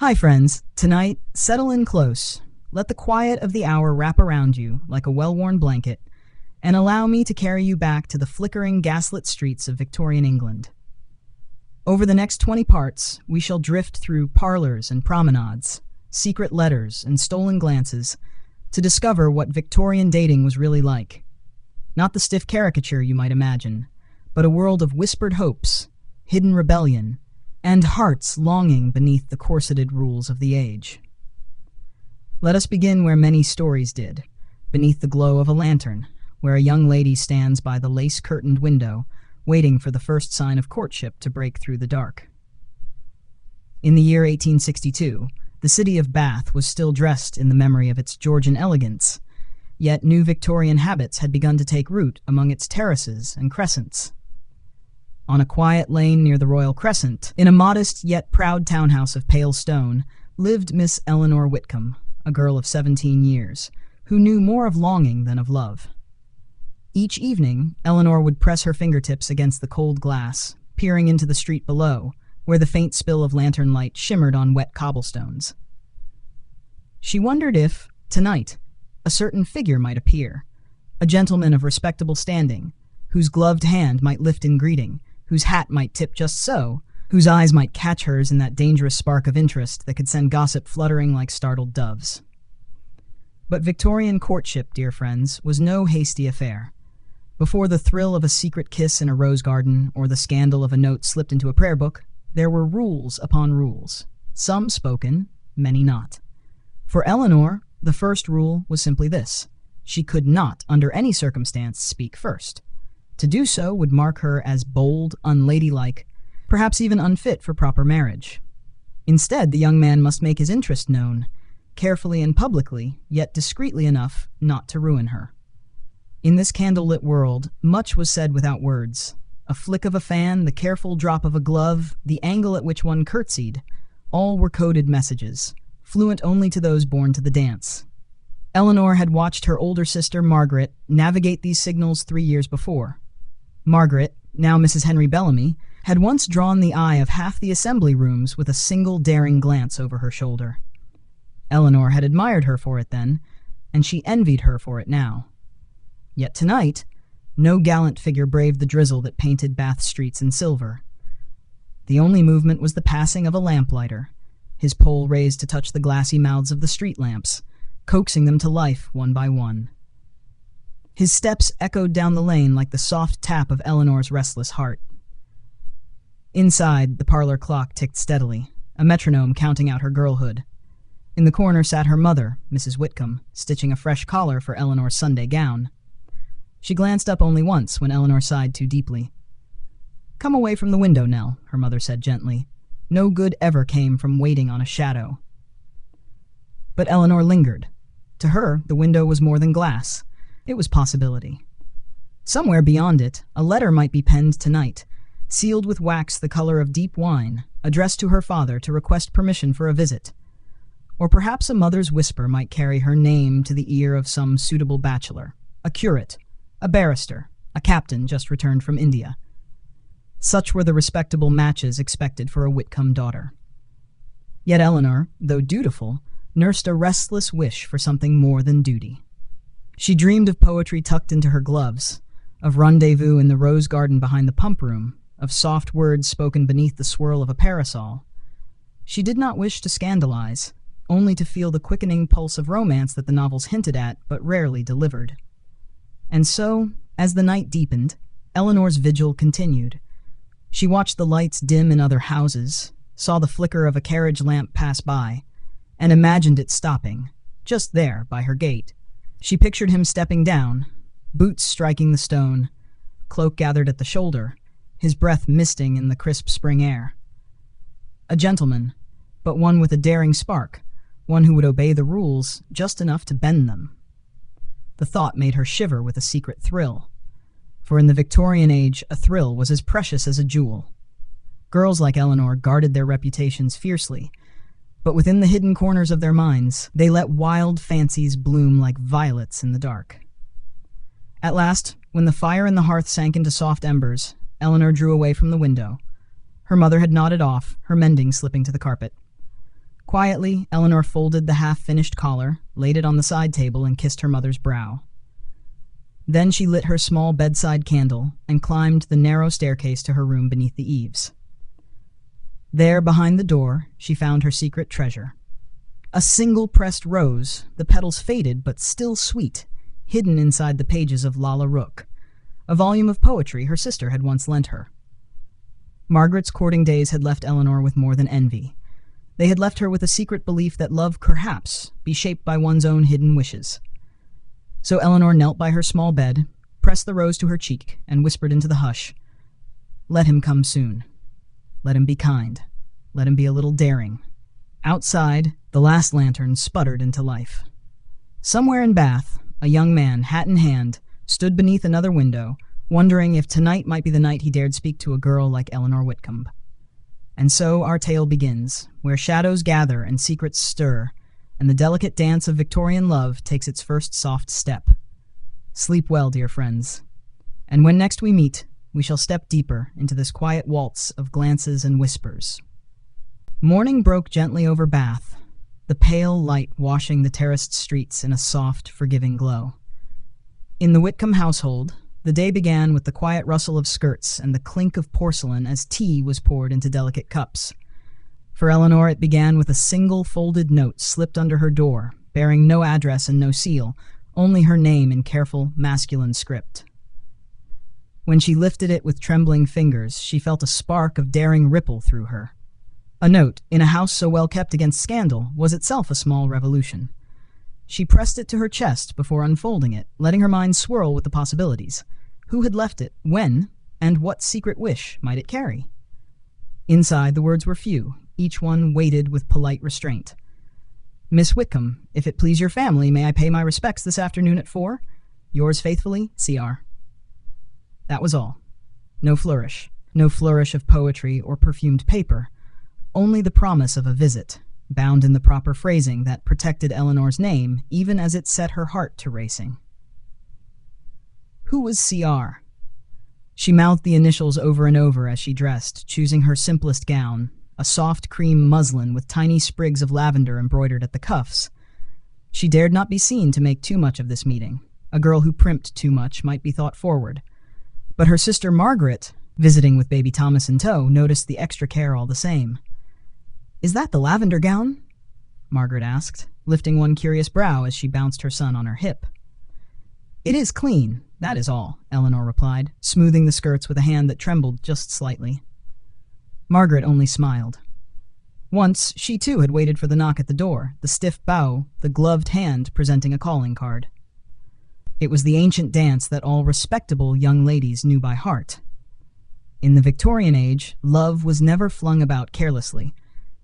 Hi, friends. Tonight, settle in close. Let the quiet of the hour wrap around you like a well-worn blanket, and allow me to carry you back to the flickering, gaslit streets of Victorian England. Over the next 20 parts, we shall drift through parlours and promenades, secret letters and stolen glances, to discover what Victorian dating was really like. Not the stiff caricature you might imagine, but a world of whispered hopes, hidden rebellion, and hearts longing beneath the corseted rules of the age. Let us begin where many stories did, beneath the glow of a lantern, where a young lady stands by the lace-curtained window, waiting for the first sign of courtship to break through the dark. In the year 1862, the city of Bath was still dressed in the memory of its Georgian elegance, yet new Victorian habits had begun to take root among its terraces and crescents. On a quiet lane near the Royal Crescent, in a modest yet proud townhouse of pale stone, lived Miss Eleanor Whitcomb, a girl of 17 years, who knew more of longing than of love. Each evening, Eleanor would press her fingertips against the cold glass, peering into the street below, where the faint spill of lantern light shimmered on wet cobblestones. She wondered if, tonight, a certain figure might appear, a gentleman of respectable standing, whose gloved hand might lift in greeting, whose hat might tip just so, whose eyes might catch hers in that dangerous spark of interest that could send gossip fluttering like startled doves. But Victorian courtship, dear friends, was no hasty affair. Before the thrill of a secret kiss in a rose garden or the scandal of a note slipped into a prayer book, there were rules upon rules, some spoken, many not. For Eleanor, the first rule was simply this: she could not, under any circumstance, speak first. To do so would mark her as bold, unladylike, perhaps even unfit for proper marriage. Instead, the young man must make his interest known, carefully and publicly, yet discreetly enough not to ruin her. In this candlelit world, much was said without words. A flick of a fan, the careful drop of a glove, the angle at which one curtsied, all were coded messages, fluent only to those born to the dance. Eleanor had watched her older sister, Margaret, navigate these signals 3 years before. Margaret, now Mrs. Henry Bellamy, had once drawn the eye of half the assembly rooms with a single daring glance over her shoulder. Eleanor had admired her for it then, and she envied her for it now. Yet tonight, no gallant figure braved the drizzle that painted Bath streets in silver. The only movement was the passing of a lamplighter, his pole raised to touch the glassy mouths of the street lamps, coaxing them to life one by one. His steps echoed down the lane like the soft tap of Eleanor's restless heart. Inside, the parlor clock ticked steadily, a metronome counting out her girlhood. In the corner sat her mother, Mrs. Whitcomb, stitching a fresh collar for Eleanor's Sunday gown. She glanced up only once when Eleanor sighed too deeply. "Come away from the window, Nell," her mother said gently. "No good ever came from waiting on a shadow." But Eleanor lingered. To her, the window was more than glass. It was possibility. Somewhere beyond it, a letter might be penned tonight, sealed with wax the color of deep wine, addressed to her father to request permission for a visit. Or perhaps a mother's whisper might carry her name to the ear of some suitable bachelor, a curate, a barrister, a captain just returned from India. Such were the respectable matches expected for a Whitcomb daughter. Yet Eleanor, though dutiful, nursed a restless wish for something more than duty. She dreamed of poetry tucked into her gloves, of rendezvous in the rose garden behind the pump room, of soft words spoken beneath the swirl of a parasol. She did not wish to scandalize, only to feel the quickening pulse of romance that the novels hinted at but rarely delivered. And so, as the night deepened, Eleanor's vigil continued. She watched the lights dim in other houses, saw the flicker of a carriage lamp pass by, and imagined it stopping, just there by her gate. She pictured him stepping down, boots striking the stone, cloak gathered at the shoulder, his breath misting in the crisp spring air. A gentleman, but one with a daring spark, one who would obey the rules just enough to bend them. The thought made her shiver with a secret thrill, for in the Victorian age a thrill was as precious as a jewel. Girls like Eleanor guarded their reputations fiercely, but within the hidden corners of their minds, they let wild fancies bloom like violets in the dark. At last, when the fire in the hearth sank into soft embers, Eleanor drew away from the window. Her mother had nodded off, her mending slipping to the carpet. Quietly, Eleanor folded the half-finished collar, laid it on the side table, and kissed her mother's brow. Then she lit her small bedside candle and climbed the narrow staircase to her room beneath the eaves. There, behind the door, she found her secret treasure. A single pressed rose, the petals faded but still sweet, hidden inside the pages of Lalla Rookh, a volume of poetry her sister had once lent her. Margaret's courting days had left Eleanor with more than envy. They had left her with a secret belief that love could perhaps be shaped by one's own hidden wishes. So Eleanor knelt by her small bed, pressed the rose to her cheek, and whispered into the hush, "Let him come soon. Let him be kind. Let him be a little daring." Outside, the last lantern sputtered into life. Somewhere in Bath, a young man, hat in hand, stood beneath another window, wondering if tonight might be the night he dared speak to a girl like Eleanor Whitcomb. And so our tale begins, where shadows gather and secrets stir, and the delicate dance of Victorian love takes its first soft step. Sleep well, dear friends. And when next we meet, we shall step deeper into this quiet waltz of glances and whispers. Morning broke gently over Bath, the pale light washing the terraced streets in a soft, forgiving glow. In the Whitcomb household, the day began with the quiet rustle of skirts and the clink of porcelain as tea was poured into delicate cups. For Eleanor, it began with a single folded note slipped under her door, bearing no address and no seal, only her name in careful, masculine script. When she lifted it with trembling fingers, she felt a spark of daring ripple through her. A note, in a house so well kept against scandal, was itself a small revolution. She pressed it to her chest before unfolding it, letting her mind swirl with the possibilities. Who had left it, when, and what secret wish might it carry? Inside, the words were few, each one weighted with polite restraint. "Miss Whitcomb, if it please your family, may I pay my respects this afternoon at 4? Yours faithfully, C.R." That was all. No flourish of poetry or perfumed paper, only the promise of a visit, bound in the proper phrasing that protected Eleanor's name even as it set her heart to racing. Who was C.R.? She mouthed the initials over and over as she dressed, choosing her simplest gown, a soft cream muslin with tiny sprigs of lavender embroidered at the cuffs. She dared not be seen to make too much of this meeting. A girl who primped too much might be thought forward. But her sister Margaret, visiting with baby Thomas in tow, noticed the extra care all the same. "Is that the lavender gown?" Margaret asked, lifting one curious brow as she bounced her son on her hip. "It is clean, that is all," Eleanor replied, smoothing the skirts with a hand that trembled just slightly. Margaret only smiled. Once, she too had waited for the knock at the door, the stiff bow, the gloved hand presenting a calling card. It was the ancient dance that all respectable young ladies knew by heart. In the Victorian age, love was never flung about carelessly.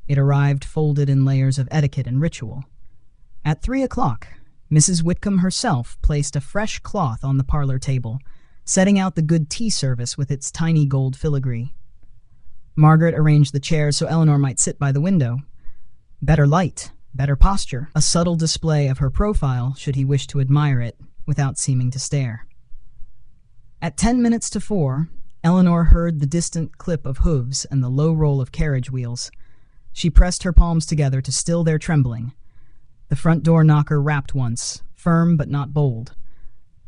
It arrived folded in layers of etiquette and ritual. At 3 o'clock, Mrs. Whitcomb herself placed a fresh cloth on the parlor table, setting out the good tea service with its tiny gold filigree. Margaret arranged the chairs so Eleanor might sit by the window. Better light, better posture, a subtle display of her profile should he wish to admire it without seeming to stare. At 10 minutes to 4, Eleanor heard the distant clip of hooves and the low roll of carriage wheels. She pressed her palms together to still their trembling. The front door knocker rapped once, firm but not bold,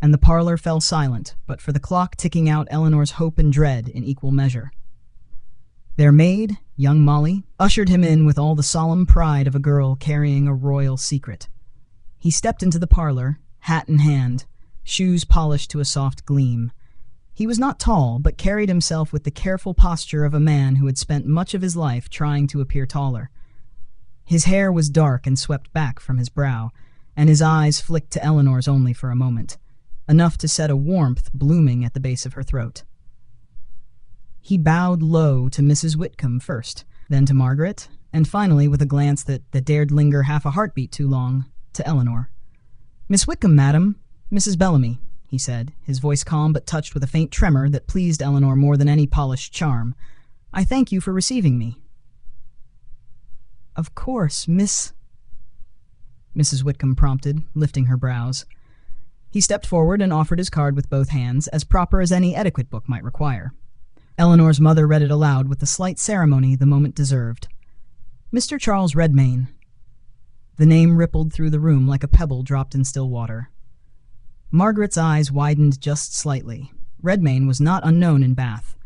and the parlor fell silent, but for the clock ticking out Eleanor's hope and dread in equal measure. Their maid, young Molly, ushered him in with all the solemn pride of a girl carrying a royal secret. He stepped into the parlor, hat in hand, shoes polished to a soft gleam. He was not tall, but carried himself with the careful posture of a man who had spent much of his life trying to appear taller. His hair was dark and swept back from his brow, and his eyes flicked to Eleanor's only for a moment, enough to set a warmth blooming at the base of her throat. He bowed low to Mrs. Whitcomb first, then to Margaret, and finally, with a glance that dared linger half a heartbeat too long, to Eleanor. "Miss Whitcomb, madam, Mrs. Bellamy," he said, his voice calm but touched with a faint tremor that pleased Eleanor more than any polished charm. "I thank you for receiving me." "Of course, Mrs. Whitcomb prompted, lifting her brows. He stepped forward and offered his card with both hands, as proper as any etiquette book might require. Eleanor's mother read it aloud with the slight ceremony the moment deserved. Mr. Charles Redmayne. The name rippled through the room like a pebble dropped in still water. Margaret's eyes widened just slightly. Redmayne was not unknown in Bath.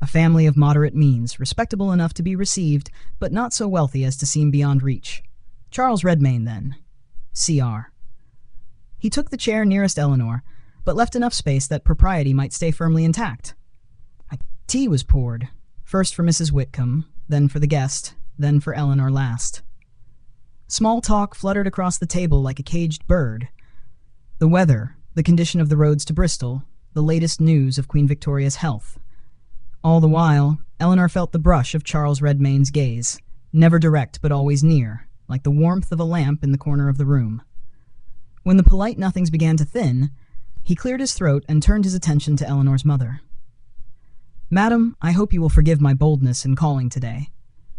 A family of moderate means, respectable enough to be received, but not so wealthy as to seem beyond reach. Charles Redmayne, then. C.R. He took the chair nearest Eleanor, but left enough space that propriety might stay firmly intact. Tea was poured, first for Mrs. Whitcomb, then for the guest, then for Eleanor last. Small talk fluttered across the table like a caged bird. The weather, the condition of the roads to Bristol, the latest news of Queen Victoria's health. All the while, Eleanor felt the brush of Charles Redmayne's gaze, never direct but always near, like the warmth of a lamp in the corner of the room. When the polite nothings began to thin, he cleared his throat and turned his attention to Eleanor's mother. "Madam, I hope you will forgive my boldness in calling today.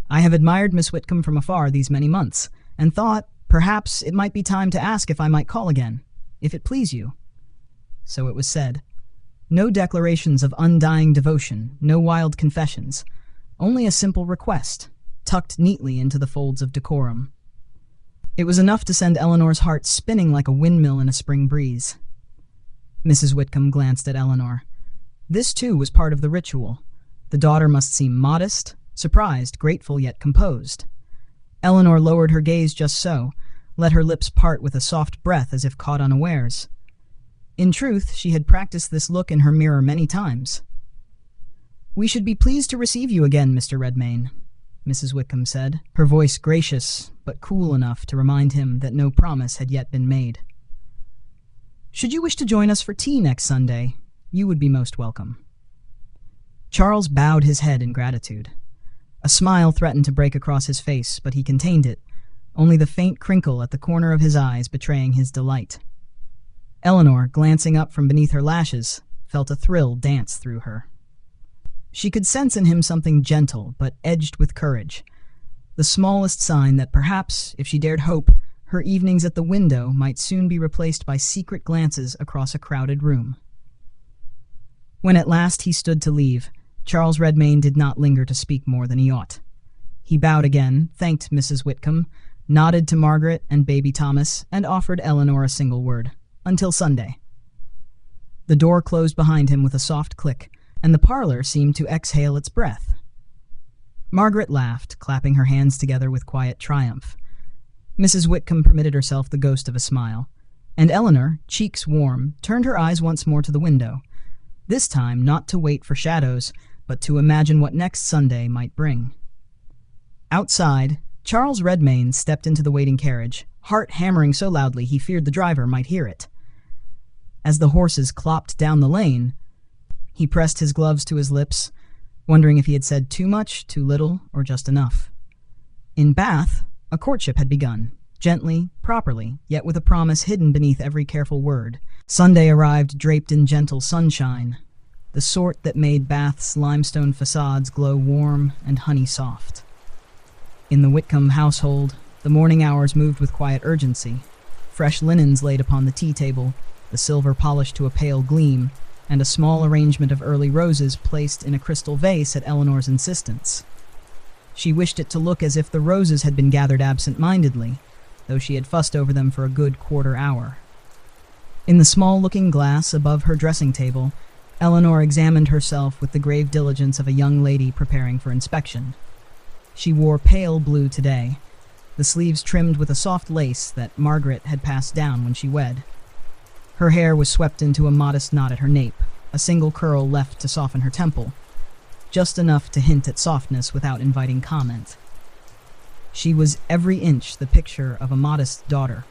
I have admired Miss Whitcomb from afar these many months, and thought, perhaps, it might be time to ask if I might call again, if it please you." So it was said. No declarations of undying devotion, no wild confessions, only a simple request, tucked neatly into the folds of decorum. It was enough to send Eleanor's heart spinning like a windmill in a spring breeze. Mrs. Whitcomb glanced at Eleanor. This, too, was part of the ritual. The daughter must seem modest, surprised, grateful, yet composed. Eleanor lowered her gaze just so, let her lips part with a soft breath as if caught unawares. In truth, she had practiced this look in her mirror many times. "We should be pleased to receive you again, Mr. Redmayne," Mrs. Whitcomb said, her voice gracious, but cool enough to remind him that no promise had yet been made. "Should you wish to join us for tea next Sunday, you would be most welcome." Charles bowed his head in gratitude. A smile threatened to break across his face, but he contained it, only the faint crinkle at the corner of his eyes betraying his delight. Eleanor, glancing up from beneath her lashes, felt a thrill dance through her. She could sense in him something gentle, but edged with courage, the smallest sign that perhaps, if she dared hope, her evenings at the window might soon be replaced by secret glances across a crowded room. When at last he stood to leave, Charles Redmayne did not linger to speak more than he ought. He bowed again, thanked Mrs. Whitcomb, nodded to Margaret and baby Thomas, and offered Eleanor a single word. Until Sunday. The door closed behind him with a soft click, and the parlour seemed to exhale its breath. Margaret laughed, clapping her hands together with quiet triumph. Mrs. Whitcomb permitted herself the ghost of a smile, and Eleanor, cheeks warm, turned her eyes once more to the window, this time not to wait for shadows, but to imagine what next Sunday might bring. Outside, Charles Redmayne stepped into the waiting carriage, heart hammering so loudly he feared the driver might hear it. As the horses clopped down the lane, he pressed his gloves to his lips, wondering if he had said too much, too little, or just enough. In Bath, a courtship had begun, gently, properly, yet with a promise hidden beneath every careful word. Sunday arrived draped in gentle sunshine, the sort that made Bath's limestone facades glow warm and honey-soft. In the Whitcomb household, the morning hours moved with quiet urgency. Fresh linens laid upon the tea table, the silver polished to a pale gleam, and a small arrangement of early roses placed in a crystal vase at Eleanor's insistence. She wished it to look as if the roses had been gathered absent-mindedly, though she had fussed over them for a good quarter hour. In the small looking glass above her dressing table, Eleanor examined herself with the grave diligence of a young lady preparing for inspection. She wore pale blue today, the sleeves trimmed with a soft lace that Margaret had passed down when she wed. Her hair was swept into a modest knot at her nape, a single curl left to soften her temple, just enough to hint at softness without inviting comment. She was every inch the picture of a modest daughter,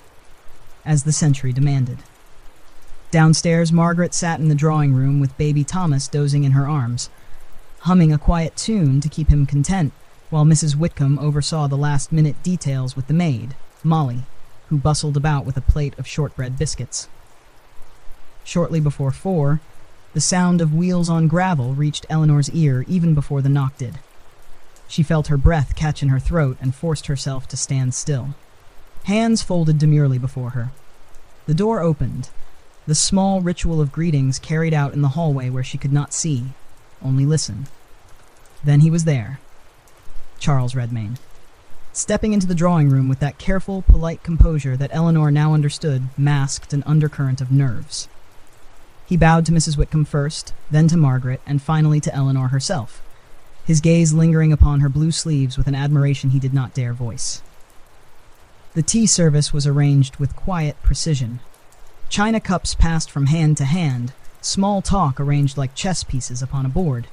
as the century demanded. Downstairs, Margaret sat in the drawing room with baby Thomas dozing in her arms, humming a quiet tune to keep him content, while Mrs. Whitcomb oversaw the last-minute details with the maid, Molly, who bustled about with a plate of shortbread biscuits. Shortly before 4, the sound of wheels on gravel reached Eleanor's ear even before the knock did. She felt her breath catch in her throat and forced herself to stand still. Hands folded demurely before her. The door opened, the small ritual of greetings carried out in the hallway where she could not see, only listen. Then he was there. Charles Redmayne. stepping into the drawing room with that careful, polite composure that Eleanor now understood masked an undercurrent of nerves. He bowed to Mrs. Whitcomb first, then to Margaret, and finally to Eleanor herself, his gaze lingering upon her blue sleeves with an admiration he did not dare voice. The tea service was arranged with quiet precision. China cups passed from hand to hand, small talk arranged like chess pieces upon a board.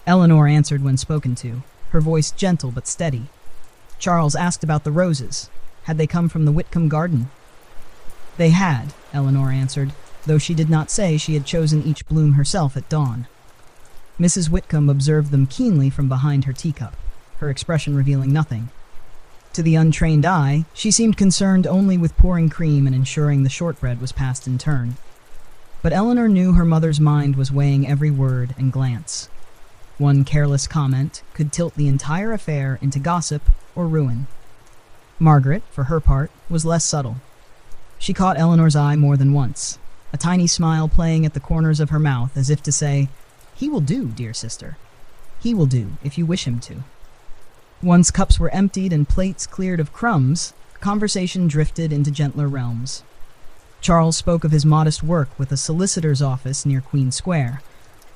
Eleanor answered when spoken to, her voice gentle but steady. Charles asked about the roses. Had they come from the Whitcomb garden? They had, Eleanor answered, though she did not say she had chosen each bloom herself at dawn. Mrs. Whitcomb observed them keenly from behind her teacup, her expression revealing nothing. To the untrained eye, she seemed concerned only with pouring cream and ensuring the shortbread was passed in turn. But Eleanor knew her mother's mind was weighing every word and glance. One careless comment could tilt the entire affair into gossip or ruin. Margaret, for her part, was less subtle. She caught Eleanor's eye more than once, a tiny smile playing at the corners of her mouth as if to say, "He will do, dear sister. He will do, if you wish him to." Once cups were emptied and plates cleared of crumbs, conversation drifted into gentler realms. Charles spoke of his modest work with a solicitor's office near Queen Square,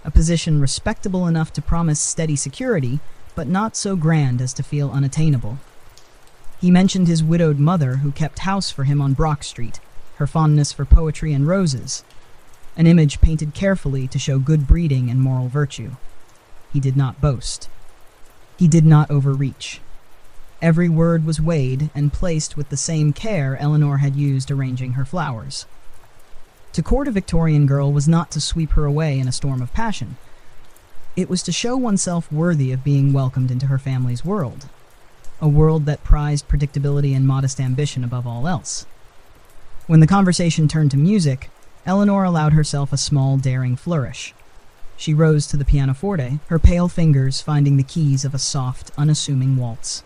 a position respectable enough to promise steady security, but not so grand as to feel unattainable. He mentioned his widowed mother who kept house for him on Brock Street, her fondness for poetry and roses, an image painted carefully to show good breeding and moral virtue. He did not boast. He did not overreach. Every word was weighed and placed with the same care Eleanor had used arranging her flowers. To court a Victorian girl was not to sweep her away in a storm of passion. It was to show oneself worthy of being welcomed into her family's world, a world that prized predictability and modest ambition above all else. When the conversation turned to music, Eleanor allowed herself a small, daring flourish. She rose to the pianoforte, her pale fingers finding the keys of a soft, unassuming waltz.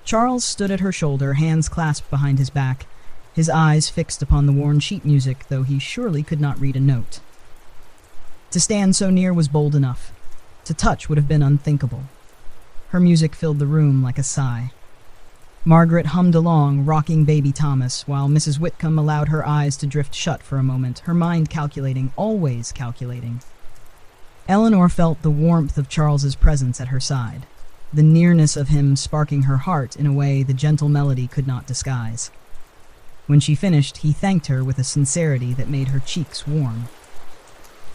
Charles stood at her shoulder, hands clasped behind his back, his eyes fixed upon the worn sheet music, though he surely could not read a note. To stand so near was bold enough. To touch would have been unthinkable. Her music filled the room like a sigh. Margaret hummed along, rocking baby Thomas, while Mrs. Whitcomb allowed her eyes to drift shut for a moment, her mind calculating, always calculating. Eleanor felt the warmth of Charles's presence at her side, the nearness of him sparking her heart in a way the gentle melody could not disguise. When she finished, he thanked her with a sincerity that made her cheeks warm.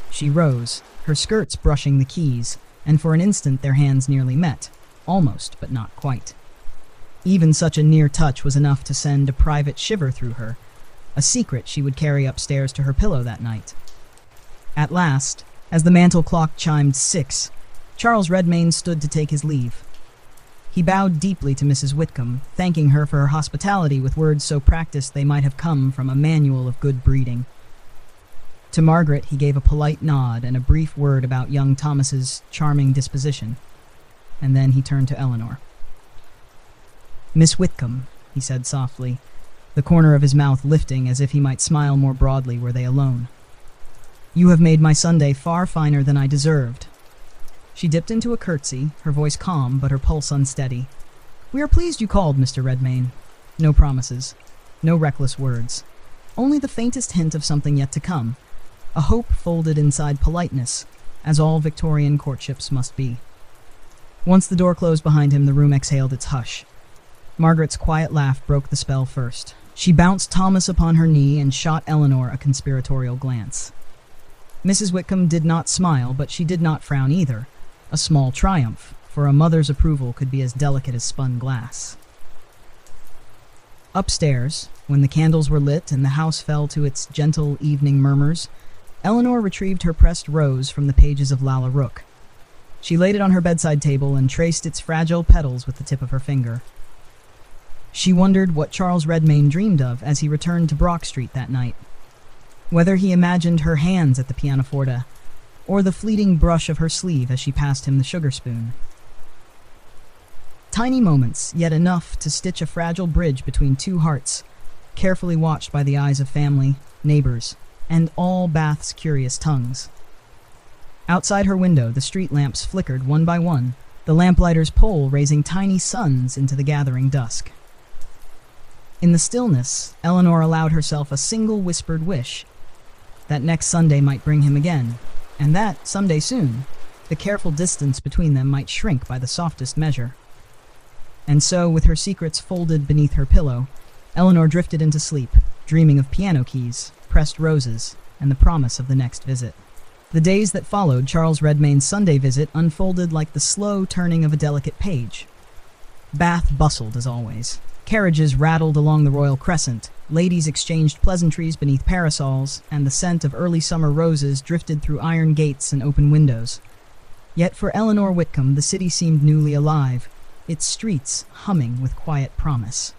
She rose, her skirts brushing the keys, and for an instant their hands nearly met, almost, but not quite. Even such a near touch was enough to send a private shiver through her, a secret she would carry upstairs to her pillow that night. At last, as the mantel clock chimed 6, Charles Redmayne stood to take his leave. He bowed deeply to Mrs. Whitcomb, thanking her for her hospitality with words so practiced they might have come from a manual of good breeding. To Margaret he gave a polite nod and a brief word about young Thomas's charming disposition, and then he turned to Eleanor. "Miss Whitcomb," he said softly, the corner of his mouth lifting as if he might smile more broadly were they alone. "You have made my Sunday far finer than I deserved." She dipped into a curtsy, her voice calm but her pulse unsteady. "We are pleased you called, Mr. Redmayne. No promises, no reckless words, only the faintest hint of something yet to come, a hope folded inside politeness, as all Victorian courtships must be." Once the door closed behind him, the room exhaled its hush. Margaret's quiet laugh broke the spell first. She bounced Thomas upon her knee and shot Eleanor a conspiratorial glance. Mrs. Whitcomb did not smile, but she did not frown either, a small triumph, for a mother's approval could be as delicate as spun glass. Upstairs, when the candles were lit and the house fell to its gentle evening murmurs, Eleanor retrieved her pressed rose from the pages of Lalla Rookh. She laid it on her bedside table and traced its fragile petals with the tip of her finger. She wondered what Charles Redmayne dreamed of as he returned to Brock Street that night. Whether he imagined her hands at the pianoforte, or the fleeting brush of her sleeve as she passed him the sugar spoon. Tiny moments, yet enough to stitch a fragile bridge between two hearts, carefully watched by the eyes of family, neighbors, and all Bath's curious tongues. Outside her window, the street lamps flickered one by one, the lamplighter's pole raising tiny suns into the gathering dusk. In the stillness, Eleanor allowed herself a single whispered wish, that next Sunday might bring him again, and that, someday soon, the careful distance between them might shrink by the softest measure. And so, with her secrets folded beneath her pillow, Eleanor drifted into sleep, dreaming of piano keys, pressed roses, and the promise of the next visit. The days that followed Charles Redmayne's Sunday visit unfolded like the slow turning of a delicate page. Bath bustled as always. Carriages rattled along the Royal Crescent, ladies exchanged pleasantries beneath parasols, and the scent of early summer roses drifted through iron gates and open windows. Yet for Eleanor Whitcomb, the city seemed newly alive, its streets humming with quiet promise.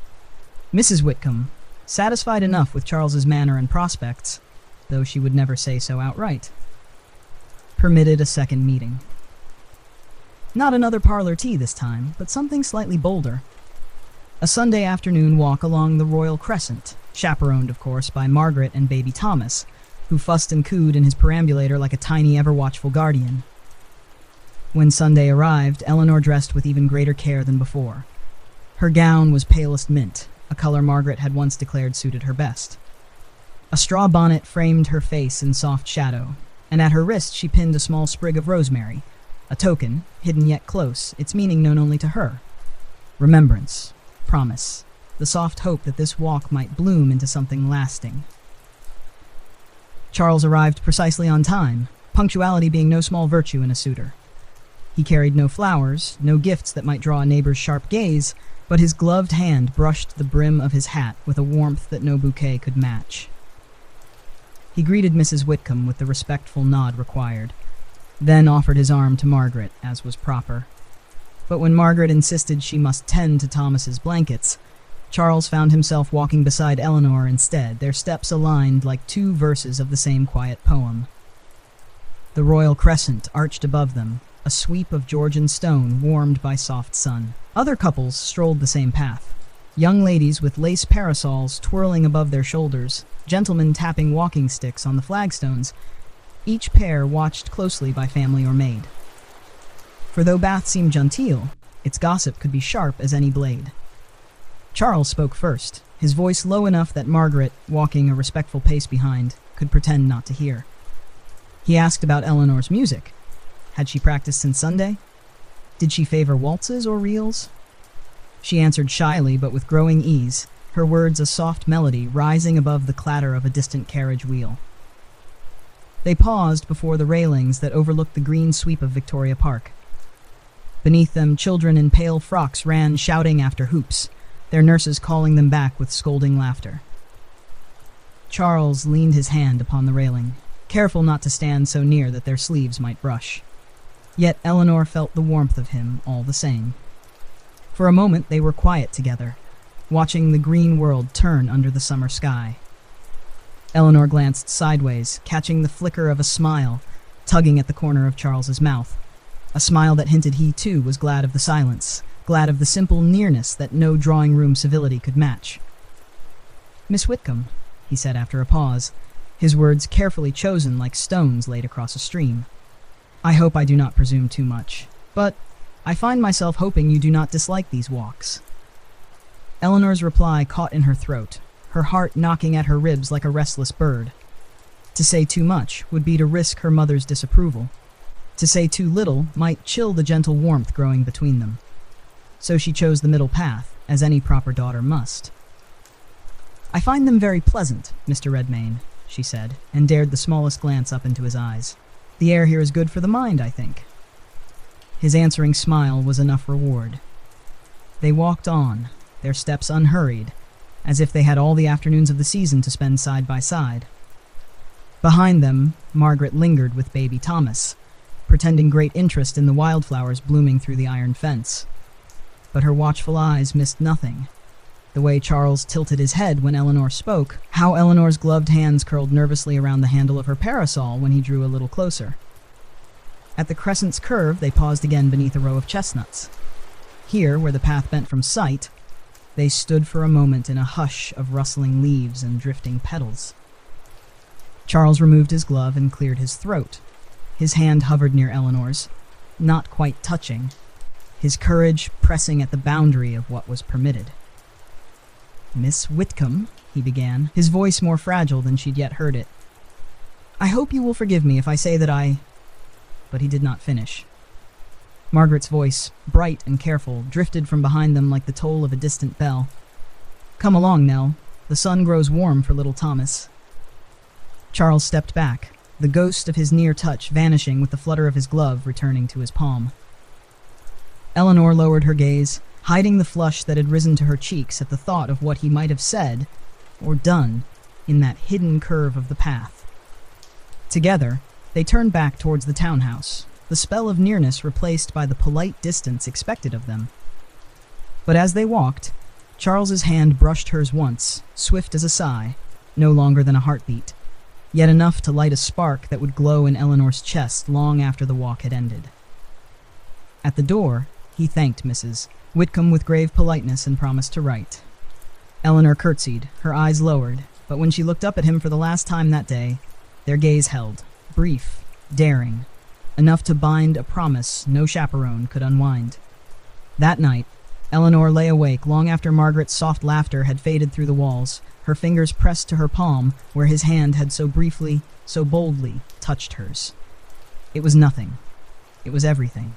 Mrs. Whitcomb, satisfied enough with Charles's manner and prospects, though she would never say so outright, permitted a second meeting. Not another parlor tea this time, but something slightly bolder. A Sunday afternoon walk along the Royal Crescent, chaperoned, of course, by Margaret and baby Thomas, who fussed and cooed in his perambulator like a tiny, ever-watchful guardian. When Sunday arrived, Eleanor dressed with even greater care than before. Her gown was palest mint, a color Margaret had once declared suited her best. A straw bonnet framed her face in soft shadow, and at her wrist she pinned a small sprig of rosemary, a token, hidden yet close, its meaning known only to her. Remembrance, promise, the soft hope that this walk might bloom into something lasting. Charles arrived precisely on time, punctuality being no small virtue in a suitor. He carried no flowers, no gifts that might draw a neighbor's sharp gaze, but his gloved hand brushed the brim of his hat with a warmth that no bouquet could match. He greeted Mrs. Whitcomb with the respectful nod required, then offered his arm to Margaret, as was proper. But when Margaret insisted she must tend to Thomas's blankets, Charles found himself walking beside Eleanor instead, their steps aligned like two verses of the same quiet poem. The Royal Crescent arched above them, a sweep of Georgian stone warmed by soft sun. Other couples strolled the same path. Young ladies with lace parasols twirling above their shoulders, gentlemen tapping walking sticks on the flagstones, each pair watched closely by family or maid. For though Bath seemed genteel, its gossip could be sharp as any blade. Charles spoke first, his voice low enough that Margaret, walking a respectful pace behind, could pretend not to hear. He asked about Eleanor's music. Had she practiced since Sunday? Did she favor waltzes or reels? She answered shyly but with growing ease, her words a soft melody rising above the clatter of a distant carriage wheel. They paused before the railings that overlooked the green sweep of Victoria Park. Beneath them, children in pale frocks ran shouting after hoops, their nurses calling them back with scolding laughter. Charles leaned his hand upon the railing, careful not to stand so near that their sleeves might brush. Yet Eleanor felt the warmth of him all the same. For a moment they were quiet together, watching the green world turn under the summer sky. Eleanor glanced sideways, catching the flicker of a smile, tugging at the corner of Charles's mouth. A smile that hinted he, too, was glad of the silence, glad of the simple nearness that no drawing-room civility could match. "Miss Whitcomb," he said after a pause, his words carefully chosen like stones laid across a stream. "I hope I do not presume too much, but I find myself hoping you do not dislike these walks." Eleanor's reply caught in her throat, her heart knocking at her ribs like a restless bird. To say too much would be to risk her mother's disapproval. To say too little might chill the gentle warmth growing between them. So she chose the middle path, as any proper daughter must. "I find them very pleasant, Mr. Redmayne," she said, and dared the smallest glance up into his eyes. "The air here is good for the mind, I think." His answering smile was enough reward. They walked on, their steps unhurried, as if they had all the afternoons of the season to spend side by side. Behind them, Margaret lingered with baby Thomas, pretending great interest in the wildflowers blooming through the iron fence. But her watchful eyes missed nothing. The way Charles tilted his head when Eleanor spoke, how Eleanor's gloved hands curled nervously around the handle of her parasol when he drew a little closer. At the crescent's curve, they paused again beneath a row of chestnuts. Here, where the path bent from sight, they stood for a moment in a hush of rustling leaves and drifting petals. Charles removed his glove and cleared his throat. His hand hovered near Eleanor's, not quite touching, his courage pressing at the boundary of what was permitted. "Miss Whitcomb," he began, his voice more fragile than she'd yet heard it. "I hope you will forgive me if I say that I—" But he did not finish. Margaret's voice, bright and careful, drifted from behind them like the toll of a distant bell. "Come along, Nell. The sun grows warm for little Thomas." Charles stepped back, the ghost of his near touch vanishing with the flutter of his glove returning to his palm. Eleanor lowered her gaze, hiding the flush that had risen to her cheeks at the thought of what he might have said or done in that hidden curve of the path. Together, they turned back towards the townhouse, the spell of nearness replaced by the polite distance expected of them. But as they walked, Charles's hand brushed hers once, swift as a sigh, no longer than a heartbeat, yet enough to light a spark that would glow in Eleanor's chest long after the walk had ended. At the door, he thanked Mrs. Whitcomb with grave politeness and promised to write. Eleanor curtsied, her eyes lowered, but when she looked up at him for the last time that day, their gaze held, brief, daring, enough to bind a promise no chaperone could unwind. That night, Eleanor lay awake long after Margaret's soft laughter had faded through the walls, her fingers pressed to her palm where his hand had so briefly, so boldly touched hers. It was nothing. It was everything.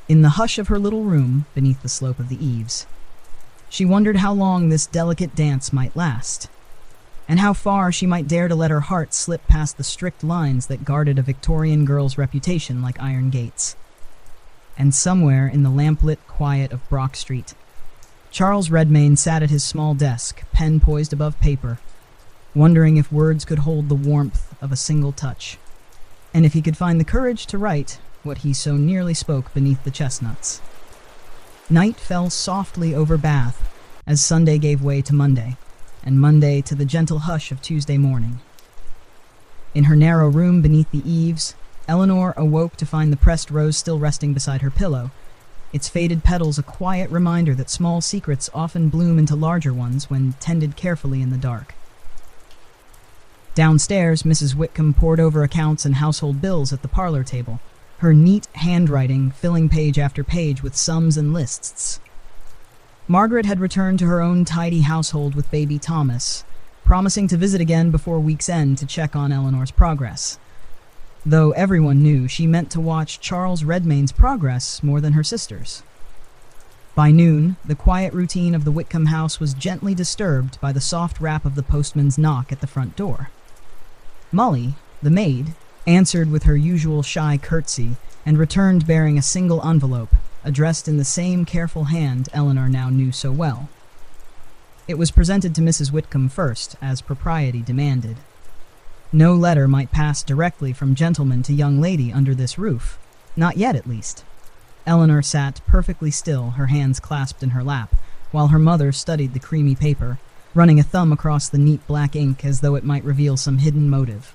In the hush of her little room, beneath the slope of the eaves, she wondered how long this delicate dance might last, and how far she might dare to let her heart slip past the strict lines that guarded a Victorian girl's reputation like iron gates. And somewhere in the lamplit quiet of Brock Street, Charles Redmayne sat at his small desk, pen poised above paper, wondering if words could hold the warmth of a single touch, and if he could find the courage to write what he so nearly spoke beneath the chestnuts. Night fell softly over Bath as Sunday gave way to Monday, and Monday to the gentle hush of Tuesday morning. In her narrow room beneath the eaves, Eleanor awoke to find the pressed rose still resting beside her pillow, its faded petals a quiet reminder that small secrets often bloom into larger ones when tended carefully in the dark. Downstairs, Mrs. Whitcomb pored over accounts and household bills at the parlour table, her neat handwriting filling page after page with sums and lists. Margaret had returned to her own tidy household with baby Thomas, promising to visit again before week's end to check on Eleanor's progress. Though everyone knew she meant to watch Charles Redmayne's progress more than her sister's. By noon, the quiet routine of the Whitcomb house was gently disturbed by the soft rap of the postman's knock at the front door. Molly, the maid, answered with her usual shy curtsy and returned bearing a single envelope, addressed in the same careful hand Eleanor now knew so well. It was presented to Mrs. Whitcomb first, as propriety demanded. No letter might pass directly from gentleman to young lady under this roof, not yet at least. Eleanor sat perfectly still, her hands clasped in her lap, while her mother studied the creamy paper, running a thumb across the neat black ink as though it might reveal some hidden motive.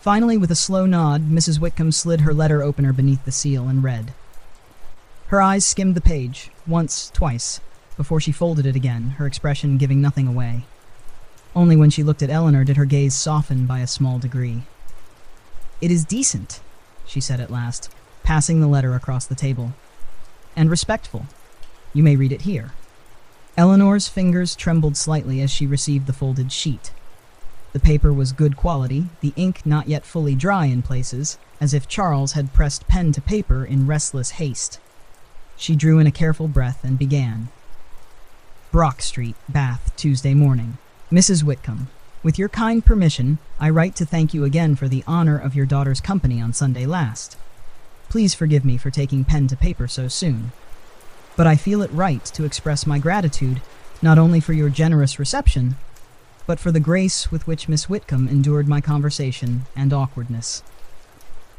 Finally, with a slow nod, Mrs. Whitcomb slid her letter opener beneath the seal and read. Her eyes skimmed the page, once, twice, before she folded it again, her expression giving nothing away. Only when she looked at Eleanor did her gaze soften by a small degree. "It is decent," she said at last, passing the letter across the table. "And respectful. You may read it here." Eleanor's fingers trembled slightly as she received the folded sheet. The paper was good quality, the ink not yet fully dry in places, as if Charles had pressed pen to paper in restless haste. She drew in a careful breath and began. Brock Street, Bath, Tuesday morning. Mrs. Whitcomb, with your kind permission, I write to thank you again for the honor of your daughter's company on Sunday last. Please forgive me for taking pen to paper so soon. But I feel it right to express my gratitude, not only for your generous reception, but for the grace with which Miss Whitcomb endured my conversation and awkwardness.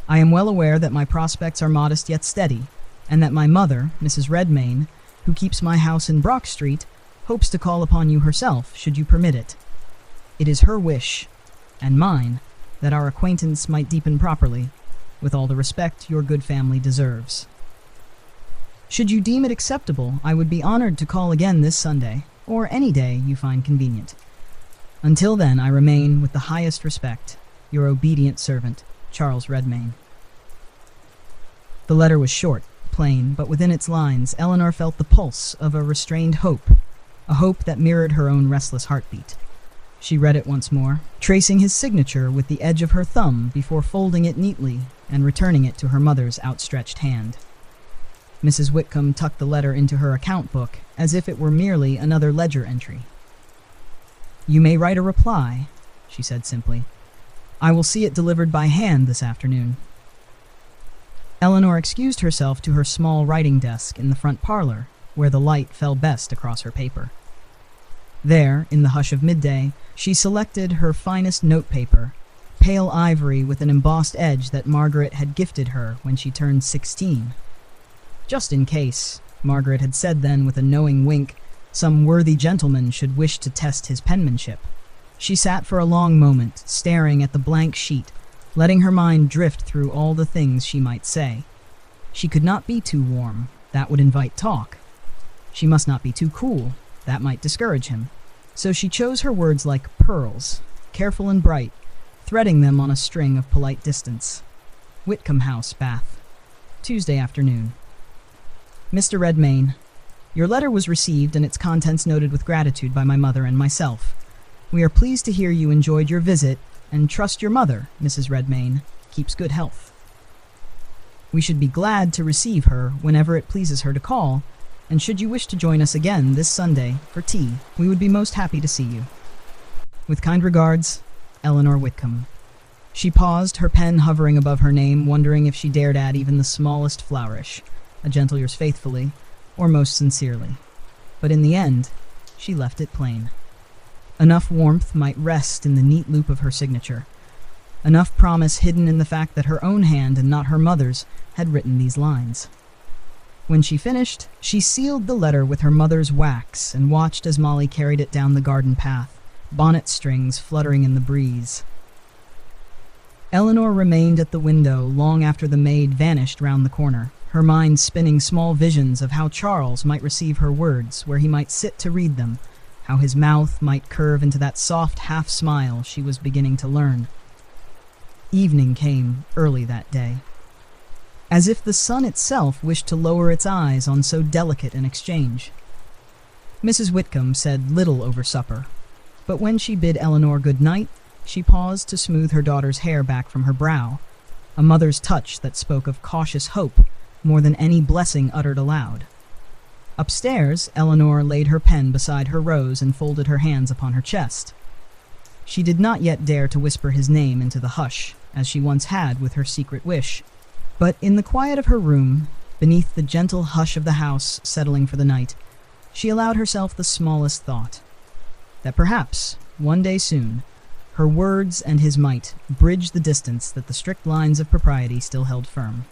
I am well aware that my prospects are modest yet steady, and that my mother, Mrs. Redmayne, who keeps my house in Brock Street, hopes to call upon you herself, should you permit it. It is her wish, and mine, that our acquaintance might deepen properly, with all the respect your good family deserves. Should you deem it acceptable, I would be honored to call again this Sunday, or any day you find convenient. Until then, I remain, with the highest respect, your obedient servant, Charles Redmayne. The letter was short, plain, but within its lines, Eleanor felt the pulse of a restrained hope, a hope that mirrored her own restless heartbeat. She read it once more, tracing his signature with the edge of her thumb before folding it neatly and returning it to her mother's outstretched hand. Mrs. Whitcomb tucked the letter into her account book as if it were merely another ledger entry. "You may write a reply," she said simply. "I will see it delivered by hand this afternoon." Eleanor excused herself to her small writing desk in the front parlor, where the light fell best across her paper. There, in the hush of midday, she selected her finest notepaper, pale ivory with an embossed edge that Margaret had gifted her when she turned 16. "Just in case," Margaret had said then with a knowing wink, "some worthy gentleman should wish to test his penmanship." She sat for a long moment, staring at the blank sheet, letting her mind drift through all the things she might say. She could not be too warm, that would invite talk. She must not be too cool, that might discourage him. So she chose her words like pearls, careful and bright, threading them on a string of polite distance. Whitcomb House, Bath. Tuesday afternoon. Mr. Redmayne, your letter was received and its contents noted with gratitude by my mother and myself. We are pleased to hear you enjoyed your visit and trust your mother, Mrs. Redmayne, keeps good health. We should be glad to receive her whenever it pleases her to call, and should you wish to join us again this Sunday for tea, we would be most happy to see you. With kind regards, Eleanor Whitcomb. She paused, her pen hovering above her name, wondering if she dared add even the smallest flourish, a gentle yours faithfully, or most sincerely. But in the end, she left it plain. Enough warmth might rest in the neat loop of her signature. Enough promise hidden in the fact that her own hand and not her mother's had written these lines. When she finished, she sealed the letter with her mother's wax and watched as Molly carried it down the garden path, bonnet strings fluttering in the breeze. Eleanor remained at the window long after the maid vanished round the corner, her mind spinning small visions of how Charles might receive her words, where he might sit to read them, how his mouth might curve into that soft half-smile she was beginning to learn. Evening came early that day. As if the sun itself wished to lower its eyes on so delicate an exchange. Mrs. Whitcomb said little over supper, but when she bid Eleanor good night, she paused to smooth her daughter's hair back from her brow, a mother's touch that spoke of cautious hope more than any blessing uttered aloud. Upstairs, Eleanor laid her pen beside her rose and folded her hands upon her chest. She did not yet dare to whisper his name into the hush, as she once had with her secret wish, but in the quiet of her room, beneath the gentle hush of the house settling for the night, she allowed herself the smallest thought, that perhaps, one day soon, her words and his might bridged the distance that the strict lines of propriety still held firm.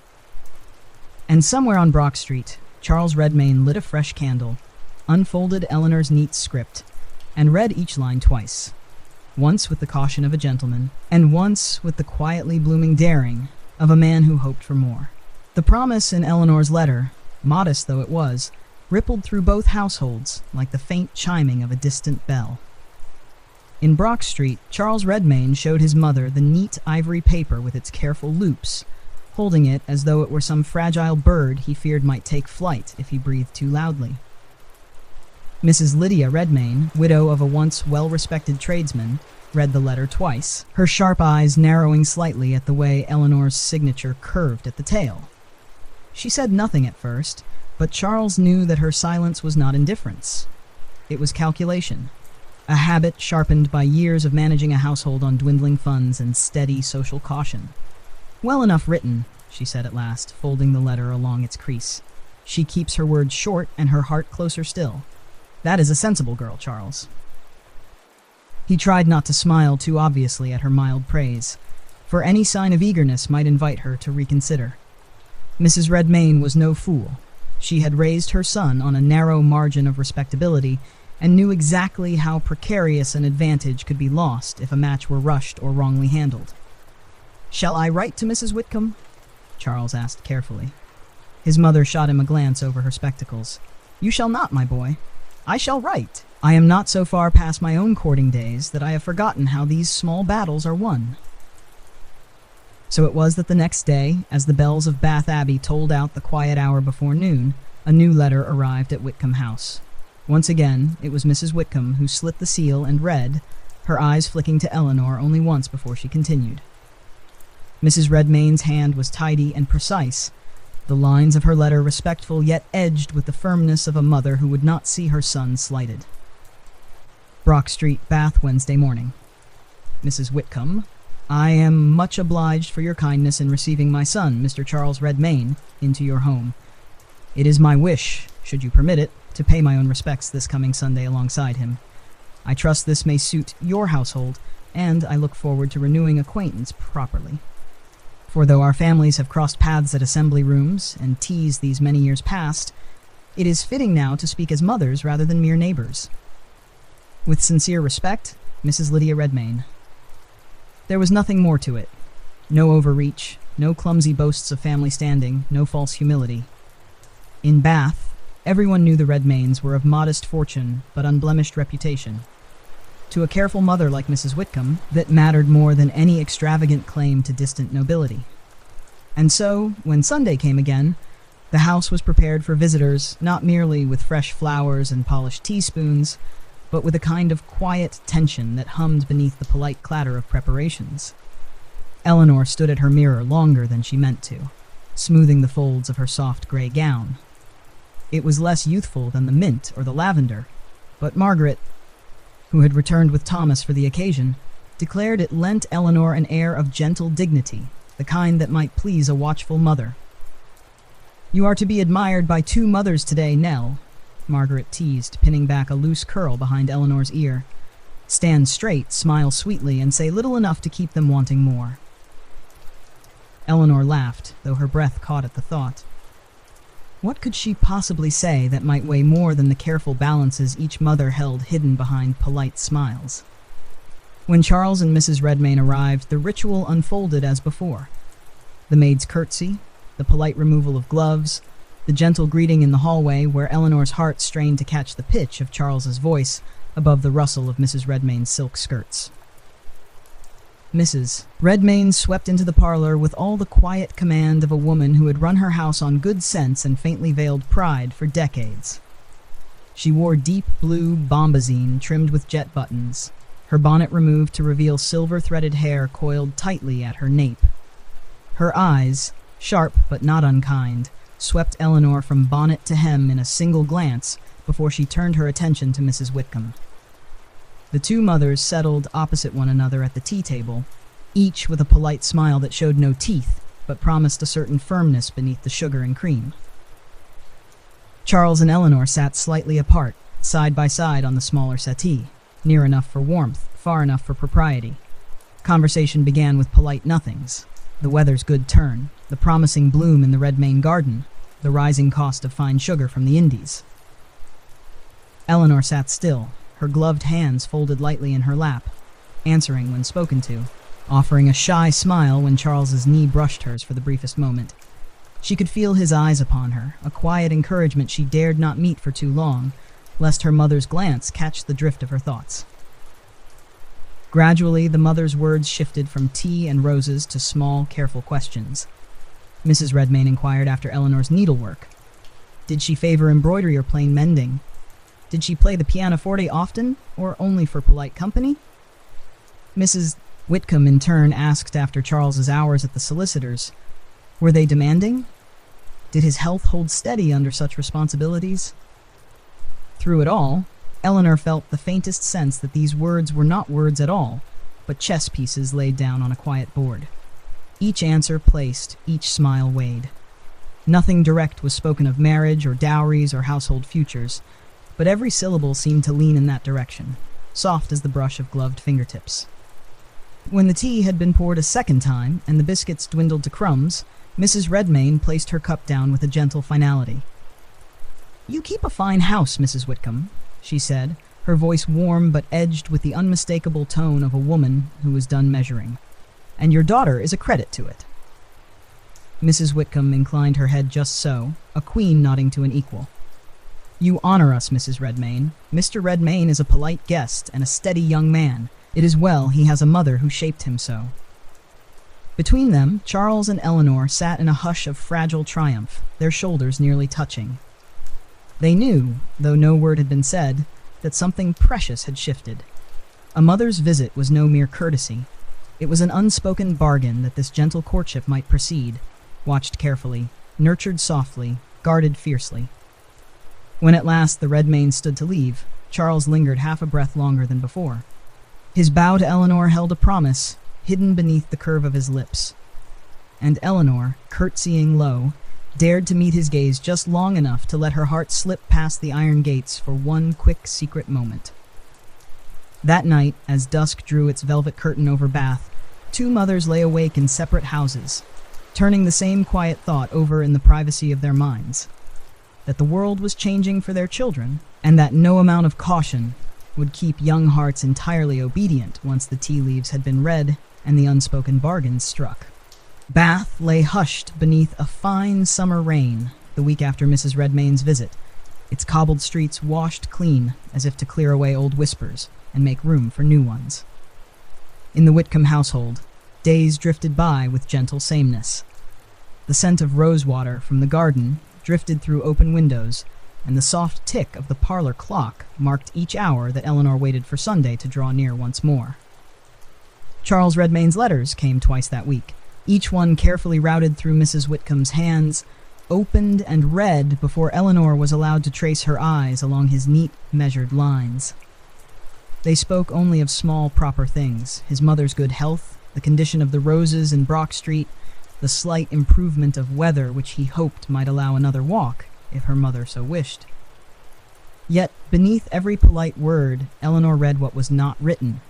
And somewhere on Brock Street, Charles Redmayne lit a fresh candle, unfolded Eleanor's neat script, and read each line twice, once with the caution of a gentleman, and once with the quietly blooming daring of a man who hoped for more. The promise in Eleanor's letter, modest though it was, rippled through both households like the faint chiming of a distant bell. In Brock Street, Charles Redmayne showed his mother the neat ivory paper with its careful loops, holding it as though it were some fragile bird he feared might take flight if he breathed too loudly. Mrs. Lydia Redmayne, widow of a once well-respected tradesman, read the letter twice, her sharp eyes narrowing slightly at the way Eleanor's signature curved at the tail. She said nothing at first, but Charles knew that her silence was not indifference. It was calculation, a habit sharpened by years of managing a household on dwindling funds and steady social caution. "Well enough written," she said at last, folding the letter along its crease. "She keeps her words short and her heart closer still. That is a sensible girl, Charles." He tried not to smile too obviously at her mild praise, for any sign of eagerness might invite her to reconsider. Mrs. Redmayne was no fool. She had raised her son on a narrow margin of respectability and knew exactly how precarious an advantage could be lost if a match were rushed or wrongly handled. "Shall I write to Mrs. Whitcomb?" Charles asked carefully. His mother shot him a glance over her spectacles. "You shall not, my boy. I shall write. I am not so far past my own courting days that I have forgotten how these small battles are won." So it was that the next day, as the bells of Bath Abbey tolled out the quiet hour before noon, a new letter arrived at Whitcomb House. Once again, it was Mrs. Whitcomb who slit the seal and read, her eyes flicking to Eleanor only once before she continued. Mrs. Redmayne's hand was tidy and precise, the lines of her letter respectful yet edged with the firmness of a mother who would not see her son slighted. Brock Street, Bath, Wednesday morning. Mrs. Whitcomb, I am much obliged for your kindness in receiving my son, Mr. Charles Redmayne, into your home. It is my wish, should you permit it, to pay my own respects this coming Sunday alongside him. I trust this may suit your household, and I look forward to renewing acquaintance properly. For though our families have crossed paths at assembly rooms and teas these many years past, it is fitting now to speak as mothers rather than mere neighbors. With sincere respect, Mrs. Lydia Redmayne. There was nothing more to it. No overreach, no clumsy boasts of family standing, no false humility. In Bath, everyone knew the Redmaynes were of modest fortune but unblemished reputation. To a careful mother like Mrs. Whitcomb, that mattered more than any extravagant claim to distant nobility. And so, when Sunday came again, the house was prepared for visitors not merely with fresh flowers and polished teaspoons, but with a kind of quiet tension that hummed beneath the polite clatter of preparations. Eleanor stood at her mirror longer than she meant to, smoothing the folds of her soft gray gown. It was less youthful than the mint or the lavender, but Margaret, who had returned with Thomas for the occasion, declared it lent Eleanor an air of gentle dignity, the kind that might please a watchful mother. "You are to be admired by two mothers today, Nell," Margaret teased, pinning back a loose curl behind Eleanor's ear. "Stand straight, smile sweetly, and say little enough to keep them wanting more." Eleanor laughed, though her breath caught at the thought. What could she possibly say that might weigh more than the careful balances each mother held hidden behind polite smiles? When Charles and Mrs. Redmayne arrived, the ritual unfolded as before. The maid's curtsy, the polite removal of gloves, the gentle greeting in the hallway where Eleanor's heart strained to catch the pitch of Charles's voice above the rustle of Mrs. Redmayne's silk skirts. Mrs. Redmayne swept into the parlor with all the quiet command of a woman who had run her house on good sense and faintly veiled pride for decades. She wore deep blue bombazine trimmed with jet buttons, her bonnet removed to reveal silver-threaded hair coiled tightly at her nape. Her eyes, sharp but not unkind, swept Eleanor from bonnet to hem in a single glance before she turned her attention to Mrs. Whitcomb. The two mothers settled opposite one another at the tea table, each with a polite smile that showed no teeth, but promised a certain firmness beneath the sugar and cream. Charles and Eleanor sat slightly apart, side by side on the smaller settee, near enough for warmth, far enough for propriety. Conversation began with polite nothings: the weather's good turn, the promising bloom in the Redmayne garden, the rising cost of fine sugar from the Indies. Eleanor sat still, her gloved hands folded lightly in her lap, answering when spoken to, offering a shy smile when Charles's knee brushed hers for the briefest moment. She could feel his eyes upon her, a quiet encouragement she dared not meet for too long, lest her mother's glance catch the drift of her thoughts. Gradually, the mother's words shifted from tea and roses to small, careful questions. Mrs. Redmayne inquired after Eleanor's needlework. Did she favor embroidery or plain mending? Did she play the pianoforte often, or only for polite company? Mrs. Whitcomb in turn asked after Charles's hours at the solicitor's. Were they demanding? Did his health hold steady under such responsibilities? Through it all, Eleanor felt the faintest sense that these words were not words at all, but chess pieces laid down on a quiet board. Each answer placed, each smile weighed. Nothing direct was spoken of marriage or dowries or household futures, but every syllable seemed to lean in that direction, soft as the brush of gloved fingertips. When the tea had been poured a second time and the biscuits dwindled to crumbs, Mrs. Redmayne placed her cup down with a gentle finality. "You keep a fine house, Mrs. Whitcomb," she said, her voice warm but edged with the unmistakable tone of a woman who was done measuring. "And your daughter is a credit to it." Mrs. Whitcomb inclined her head just so, a queen nodding to an equal. "You honor us, Mrs. Redmayne. Mr. Redmayne is a polite guest and a steady young man. It is well he has a mother who shaped him so." Between them, Charles and Eleanor sat in a hush of fragile triumph, their shoulders nearly touching. They knew, though no word had been said, that something precious had shifted. A mother's visit was no mere courtesy. It was an unspoken bargain that this gentle courtship might proceed, watched carefully, nurtured softly, guarded fiercely. When at last the Redmaynes stood to leave, Charles lingered half a breath longer than before. His bow to Eleanor held a promise, hidden beneath the curve of his lips. And Eleanor, curtsying low, dared to meet his gaze just long enough to let her heart slip past the iron gates for one quick secret moment. That night, as dusk drew its velvet curtain over Bath, two mothers lay awake in separate houses, turning the same quiet thought over in the privacy of their minds. That the world was changing for their children, and that no amount of caution would keep young hearts entirely obedient once the tea leaves had been read and the unspoken bargains struck. Bath lay hushed beneath a fine summer rain the week after Mrs. Redmayne's visit, its cobbled streets washed clean as if to clear away old whispers and make room for new ones. In the Whitcomb household, days drifted by with gentle sameness. The scent of rosewater from the garden drifted through open windows, and the soft tick of the parlour clock marked each hour that Eleanor waited for Sunday to draw near once more. Charles Redmayne's letters came twice that week, each one carefully routed through Mrs. Whitcomb's hands, opened and read before Eleanor was allowed to trace her eyes along his neat, measured lines. They spoke only of small, proper things, his mother's good health, the condition of the roses in Brock Street, the slight improvement of weather which he hoped might allow another walk, if her mother so wished. Yet, beneath every polite word, Eleanor read what was not written.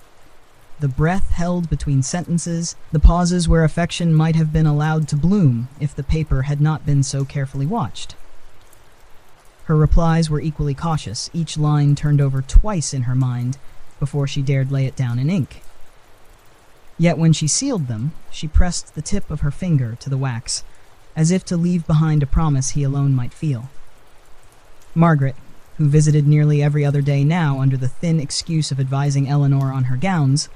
The breath held between sentences, the pauses where affection might have been allowed to bloom if the paper had not been so carefully watched. Her replies were equally cautious, each line turned over twice in her mind before she dared lay it down in ink. Yet when she sealed them, she pressed the tip of her finger to the wax, as if to leave behind a promise he alone might feel. Margaret, who visited nearly every other day now under the thin excuse of advising Eleanor on her gowns,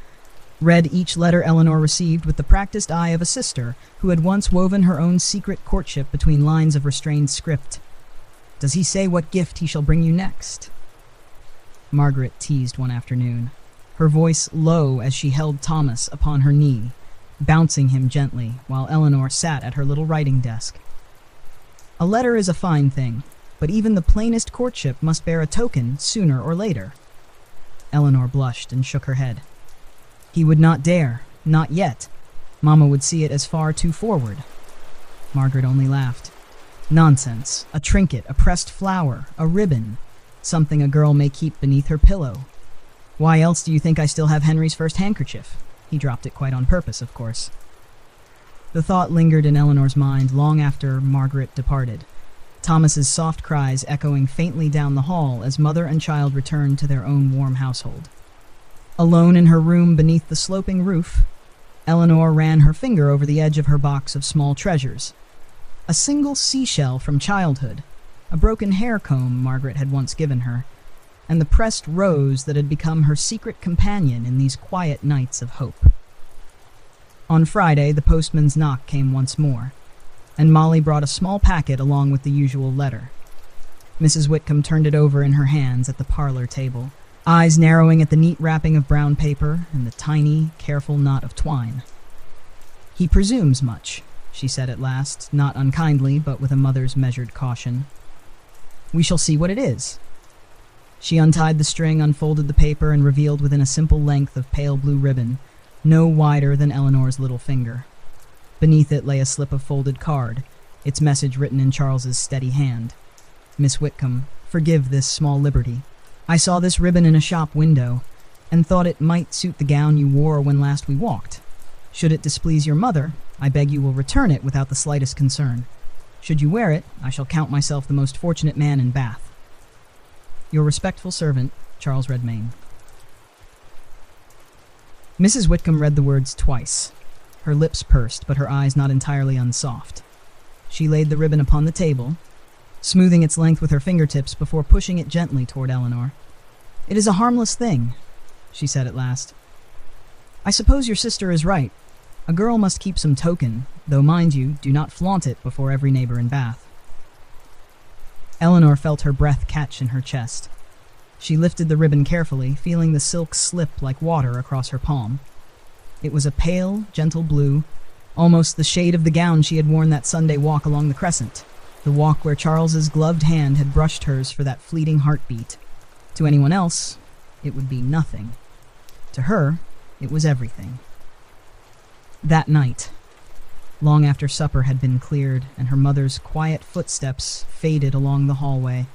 read each letter Eleanor received with the practiced eye of a sister who had once woven her own secret courtship between lines of restrained script. "Does he say what gift he shall bring you next?" Margaret teased one afternoon, her voice low as she held Thomas upon her knee, bouncing him gently while Eleanor sat at her little writing desk. A letter is a fine thing, but even the plainest courtship must bear a token sooner or later. Eleanor blushed and shook her head. He would not dare, not yet. Mamma would see it as far too forward. Margaret only laughed. Nonsense. A trinket, a pressed flower, a ribbon. Something a girl may keep beneath her pillow. Why else do you think I still have Henry's first handkerchief? He dropped it quite on purpose, of course. The thought lingered in Eleanor's mind long after Margaret departed, Thomas's soft cries echoing faintly down the hall as mother and child returned to their own warm household. Alone in her room beneath the sloping roof, Eleanor ran her finger over the edge of her box of small treasures. A single seashell from childhood, a broken hair comb Margaret had once given her, and the pressed rose that had become her secret companion in these quiet nights of hope. On Friday, the postman's knock came once more, and Molly brought a small packet along with the usual letter. Mrs. Whitcomb turned it over in her hands at the parlour table, eyes narrowing at the neat wrapping of brown paper and the tiny, careful knot of twine. "He presumes much," she said at last, not unkindly, but with a mother's measured caution. "We shall see what it is." She untied the string, unfolded the paper, and revealed within a simple length of pale blue ribbon, no wider than Eleanor's little finger. Beneath it lay a slip of folded card, its message written in Charles's steady hand. "Miss Whitcomb, forgive this small liberty. I saw this ribbon in a shop window, and thought it might suit the gown you wore when last we walked. Should it displease your mother, I beg you will return it without the slightest concern. Should you wear it, I shall count myself the most fortunate man in Bath. Your respectful servant, Charles Redmayne." Mrs. Whitcomb read the words twice, her lips pursed, but her eyes not entirely unsoft. She laid the ribbon upon the table, smoothing its length with her fingertips before pushing it gently toward Eleanor. "It is a harmless thing," she said at last. "I suppose your sister is right. A girl must keep some token, though mind you, do not flaunt it before every neighbor in Bath. Eleanor felt her breath catch in her chest. She lifted the ribbon carefully, feeling the silk slip like water across her palm. It was a pale, gentle blue, almost the shade of the gown she had worn that Sunday walk along the Crescent, the walk where Charles's gloved hand had brushed hers for that fleeting heartbeat. To anyone else, it would be nothing. To her, it was everything. That night, long after supper had been cleared and her mother's quiet footsteps faded along the hallway,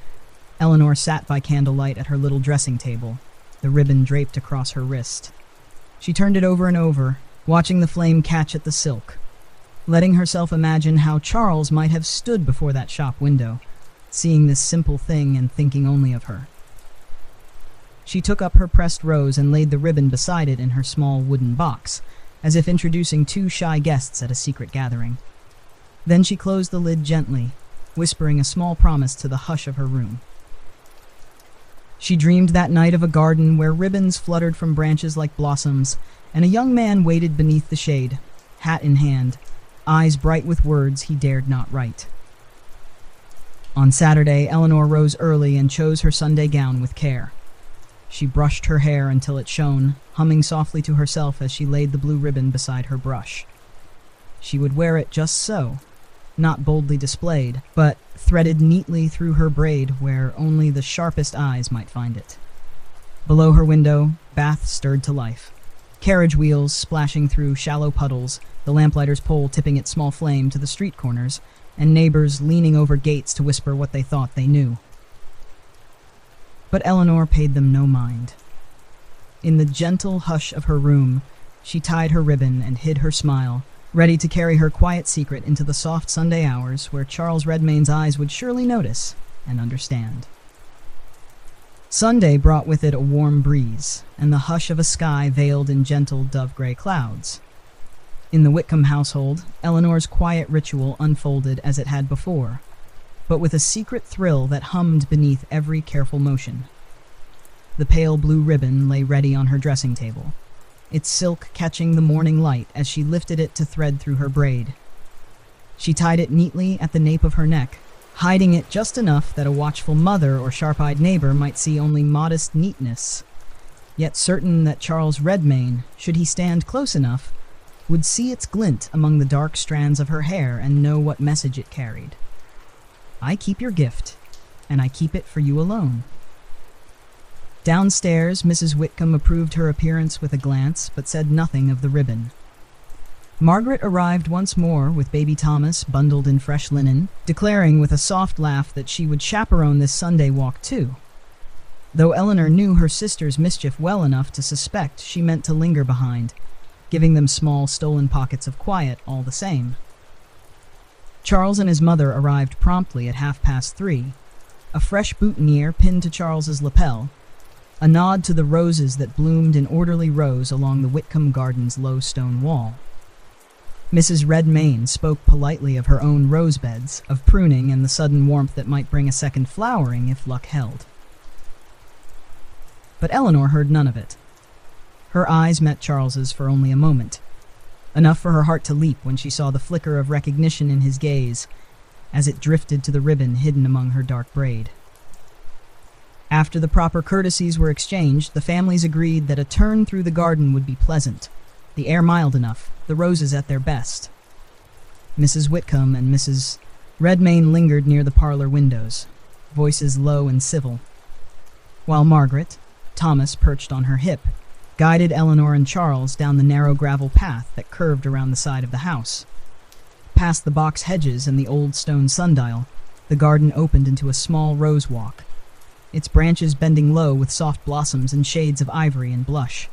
Eleanor sat by candlelight at her little dressing table, the ribbon draped across her wrist. She turned it over and over, watching the flame catch at the silk, letting herself imagine how Charles might have stood before that shop window, seeing this simple thing and thinking only of her. She took up her pressed rose and laid the ribbon beside it in her small wooden box, as if introducing two shy guests at a secret gathering. Then she closed the lid gently, whispering a small promise to the hush of her room. She dreamed that night of a garden where ribbons fluttered from branches like blossoms, and a young man waited beneath the shade, hat in hand, eyes bright with words he dared not write. On Saturday, Eleanor rose early and chose her Sunday gown with care. She brushed her hair until it shone, humming softly to herself as she laid the blue ribbon beside her brush. She would wear it just so, not boldly displayed, but threaded neatly through her braid where only the sharpest eyes might find it. Below her window, Bath stirred to life. Carriage wheels splashing through shallow puddles, the lamplighter's pole tipping its small flame to the street corners, and neighbors leaning over gates to whisper what they thought they knew. But Eleanor paid them no mind. In the gentle hush of her room, she tied her ribbon and hid her smile, ready to carry her quiet secret into the soft Sunday hours where Charles Redmayne's eyes would surely notice and understand. Sunday brought with it a warm breeze and the hush of a sky veiled in gentle dove-gray clouds. In the Whitcomb household, Eleanor's quiet ritual unfolded as it had before, but with a secret thrill that hummed beneath every careful motion. The pale blue ribbon lay ready on her dressing table, its silk catching the morning light as she lifted it to thread through her braid. She tied it neatly at the nape of her neck, hiding it just enough that a watchful mother or sharp-eyed neighbor might see only modest neatness, yet certain that Charles Redmayne, should he stand close enough, would see its glint among the dark strands of her hair and know what message it carried. I keep your gift, and I keep it for you alone. Downstairs, Mrs. Whitcomb approved her appearance with a glance, but said nothing of the ribbon. Margaret arrived once more with baby Thomas bundled in fresh linen, declaring with a soft laugh that she would chaperone this Sunday walk too, though Eleanor knew her sister's mischief well enough to suspect she meant to linger behind, giving them small stolen pockets of quiet all the same. Charles and his mother arrived promptly at 3:30, a fresh boutonniere pinned to Charles's lapel, a nod to the roses that bloomed in orderly rows along the Whitcomb garden's low stone wall. Mrs. Redmayne spoke politely of her own rose beds, of pruning and the sudden warmth that might bring a second flowering if luck held. But Eleanor heard none of it. Her eyes met Charles's for only a moment, enough for her heart to leap when she saw the flicker of recognition in his gaze as it drifted to the ribbon hidden among her dark braid. After the proper courtesies were exchanged, the families agreed that a turn through the garden would be pleasant, the air mild enough, the roses at their best. Mrs. Whitcomb and Mrs. Redmayne lingered near the parlor windows, voices low and civil, while Margaret, Thomas perched on her hip, guided Eleanor and Charles down the narrow gravel path that curved around the side of the house. Past the box hedges and the old stone sundial, the garden opened into a small rose walk, its branches bending low with soft blossoms and shades of ivory and blush.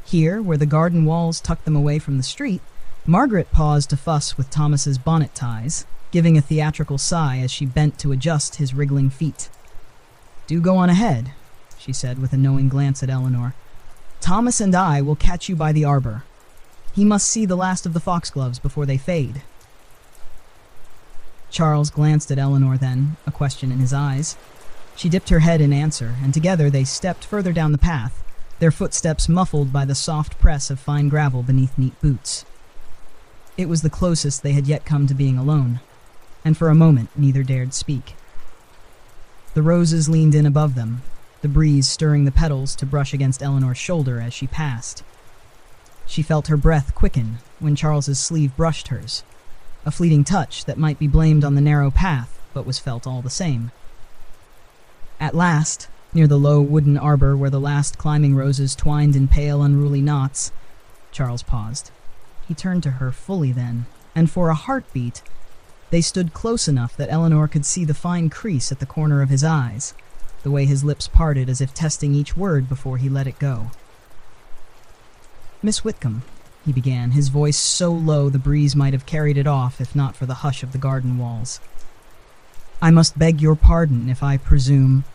Here, where the garden walls tucked them away from the street, Margaret paused to fuss with Thomas's bonnet ties, giving a theatrical sigh as she bent to adjust his wriggling feet. "Do go on ahead," she said with a knowing glance at Eleanor. "Thomas and I will catch you by the arbor. He must see the last of the foxgloves before they fade." Charles glanced at Eleanor then, a question in his eyes. She dipped her head in answer, and together they stepped further down the path, their footsteps muffled by the soft press of fine gravel beneath neat boots. It was the closest they had yet come to being alone, and for a moment neither dared speak. The roses leaned in above them, the breeze stirring the petals to brush against Eleanor's shoulder as she passed. She felt her breath quicken when Charles's sleeve brushed hers, a fleeting touch that might be blamed on the narrow path, but was felt all the same. At last, near the low wooden arbor where the last climbing roses twined in pale, unruly knots, Charles paused. He turned to her fully then, and for a heartbeat, they stood close enough that Eleanor could see the fine crease at the corner of his eyes, the way his lips parted as if testing each word before he let it go. "Miss Whitcomb," he began, his voice so low the breeze might have carried it off if not for the hush of the garden walls. "I must beg your pardon if I presume,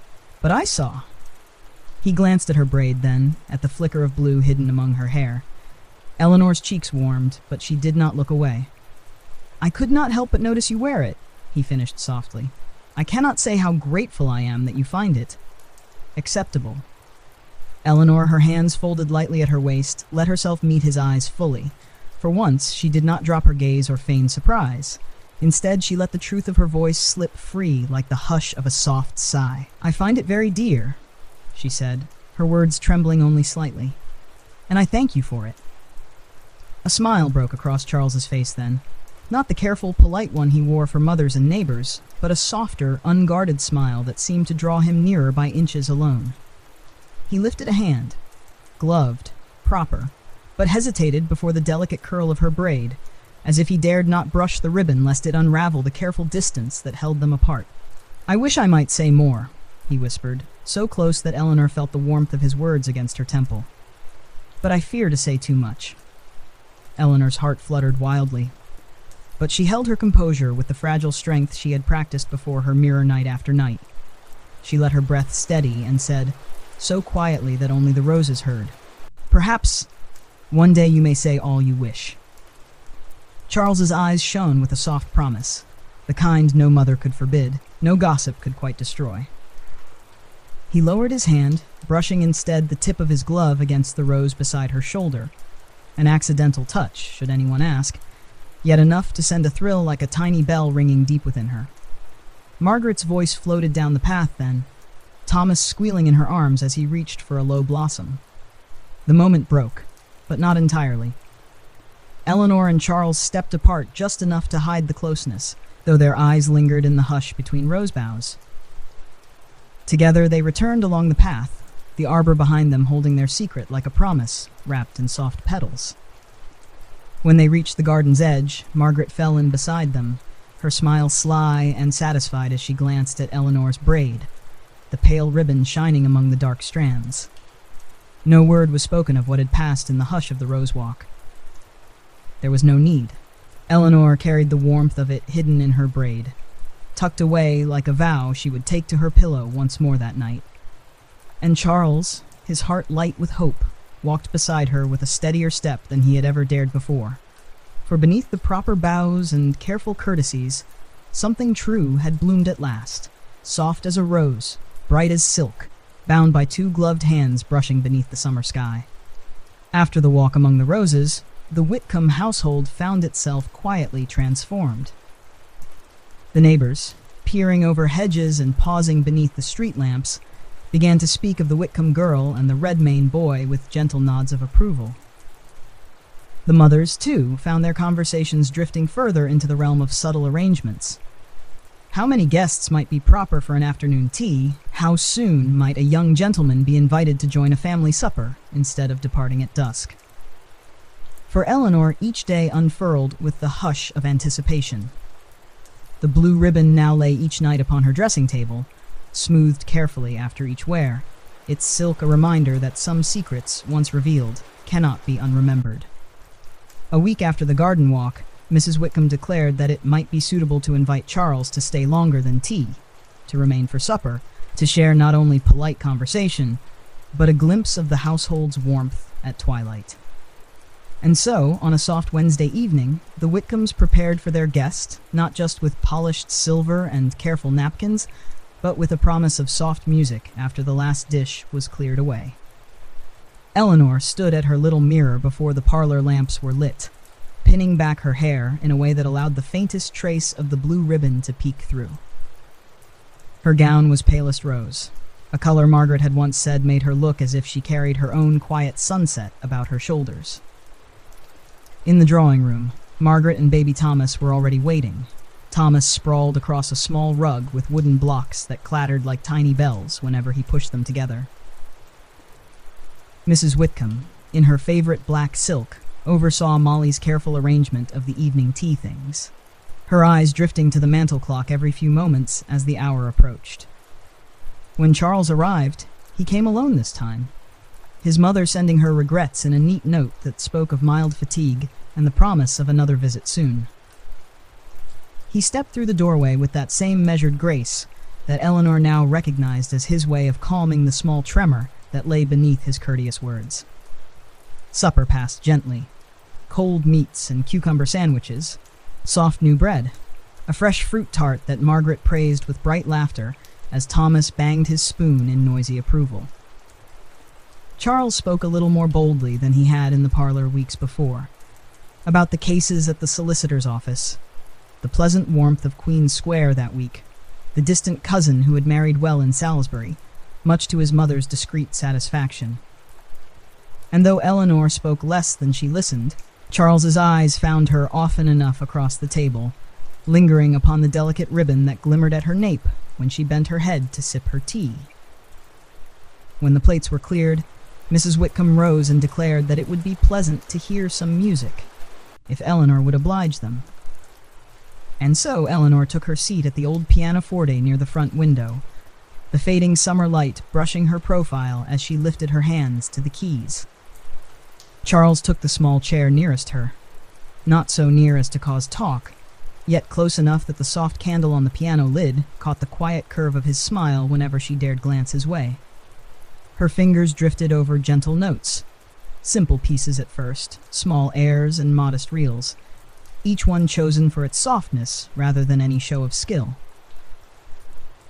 but I saw." He glanced at her braid then, at the flicker of blue hidden among her hair. Eleanor's cheeks warmed, but she did not look away. "I could not help but notice you wear it," he finished softly. "I cannot say how grateful I am that you find it acceptable." Eleanor, her hands folded lightly at her waist, let herself meet his eyes fully. For once, she did not drop her gaze or feign surprise. Instead, she let the truth of her voice slip free like the hush of a soft sigh. "I find it very dear," she said, her words trembling only slightly. "And I thank you for it." A smile broke across Charles's face then. Not the careful, polite one he wore for mothers and neighbors, but a softer, unguarded smile that seemed to draw him nearer by inches alone. He lifted a hand, gloved, proper, but hesitated before the delicate curl of her braid, as if he dared not brush the ribbon lest it unravel the careful distance that held them apart. "I wish I might say more," he whispered, so close that Eleanor felt the warmth of his words against her temple. "But I fear to say too much." Eleanor's heart fluttered wildly, but she held her composure with the fragile strength she had practiced before her mirror night after night. She let her breath steady and said, so quietly that only the roses heard, "Perhaps one day you may say all you wish." Charles's eyes shone with a soft promise, the kind no mother could forbid, no gossip could quite destroy. He lowered his hand, brushing instead the tip of his glove against the rose beside her shoulder, an accidental touch, should anyone ask, yet enough to send a thrill like a tiny bell ringing deep within her. Margaret's voice floated down the path then, Thomas squealing in her arms as he reached for a low blossom. The moment broke, but not entirely. Eleanor and Charles stepped apart just enough to hide the closeness, though their eyes lingered in the hush between rose boughs. Together they returned along the path, the arbor behind them holding their secret like a promise, wrapped in soft petals. When they reached the garden's edge, Margaret fell in beside them, her smile sly and satisfied as she glanced at Eleanor's braid, the pale ribbon shining among the dark strands. No word was spoken of what had passed in the hush of the rose walk. There was no need. Eleanor carried the warmth of it hidden in her braid, tucked away like a vow she would take to her pillow once more that night. And Charles, his heart light with hope, walked beside her with a steadier step than he had ever dared before. For beneath the proper bows and careful courtesies, something true had bloomed at last, soft as a rose, bright as silk, bound by two gloved hands brushing beneath the summer sky. After the walk among the roses, the Whitcomb household found itself quietly transformed. The neighbors, peering over hedges and pausing beneath the street lamps, began to speak of the Whitcomb girl and the Redmayne boy with gentle nods of approval. The mothers, too, found their conversations drifting further into the realm of subtle arrangements. How many guests might be proper for an afternoon tea? How soon might a young gentleman be invited to join a family supper instead of departing at dusk? For Eleanor, each day unfurled with the hush of anticipation. The blue ribbon now lay each night upon her dressing table, smoothed carefully after each wear, its silk a reminder that some secrets, once revealed, cannot be unremembered. A week after the garden walk, Mrs. Whitcomb declared that it might be suitable to invite Charles to stay longer than tea, to remain for supper, to share not only polite conversation, but a glimpse of the household's warmth at twilight. And so, on a soft Wednesday evening, the Whitcombs prepared for their guest, not just with polished silver and careful napkins, but with a promise of soft music after the last dish was cleared away. Eleanor stood at her little mirror before the parlor lamps were lit, pinning back her hair in a way that allowed the faintest trace of the blue ribbon to peek through. Her gown was palest rose, a color Margaret had once said made her look as if she carried her own quiet sunset about her shoulders. In the drawing room, Margaret and baby Thomas were already waiting. Thomas sprawled across a small rug with wooden blocks that clattered like tiny bells whenever he pushed them together. Mrs. Whitcomb, in her favorite black silk, oversaw Molly's careful arrangement of the evening tea things, her eyes drifting to the mantel clock every few moments as the hour approached. When Charles arrived, he came alone this time, his mother sending her regrets in a neat note that spoke of mild fatigue and the promise of another visit soon. He stepped through the doorway with that same measured grace that Eleanor now recognized as his way of calming the small tremor that lay beneath his courteous words. Supper passed gently. Cold meats and cucumber sandwiches, soft new bread, a fresh fruit tart that Margaret praised with bright laughter as Thomas banged his spoon in noisy approval. Charles spoke a little more boldly than he had in the parlor weeks before, about the cases at the solicitor's office, the pleasant warmth of Queen's Square that week, the distant cousin who had married well in Salisbury, much to his mother's discreet satisfaction. And though Eleanor spoke less than she listened, Charles's eyes found her often enough across the table, lingering upon the delicate ribbon that glimmered at her nape when she bent her head to sip her tea. When the plates were cleared, Mrs. Whitcomb rose and declared that it would be pleasant to hear some music, if Eleanor would oblige them. And so Eleanor took her seat at the old pianoforte near the front window, the fading summer light brushing her profile as she lifted her hands to the keys. Charles took the small chair nearest her, not so near as to cause talk, yet close enough that the soft candle on the piano lid caught the quiet curve of his smile whenever she dared glance his way. Her fingers drifted over gentle notes, simple pieces at first, small airs and modest reels, each one chosen for its softness rather than any show of skill.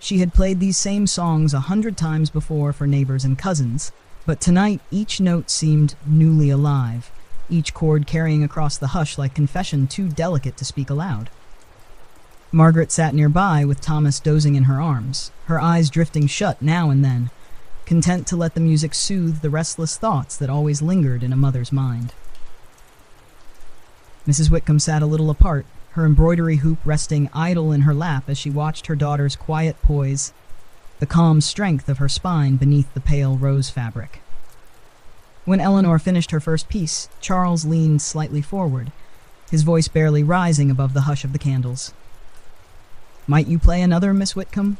She had played these same songs 100 times before for neighbors and cousins, but tonight each note seemed newly alive, each chord carrying across the hush like confession too delicate to speak aloud. Margaret sat nearby with Thomas dozing in her arms, her eyes drifting shut now and then, content to let the music soothe the restless thoughts that always lingered in a mother's mind. Mrs. Whitcomb sat a little apart, her embroidery hoop resting idle in her lap as she watched her daughter's quiet poise, the calm strength of her spine beneath the pale rose fabric. When Eleanor finished her first piece, Charles leaned slightly forward, his voice barely rising above the hush of the candles. "Might you play another, Miss Whitcomb?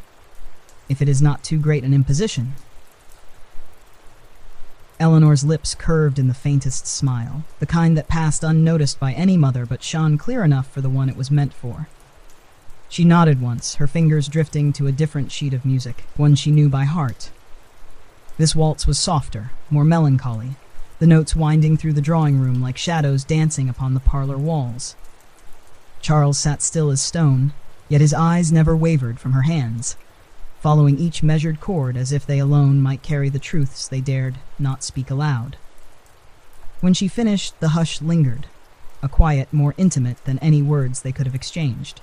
If it is not too great an imposition." Eleanor's lips curved in the faintest smile, the kind that passed unnoticed by any mother but shone clear enough for the one it was meant for. She nodded once, her fingers drifting to a different sheet of music, one she knew by heart. This waltz was softer, more melancholy, the notes winding through the drawing room like shadows dancing upon the parlor walls. Charles sat still as stone, yet his eyes never wavered from her hands, following each measured chord as if they alone might carry the truths they dared not speak aloud. When she finished, the hush lingered, a quiet more intimate than any words they could have exchanged.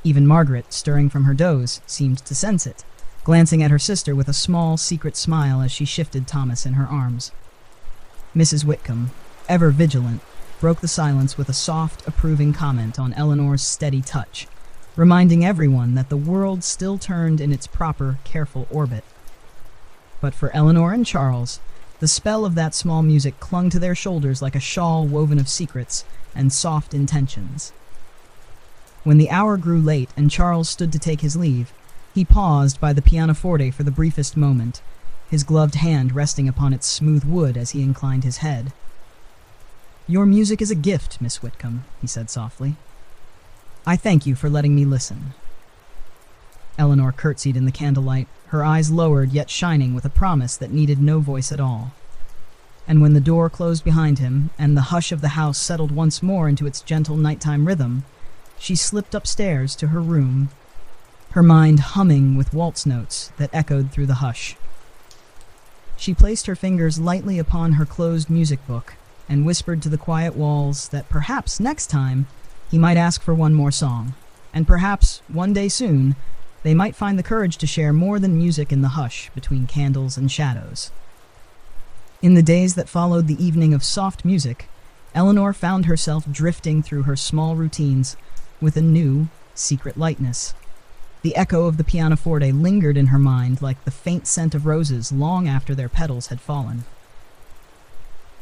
Even Margaret, stirring from her doze, seemed to sense it, glancing at her sister with a small, secret smile as she shifted Thomas in her arms. Mrs. Whitcomb, ever vigilant, broke the silence with a soft, approving comment on Eleanor's steady touch, reminding everyone that the world still turned in its proper, careful orbit. But for Eleanor and Charles, the spell of that small music clung to their shoulders like a shawl woven of secrets and soft intentions. When the hour grew late and Charles stood to take his leave, he paused by the pianoforte for the briefest moment, his gloved hand resting upon its smooth wood as he inclined his head. "Your music is a gift, Miss Whitcomb," he said softly. "I thank you for letting me listen." Eleanor curtsied in the candlelight, her eyes lowered yet shining with a promise that needed no voice at all. And when the door closed behind him and the hush of the house settled once more into its gentle nighttime rhythm, she slipped upstairs to her room, her mind humming with waltz notes that echoed through the hush. She placed her fingers lightly upon her closed music book and whispered to the quiet walls that perhaps next time he might ask for one more song, and perhaps one day soon they might find the courage to share more than music in the hush between candles and shadows. In the days that followed the evening of soft music, Eleanor found herself drifting through her small routines with a new, secret lightness. The echo of the pianoforte lingered in her mind like the faint scent of roses long after their petals had fallen.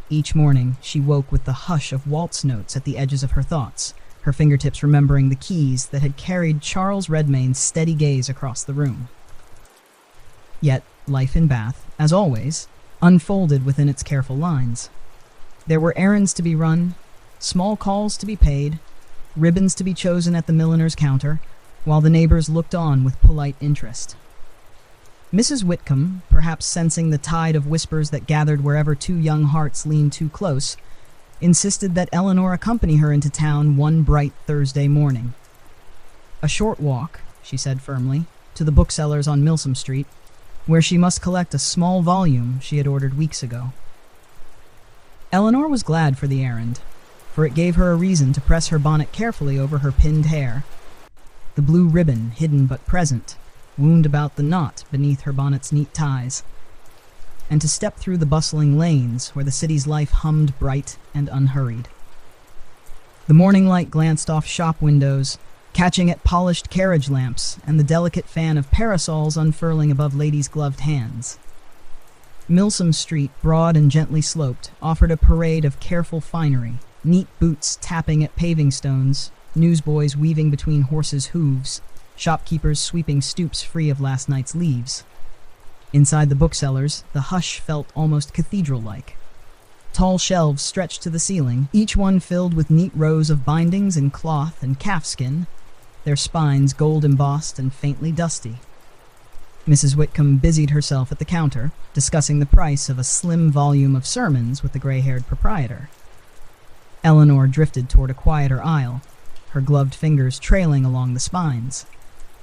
Each morning, she woke with the hush of waltz notes at the edges of her thoughts, her fingertips remembering the keys that had carried Charles Redmayne's steady gaze across the room. Yet, life in Bath, as always, unfolded within its careful lines. There were errands to be run, small calls to be paid, ribbons to be chosen at the milliner's counter, while the neighbors looked on with polite interest. Mrs. Whitcomb, perhaps sensing the tide of whispers that gathered wherever two young hearts leaned too close, insisted that Eleanor accompany her into town one bright Thursday morning. A short walk, she said firmly, to the booksellers on Milsom Street, where she must collect a small volume she had ordered weeks ago. Eleanor was glad for the errand, for it gave her a reason to press her bonnet carefully over her pinned hair. The blue ribbon, hidden but present, wound about the knot beneath her bonnet's neat ties, and to step through the bustling lanes where the city's life hummed bright and unhurried. The morning light glanced off shop windows, catching at polished carriage lamps and the delicate fan of parasols unfurling above ladies' gloved hands. Milsom Street, broad and gently sloped, offered a parade of careful finery, neat boots tapping at paving stones, newsboys weaving between horses' hooves, shopkeepers sweeping stoops free of last night's leaves. Inside the booksellers, the hush felt almost cathedral-like. Tall shelves stretched to the ceiling, each one filled with neat rows of bindings in cloth and calfskin, their spines gold-embossed and faintly dusty. Mrs. Whitcomb busied herself at the counter, discussing the price of a slim volume of sermons with the gray-haired proprietor. Eleanor drifted toward a quieter aisle, her gloved fingers trailing along the spines.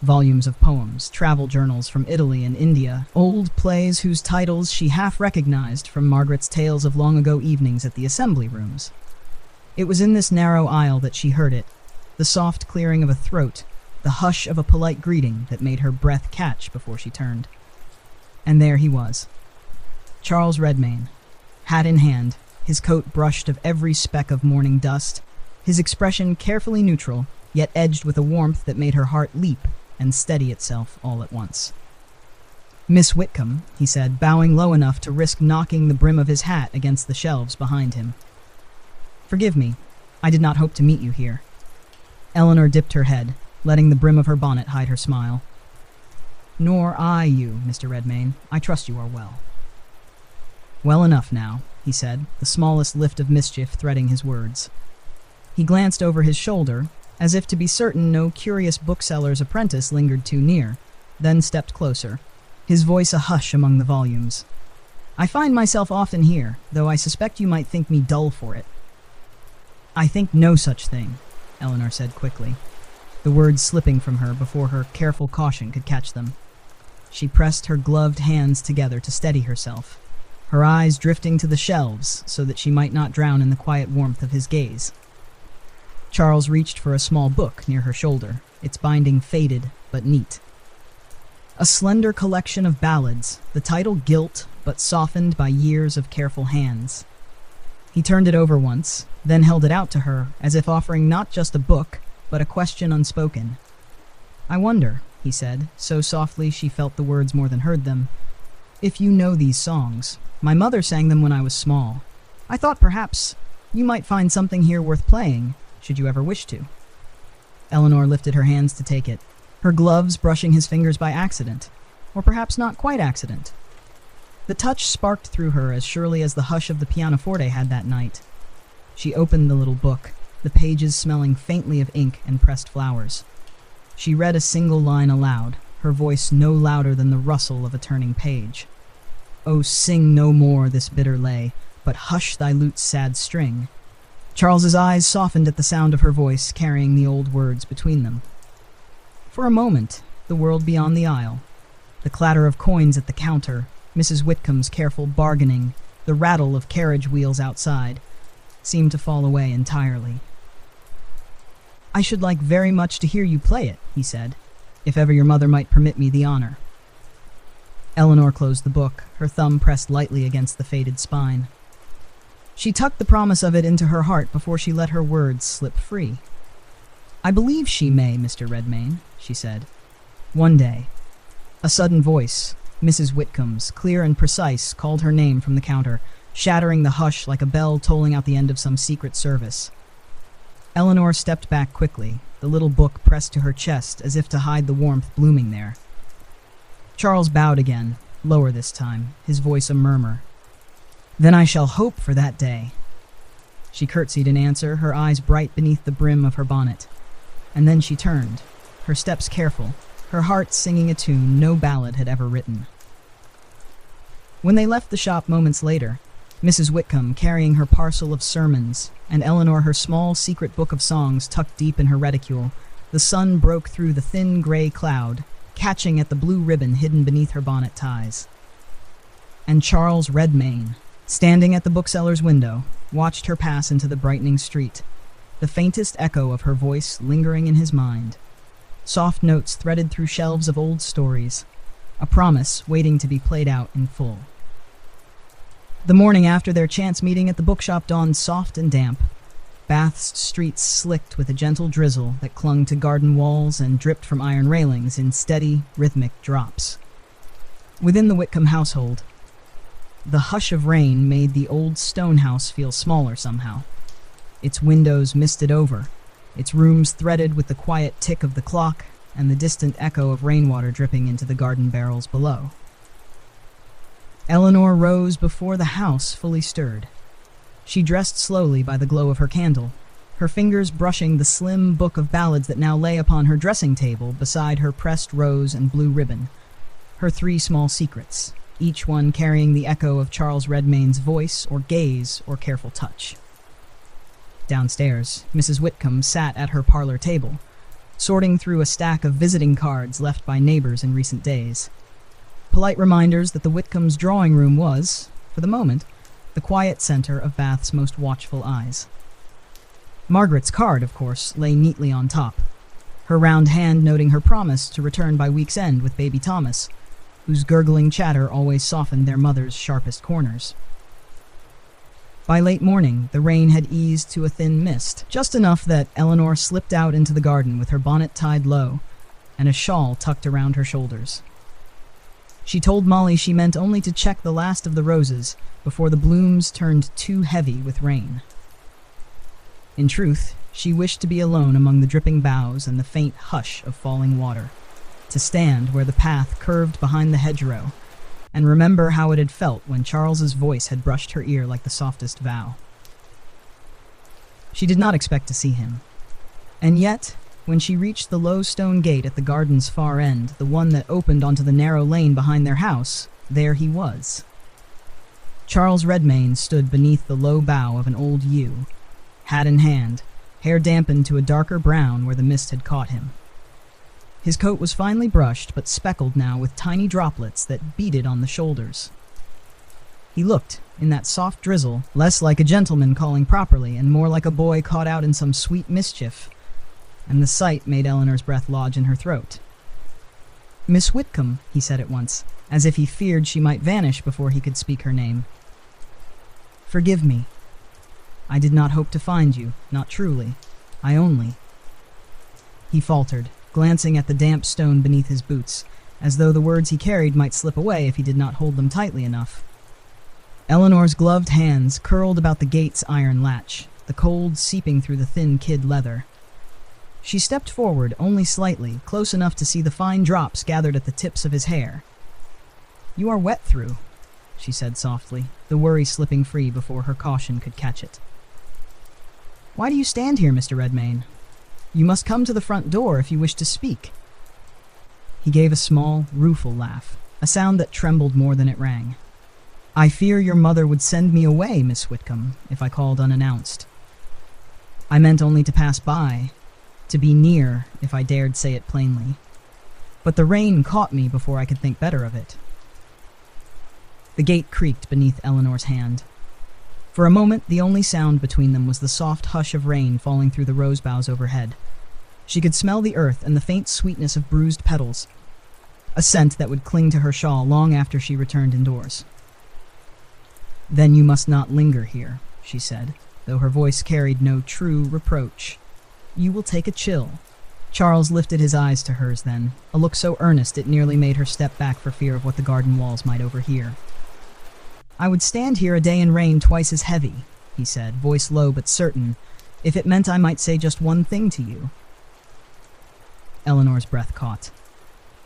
Volumes of poems, travel journals from Italy and India, old plays whose titles she half recognized from Margaret's tales of long-ago evenings at the assembly rooms. It was in this narrow aisle that she heard it, the soft clearing of a throat, the hush of a polite greeting that made her breath catch before she turned. And there he was, Charles Redmayne, hat in hand, his coat brushed of every speck of morning dust, his expression carefully neutral, yet edged with a warmth that made her heart leap and steady itself all at once. "Miss Whitcomb," he said, bowing low enough to risk knocking the brim of his hat against the shelves behind him. "Forgive me, I did not hope to meet you here." Eleanor dipped her head, letting the brim of her bonnet hide her smile. "Nor I you, Mr. Redmayne. I trust you are well." "Well enough now," he said, the smallest lift of mischief threading his words. He glanced over his shoulder, as if to be certain no curious bookseller's apprentice lingered too near, then stepped closer, his voice a hush among the volumes. "I find myself often here, though I suspect you might think me dull for it." "I think no such thing," Eleanor said quickly, the words slipping from her before her careful caution could catch them. She pressed her gloved hands together to steady herself, her eyes drifting to the shelves so that she might not drown in the quiet warmth of his gaze. Charles reached for a small book near her shoulder, its binding faded but neat. A slender collection of ballads, the title gilt but softened by years of careful hands. He turned it over once, then held it out to her as if offering not just a book, but a question unspoken. "I wonder," he said, so softly she felt the words more than heard them, "if you know these songs. My mother sang them when I was small. I thought perhaps you might find something here worth playing, should you ever wish to." Eleanor lifted her hands to take it, her gloves brushing his fingers by accident, or perhaps not quite accident. The touch sparked through her as surely as the hush of the pianoforte had that night. She opened the little book, the pages smelling faintly of ink and pressed flowers. She read a single line aloud, her voice no louder than the rustle of a turning page. "Oh, sing no more this bitter lay, but hush thy lute's sad string." Charles's eyes softened at the sound of her voice, carrying the old words between them. For a moment, the world beyond the aisle, the clatter of coins at the counter, Mrs. Whitcomb's careful bargaining, the rattle of carriage wheels outside, seemed to fall away entirely. "I should like very much to hear you play it," he said, "if ever your mother might permit me the honor." Eleanor closed the book, her thumb pressed lightly against the faded spine. She tucked the promise of it into her heart before she let her words slip free. "I believe she may, Mr. Redmayne," she said. "One day." A sudden voice, Mrs. Whitcomb's, clear and precise, called her name from the counter, shattering the hush like a bell tolling out the end of some secret service. Eleanor stepped back quickly, the little book pressed to her chest as if to hide the warmth blooming there. Charles bowed again, lower this time, his voice a murmur. "Then I shall hope for that day." She curtsied in answer, her eyes bright beneath the brim of her bonnet. And then she turned, her steps careful, her heart singing a tune no ballad had ever written. When they left the shop moments later, Mrs. Whitcomb carrying her parcel of sermons, and Eleanor her small secret book of songs tucked deep in her reticule, the sun broke through the thin gray cloud, catching at the blue ribbon hidden beneath her bonnet ties. And Charles Redmayne, standing at the bookseller's window, watched her pass into the brightening street, the faintest echo of her voice lingering in his mind. Soft notes threaded through shelves of old stories, a promise waiting to be played out in full. The morning after their chance meeting at the bookshop dawned soft and damp, Bath's streets slicked with a gentle drizzle that clung to garden walls and dripped from iron railings in steady, rhythmic drops. Within the Whitcomb household, the hush of rain made the old stone house feel smaller somehow. Its windows misted over, its rooms threaded with the quiet tick of the clock and the distant echo of rainwater dripping into the garden barrels below. Eleanor rose before the house fully stirred. She dressed slowly by the glow of her candle, her fingers brushing the slim book of ballads that now lay upon her dressing table beside her pressed rose and blue ribbon, her 3 small secrets, each one carrying the echo of Charles Redmayne's voice or gaze or careful touch. Downstairs, Mrs. Whitcomb sat at her parlor table, sorting through a stack of visiting cards left by neighbors in recent days. Polite reminders that the Whitcombs' drawing room was, for the moment, the quiet center of Bath's most watchful eyes. Margaret's card, of course, lay neatly on top, her round hand noting her promise to return by week's end with baby Thomas, whose gurgling chatter always softened their mother's sharpest corners. By late morning, the rain had eased to a thin mist, just enough that Eleanor slipped out into the garden with her bonnet tied low and a shawl tucked around her shoulders. She told Molly she meant only to check the last of the roses before the blooms turned too heavy with rain. In truth, she wished to be alone among the dripping boughs and the faint hush of falling water, to stand where the path curved behind the hedgerow, and remember how it had felt when Charles's voice had brushed her ear like the softest vow. She did not expect to see him, and yet, when she reached the low stone gate at the garden's far end, the one that opened onto the narrow lane behind their house, there he was. Charles Redmayne stood beneath the low bough of an old yew, hat in hand, hair dampened to a darker brown where the mist had caught him. His coat was finely brushed but speckled now with tiny droplets that beaded on the shoulders. He looked, in that soft drizzle, less like a gentleman calling properly and more like a boy caught out in some sweet mischief, and the sight made Eleanor's breath lodge in her throat. "Miss Whitcomb," he said at once, as if he feared she might vanish before he could speak her name. "Forgive me. I did not hope to find you, not truly. I only—" He faltered, glancing at the damp stone beneath his boots, as though the words he carried might slip away if he did not hold them tightly enough. Eleanor's gloved hands curled about the gate's iron latch, the cold seeping through the thin kid leather. She stepped forward only slightly, close enough to see the fine drops gathered at the tips of his hair. "You are wet through," she said softly, the worry slipping free before her caution could catch it. "Why do you stand here, Mr. Redmayne? You must come to the front door if you wish to speak." He gave a small, rueful laugh, a sound that trembled more than it rang. "I fear your mother would send me away, Miss Whitcomb, if I called unannounced. I meant only to pass by, to be near, if I dared say it plainly. But the rain caught me before I could think better of it." The gate creaked beneath Eleanor's hand. For a moment, the only sound between them was the soft hush of rain falling through the rose boughs overhead. She could smell the earth and the faint sweetness of bruised petals, a scent that would cling to her shawl long after she returned indoors. "Then you must not linger here," she said, though her voice carried no true reproach. "You will take a chill." Charles lifted his eyes to hers then, a look so earnest it nearly made her step back for fear of what the garden walls might overhear. "I would stand here a day in rain twice as heavy," he said, voice low but certain, "if it meant I might say just one thing to you." Eleanor's breath caught.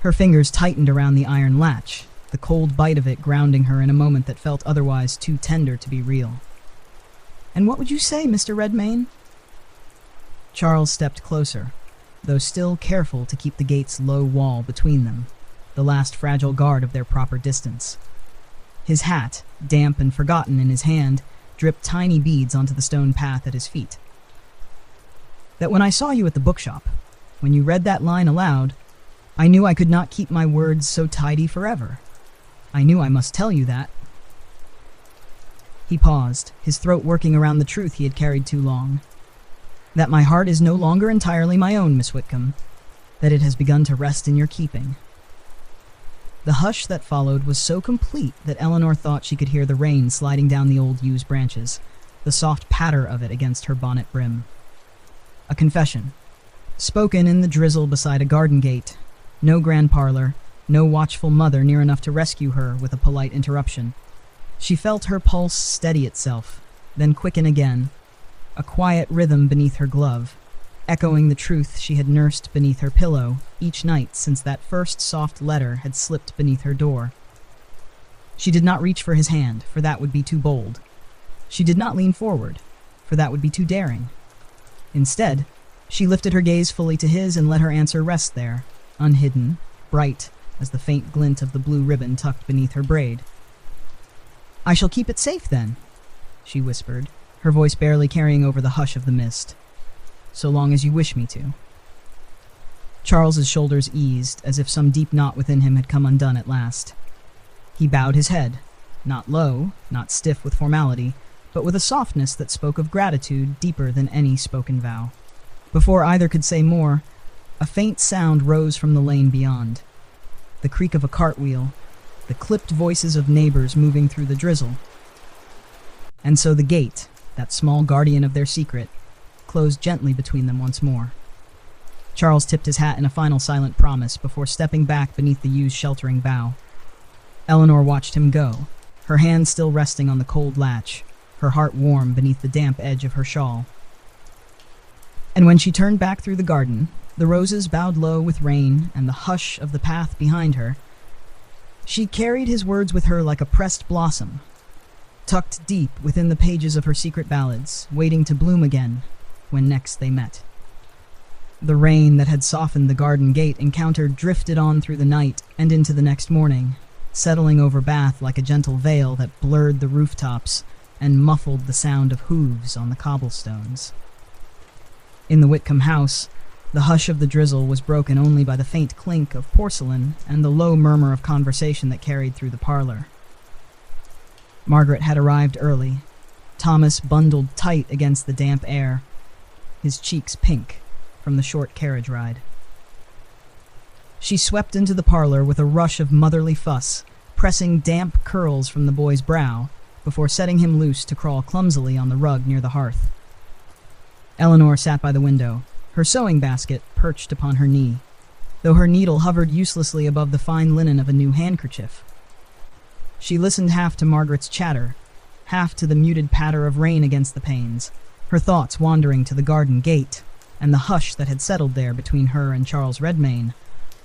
Her fingers tightened around the iron latch, the cold bite of it grounding her in a moment that felt otherwise too tender to be real. "And what would you say, Mr. Redmayne?" Charles stepped closer, though still careful to keep the gate's low wall between them, the last fragile guard of their proper distance. His hat, damp and forgotten in his hand, dripped tiny beads onto the stone path at his feet. "That when I saw you at the bookshop, when you read that line aloud, I knew I could not keep my words so tidy forever. I knew I must tell you that." He paused, his throat working around the truth he had carried too long. "That my heart is no longer entirely my own, Miss Whitcomb. That it has begun to rest in your keeping." The hush that followed was so complete that Eleanor thought she could hear the rain sliding down the old yews branches, the soft patter of it against her bonnet brim. A confession, spoken in the drizzle beside a garden gate. No grand parlor, no watchful mother near enough to rescue her with a polite interruption. She felt her pulse steady itself, then quicken again, a quiet rhythm beneath her glove, echoing the truth she had nursed beneath her pillow each night since that first soft letter had slipped beneath her door. She did not reach for his hand, for that would be too bold. She did not lean forward, for that would be too daring. Instead, she lifted her gaze fully to his and let her answer rest there, unhidden, bright as the faint glint of the blue ribbon tucked beneath her braid. "I shall keep it safe, then," she whispered, her voice barely carrying over the hush of the mist. "So long as you wish me to." Charles's shoulders eased, as if some deep knot within him had come undone at last. He bowed his head, not low, not stiff with formality, but with a softness that spoke of gratitude deeper than any spoken vow. Before either could say more, a faint sound rose from the lane beyond. The creak of a cartwheel, the clipped voices of neighbors moving through the drizzle. And so the gate, that small guardian of their secret, closed gently between them once more. Charles tipped his hat in a final silent promise before stepping back beneath the yew's sheltering bough. Eleanor watched him go, her hand still resting on the cold latch, her heart warm beneath the damp edge of her shawl. And when she turned back through the garden, the roses bowed low with rain and the hush of the path behind her, she carried his words with her like a pressed blossom, tucked deep within the pages of her secret ballads, waiting to bloom again when next they met. The rain that had softened the garden gate encounter drifted on through the night and into the next morning, settling over Bath like a gentle veil that blurred the rooftops and muffled the sound of hooves on the cobblestones. In the Whitcomb house, the hush of the drizzle was broken only by the faint clink of porcelain and the low murmur of conversation that carried through the parlor. Margaret had arrived early, Thomas bundled tight against the damp air, his cheeks pink from the short carriage ride. She swept into the parlor with a rush of motherly fuss, pressing damp curls from the boy's brow before setting him loose to crawl clumsily on the rug near the hearth. Eleanor sat by the window, her sewing basket perched upon her knee, though her needle hovered uselessly above the fine linen of a new handkerchief. She listened half to Margaret's chatter, half to the muted patter of rain against the panes, her thoughts wandering to the garden gate and the hush that had settled there between her and Charles Redmayne,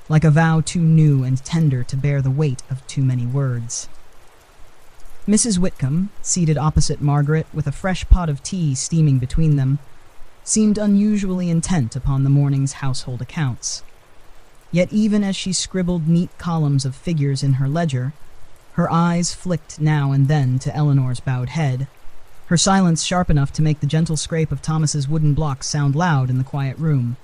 like a vow too new and tender to bear the weight of too many words. Mrs. Whitcomb, seated opposite Margaret with a fresh pot of tea steaming between them, seemed unusually intent upon the morning's household accounts. Yet even as she scribbled neat columns of figures in her ledger, her eyes flicked now and then to Eleanor's bowed head, her silence sharp enough to make the gentle scrape of Thomas's wooden blocks sound loud in the quiet room.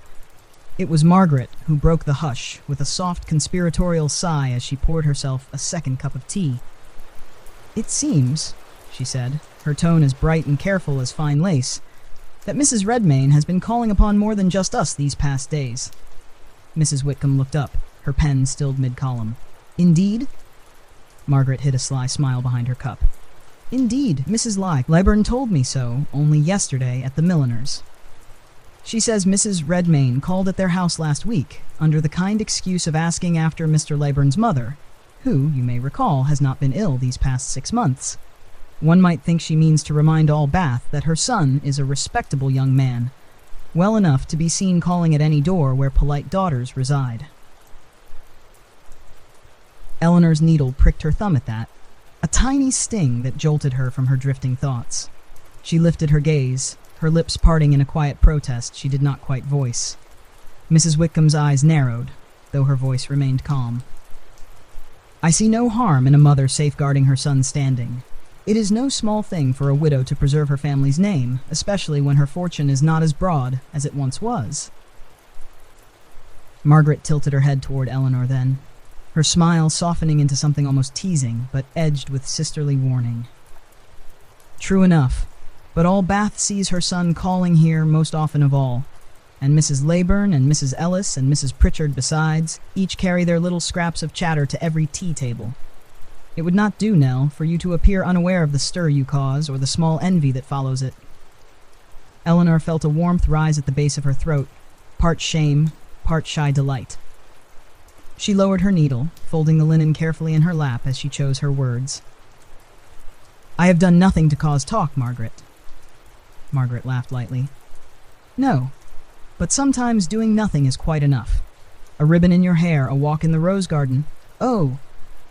It was Margaret who broke the hush with a soft conspiratorial sigh as she poured herself a second cup of tea. It seems, she said, her tone as bright and careful as fine lace, that Mrs. Redmayne has been calling upon more than just us these past days. Mrs. Whitcomb looked up, her pen stilled mid-column. Indeed? Margaret hid a sly smile behind her cup. Indeed, Mrs. Lyburn told me so only yesterday at the milliner's. She says Mrs. Redmayne called at their house last week, under the kind excuse of asking after Mr. Lyburn's mother, who, you may recall, has not been ill these past 6 months. One might think she means to remind all Bath that her son is a respectable young man, well enough to be seen calling at any door where polite daughters reside. Eleanor's needle pricked her thumb at that, a tiny sting that jolted her from her drifting thoughts. She lifted her gaze, her lips parting in a quiet protest she did not quite voice. Mrs. Whitcomb's eyes narrowed, though her voice remained calm. I see no harm in a mother safeguarding her son's standing. It is no small thing for a widow to preserve her family's name, especially when her fortune is not as broad as it once was. Margaret tilted her head toward Eleanor then, her smile softening into something almost teasing, but edged with sisterly warning. True enough, but all Bath sees her son calling here most often of all, and Mrs. Leyburn and Mrs. Ellis and Mrs. Pritchard besides, each carry their little scraps of chatter to every tea table. It would not do, Nell, for you to appear unaware of the stir you cause or the small envy that follows it. Eleanor felt a warmth rise at the base of her throat, part shame, part shy delight. She lowered her needle, folding the linen carefully in her lap as she chose her words. I have done nothing to cause talk, Margaret. Margaret laughed lightly. No, but sometimes doing nothing is quite enough. A ribbon in your hair, a walk in the rose garden. Oh,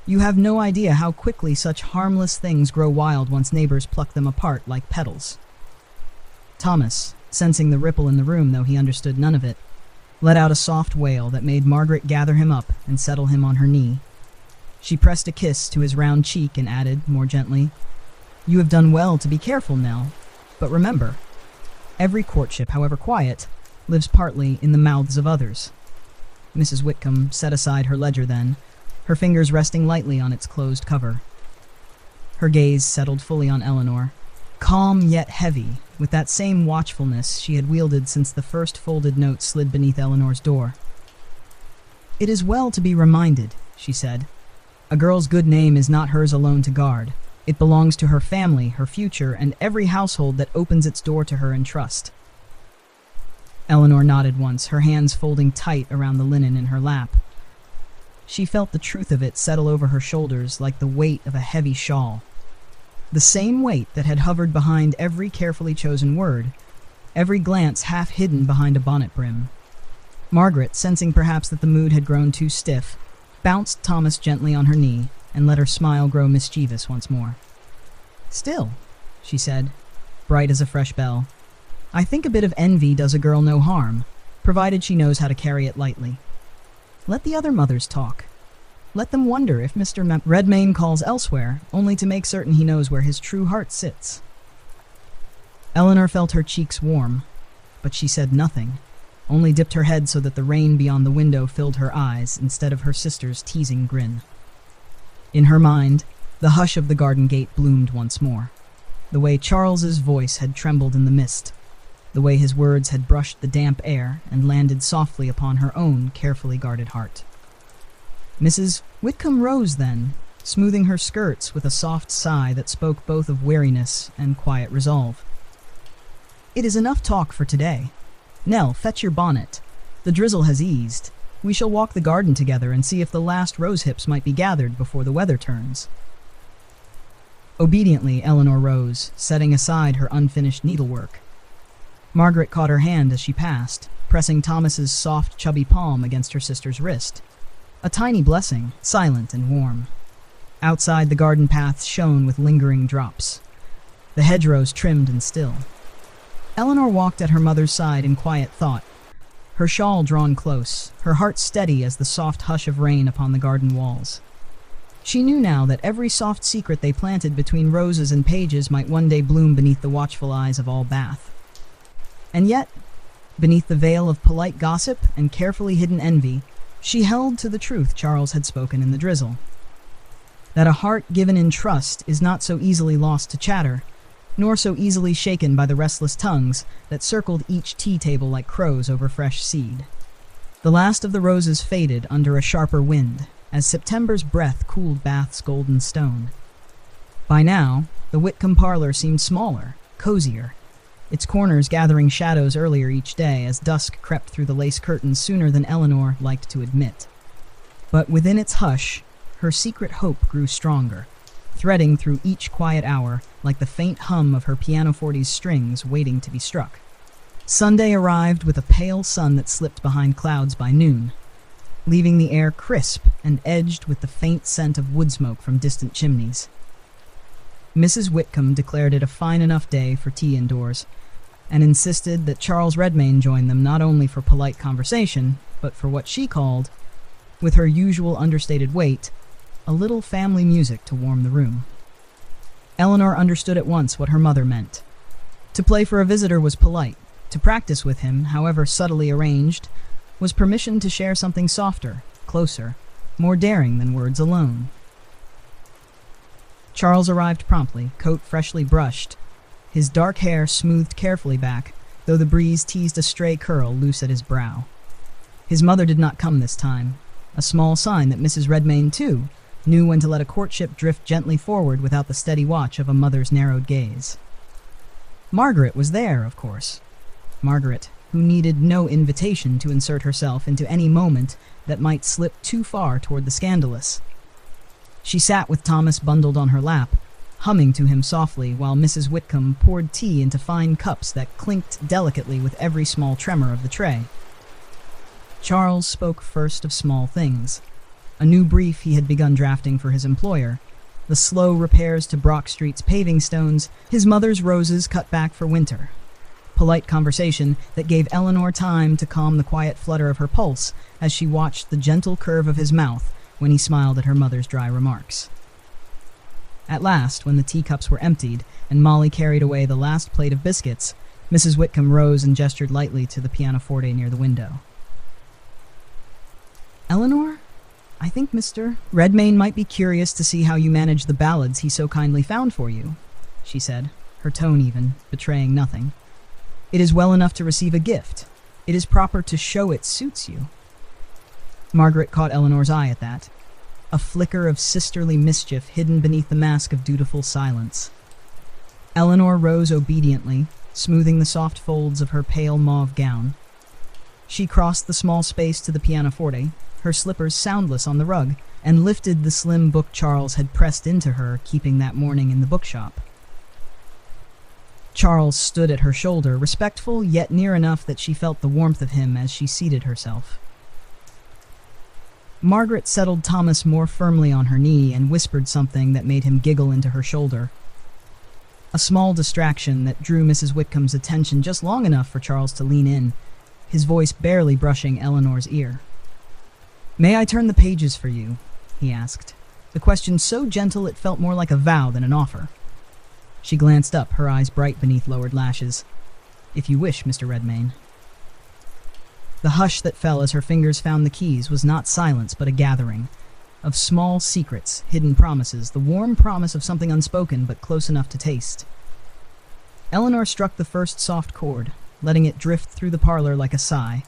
you have no idea how quickly such harmless things grow wild once neighbors pluck them apart like petals. Thomas, sensing the ripple in the room though he understood none of it, let out a soft wail that made Margaret gather him up and settle him on her knee. She pressed a kiss to his round cheek and added, more gently, You have done well to be careful, Nell, but remember, every courtship, however quiet, lives partly in the mouths of others. Mrs. Whitcomb set aside her ledger then, her fingers resting lightly on its closed cover. Her gaze settled fully on Eleanor, calm yet heavy, with that same watchfulness she had wielded since the first folded note slid beneath Eleanor's door. It is well to be reminded, she said. A girl's good name is not hers alone to guard. It belongs to her family, her future, and every household that opens its door to her in trust. Eleanor nodded once, her hands folding tight around the linen in her lap. She felt the truth of it settle over her shoulders like the weight of a heavy shawl. The same weight that had hovered behind every carefully chosen word, every glance half hidden behind a bonnet brim. Margaret, sensing perhaps that the mood had grown too stiff, bounced Thomas gently on her knee and let her smile grow mischievous once more. Still, she said, bright as a fresh bell, I think a bit of envy does a girl no harm, provided she knows how to carry it lightly. Let the other mothers talk. Let them wonder if Mr. Redmayne calls elsewhere, only to make certain he knows where his true heart sits. Eleanor felt her cheeks warm, but she said nothing, only dipped her head so that the rain beyond the window filled her eyes instead of her sister's teasing grin. In her mind, the hush of the garden gate bloomed once more, the way Charles's voice had trembled in the mist, the way his words had brushed the damp air and landed softly upon her own carefully guarded heart. Mrs. Whitcomb rose then, smoothing her skirts with a soft sigh that spoke both of weariness and quiet resolve. It is enough talk for today. Nell, fetch your bonnet. The drizzle has eased. We shall walk the garden together and see if the last rose hips might be gathered before the weather turns. Obediently, Eleanor rose, setting aside her unfinished needlework. Margaret caught her hand as she passed, pressing Thomas's soft, chubby palm against her sister's wrist. A tiny blessing, silent and warm. Outside, the garden paths shone with lingering drops, the hedgerows trimmed and still. Eleanor walked at her mother's side in quiet thought, her shawl drawn close, her heart steady as the soft hush of rain upon the garden walls. She knew now that every soft secret they planted between roses and pages might one day bloom beneath the watchful eyes of all Bath. And yet, beneath the veil of polite gossip and carefully hidden envy, she held to the truth Charles had spoken in the drizzle. that a heart given in trust is not so easily lost to chatter, nor so easily shaken by the restless tongues that circled each tea table like crows over fresh seed. The last of the roses faded under a sharper wind, as September's breath cooled Bath's golden stone. By now, the Whitcomb parlor seemed smaller, cozier, its corners gathering shadows earlier each day as dusk crept through the lace curtains sooner than Eleanor liked to admit. But within its hush, her secret hope grew stronger, threading through each quiet hour like the faint hum of her pianoforte's strings waiting to be struck. Sunday arrived with a pale sun that slipped behind clouds by noon, leaving the air crisp and edged with the faint scent of wood smoke from distant chimneys. Mrs. Whitcomb declared it a fine enough day for tea indoors, and insisted that Charles Redmayne join them not only for polite conversation, but for what she called, with her usual understated weight, a little family music to warm the room. Eleanor understood at once what her mother meant. To play for a visitor was polite. To practice with him, however subtly arranged, was permission to share something softer, closer, more daring than words alone. Charles arrived promptly, coat freshly brushed, his dark hair smoothed carefully back, though the breeze teased a stray curl loose at his brow. His mother did not come this time, a small sign that Mrs. Redmayne, too, knew when to let a courtship drift gently forward without the steady watch of a mother's narrowed gaze. Margaret was there, of course. Margaret, who needed no invitation to insert herself into any moment that might slip too far toward the scandalous. She sat with Thomas bundled on her lap, humming to him softly while Mrs. Whitcomb poured tea into fine cups that clinked delicately with every small tremor of the tray. Charles spoke first of small things. A new brief he had begun drafting for his employer, the slow repairs to Brock Street's paving stones, his mother's roses cut back for winter. Polite conversation that gave Eleanor time to calm the quiet flutter of her pulse as she watched the gentle curve of his mouth when he smiled at her mother's dry remarks. At last, when the teacups were emptied and Molly carried away the last plate of biscuits, Mrs. Whitcomb rose and gestured lightly to the pianoforte near the window. "Eleanor, I think Mr. Redmayne might be curious to see how you manage the ballads he so kindly found for you," she said, her tone even, betraying nothing. "It is well enough to receive a gift. It is proper to show it suits you." Margaret caught Eleanor's eye at that, a flicker of sisterly mischief hidden beneath the mask of dutiful silence. Eleanor rose obediently, smoothing the soft folds of her pale mauve gown. She crossed the small space to the pianoforte, her slippers soundless on the rug, and lifted the slim book Charles had pressed into her, keeping that morning in the bookshop. Charles stood at her shoulder, respectful yet near enough that she felt the warmth of him as she seated herself. Margaret settled Thomas more firmly on her knee and whispered something that made him giggle into her shoulder. A small distraction that drew Mrs. Whitcomb's attention just long enough for Charles to lean in, his voice barely brushing Eleanor's ear. "May I turn the pages for you?" he asked, the question so gentle it felt more like a vow than an offer. She glanced up, her eyes bright beneath lowered lashes. "If you wish, Mr. Redmayne." The hush that fell as her fingers found the keys was not silence but a gathering of small secrets, hidden promises, the warm promise of something unspoken but close enough to taste. Eleanor struck the first soft chord, letting it drift through the parlor like a sigh.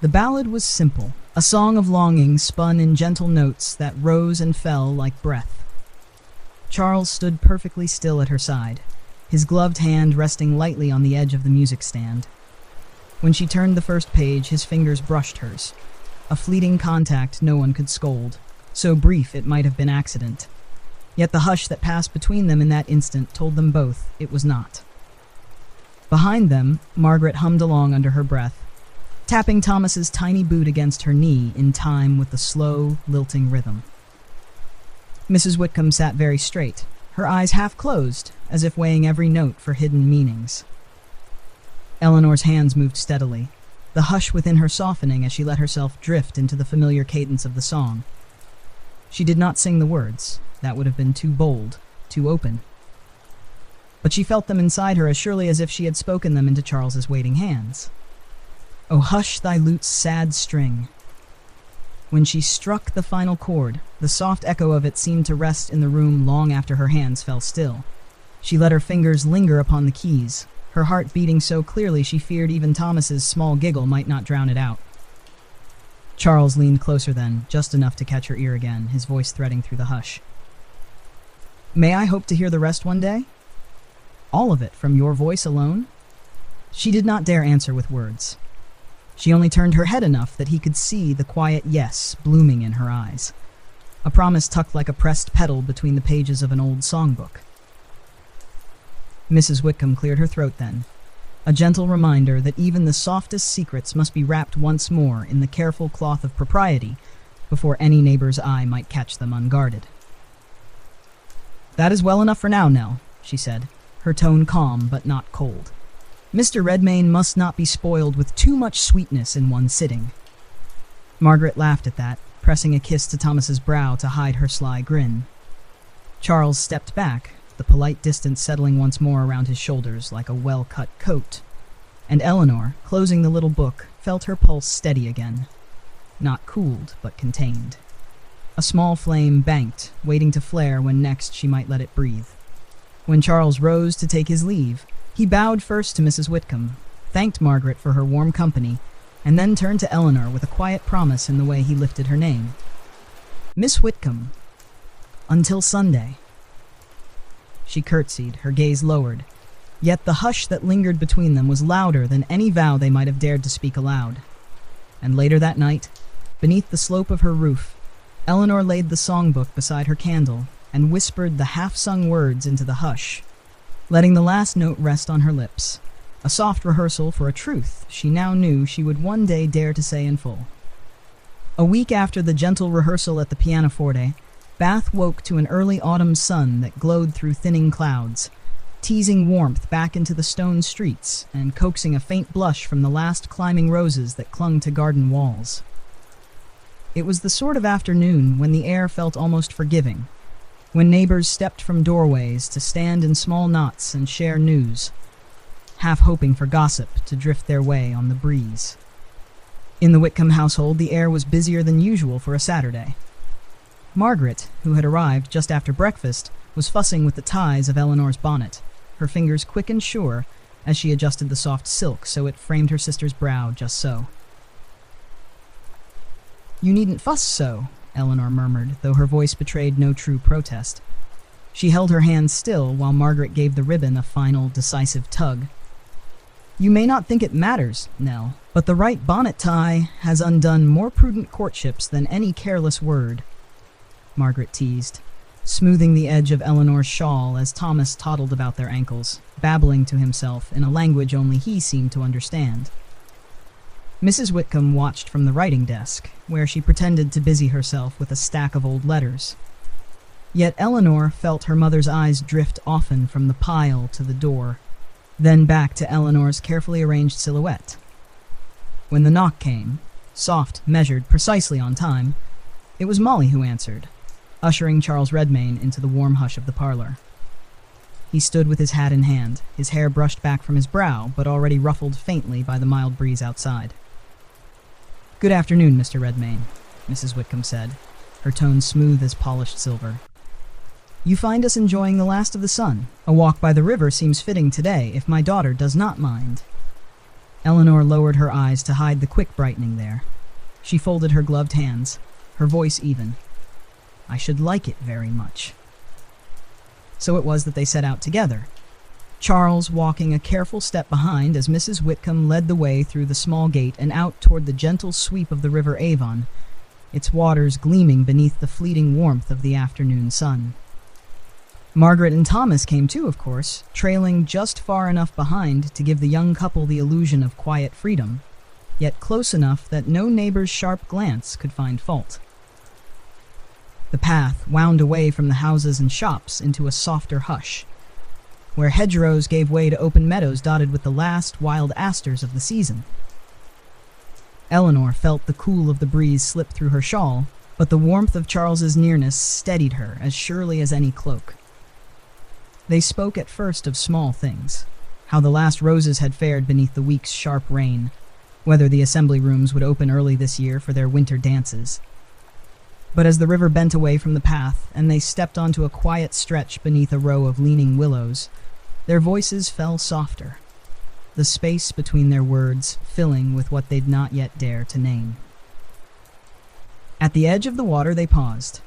The ballad was simple, a song of longing spun in gentle notes that rose and fell like breath. Charles stood perfectly still at her side, his gloved hand resting lightly on the edge of the music stand. When she turned the first page, his fingers brushed hers, a fleeting contact no one could scold, so brief it might have been accident. Yet the hush that passed between them in that instant told them both it was not. Behind them, Margaret hummed along under her breath, tapping Thomas's tiny boot against her knee in time with the slow, lilting rhythm. Mrs. Whitcomb sat very straight, her eyes half closed, as if weighing every note for hidden meanings. Eleanor's hands moved steadily, the hush within her softening as she let herself drift into the familiar cadence of the song. She did not sing the words, that would have been too bold, too open. But she felt them inside her as surely as if she had spoken them into Charles's waiting hands. "Oh, hush thy lute's sad string." When she struck the final chord, the soft echo of it seemed to rest in the room long after her hands fell still. She let her fingers linger upon the keys, her heart beating so clearly she feared even Thomas's small giggle might not drown it out. Charles leaned closer then, just enough to catch her ear again, his voice threading through the hush. "May I hope to hear the rest one day? All of it from your voice alone?" She did not dare answer with words. She only turned her head enough that he could see the quiet yes blooming in her eyes, a promise tucked like a pressed petal between the pages of an old songbook. Mrs. Whitcomb cleared her throat then, a gentle reminder that even the softest secrets must be wrapped once more in the careful cloth of propriety before any neighbor's eye might catch them unguarded. "That is well enough for now, Nell," she said, her tone calm but not cold. "Mr. Redmayne must not be spoiled with too much sweetness in one sitting." Margaret laughed at that, pressing a kiss to Thomas's brow to hide her sly grin. Charles stepped back, the polite distance settling once more around his shoulders like a well-cut coat, and Eleanor, closing the little book, felt her pulse steady again. Not cooled, but contained. A small flame banked, waiting to flare when next she might let it breathe. When Charles rose to take his leave, he bowed first to Mrs. Whitcomb, thanked Margaret for her warm company, and then turned to Eleanor with a quiet promise in the way he lifted her name. "Miss Whitcomb, until Sunday." She curtsied, her gaze lowered, yet the hush that lingered between them was louder than any vow they might have dared to speak aloud. And later that night, beneath the slope of her roof, Eleanor laid the songbook beside her candle and whispered the half-sung words into the hush, letting the last note rest on her lips, a soft rehearsal for a truth she now knew she would one day dare to say in full. A week after the gentle rehearsal at the pianoforte, Bath woke to an early autumn sun that glowed through thinning clouds, teasing warmth back into the stone streets and coaxing a faint blush from the last climbing roses that clung to garden walls. It was the sort of afternoon when the air felt almost forgiving, when neighbors stepped from doorways to stand in small knots and share news, half hoping for gossip to drift their way on the breeze. In the Whitcomb household, the air was busier than usual for a Saturday. Margaret, who had arrived just after breakfast, was fussing with the ties of Eleanor's bonnet, her fingers quick and sure as she adjusted the soft silk so it framed her sister's brow just so. "You needn't fuss so," Eleanor murmured, though her voice betrayed no true protest. She held her hand still while Margaret gave the ribbon a final, decisive tug. "You may not think it matters, Nell, but the right bonnet tie has undone more prudent courtships than any careless word," Margaret teased, smoothing the edge of Eleanor's shawl as Thomas toddled about their ankles, babbling to himself in a language only he seemed to understand. Mrs. Whitcomb watched from the writing desk, where she pretended to busy herself with a stack of old letters. Yet Eleanor felt her mother's eyes drift often from the pile to the door, then back to Eleanor's carefully arranged silhouette. When the knock came, soft, measured, precisely on time, it was Molly who answered, ushering Charles Redmayne into the warm hush of the parlor. He stood with his hat in hand, his hair brushed back from his brow, but already ruffled faintly by the mild breeze outside. "Good afternoon, Mr. Redmayne," Mrs. Whitcomb said, her tone smooth as polished silver. "You find us enjoying the last of the sun. A walk by the river seems fitting today, if my daughter does not mind." Eleanor lowered her eyes to hide the quick brightening there. She folded her gloved hands, her voice even. "I should like it very much." So it was that they set out together, Charles walking a careful step behind as Mrs. Whitcomb led the way through the small gate and out toward the gentle sweep of the River Avon, its waters gleaming beneath the fleeting warmth of the afternoon sun. Margaret and Thomas came too, of course, trailing just far enough behind to give the young couple the illusion of quiet freedom, yet close enough that no neighbor's sharp glance could find fault. The path wound away from the houses and shops into a softer hush, where hedgerows gave way to open meadows dotted with the last wild asters of the season. Eleanor felt the cool of the breeze slip through her shawl, but the warmth of Charles's nearness steadied her as surely as any cloak. They spoke at first of small things, how the last roses had fared beneath the week's sharp rain, whether the assembly rooms would open early this year for their winter dances, But as the river bent away from the path and they stepped onto a quiet stretch beneath a row of leaning willows, their voices fell softer, the space between their words filling with what they'd not yet dare to name. At the edge of the water they paused.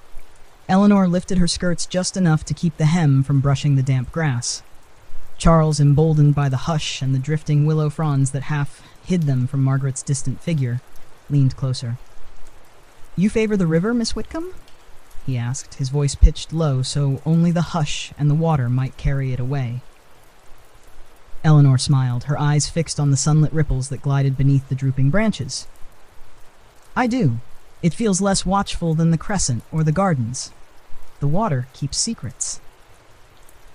Eleanor lifted her skirts just enough to keep the hem from brushing the damp grass. Charles, emboldened by the hush and the drifting willow fronds that half hid them from Margaret's distant figure, leaned closer. "You favor the river, Miss Whitcomb?" he asked, his voice pitched low so only the hush and the water might carry it away. Eleanor smiled, her eyes fixed on the sunlit ripples that glided beneath the drooping branches. "I do. It feels less watchful than the crescent or the gardens. The water keeps secrets."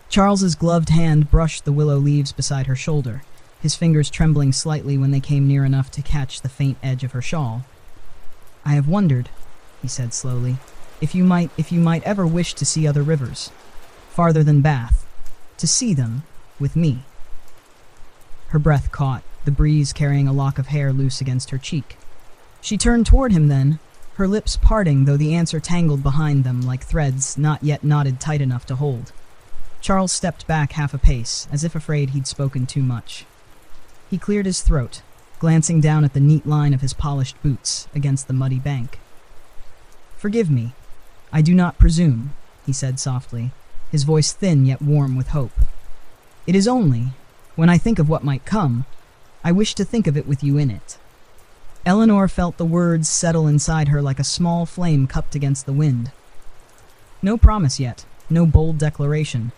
Charles's gloved hand brushed the willow leaves beside her shoulder, his fingers trembling slightly when they came near enough to catch the faint edge of her shawl. "I have wondered," he said slowly, if you might ever wish to see other rivers, farther than Bath, to see them with me." Her breath caught, the breeze carrying a lock of hair loose against her cheek. She turned toward him then, her lips parting, though the answer tangled behind them like threads not yet knotted tight enough to hold. Charles stepped back half a pace, as if afraid he'd spoken too much. He cleared his throat, glancing down at the neat line of his polished boots against the muddy bank. "Forgive me. I do not presume," he said softly, his voice thin yet warm with hope. "It is only, when I think of what might come, I wish to think of it with you in it." Eleanor felt the words settle inside her like a small flame cupped against the wind. No promise yet, no bold declaration,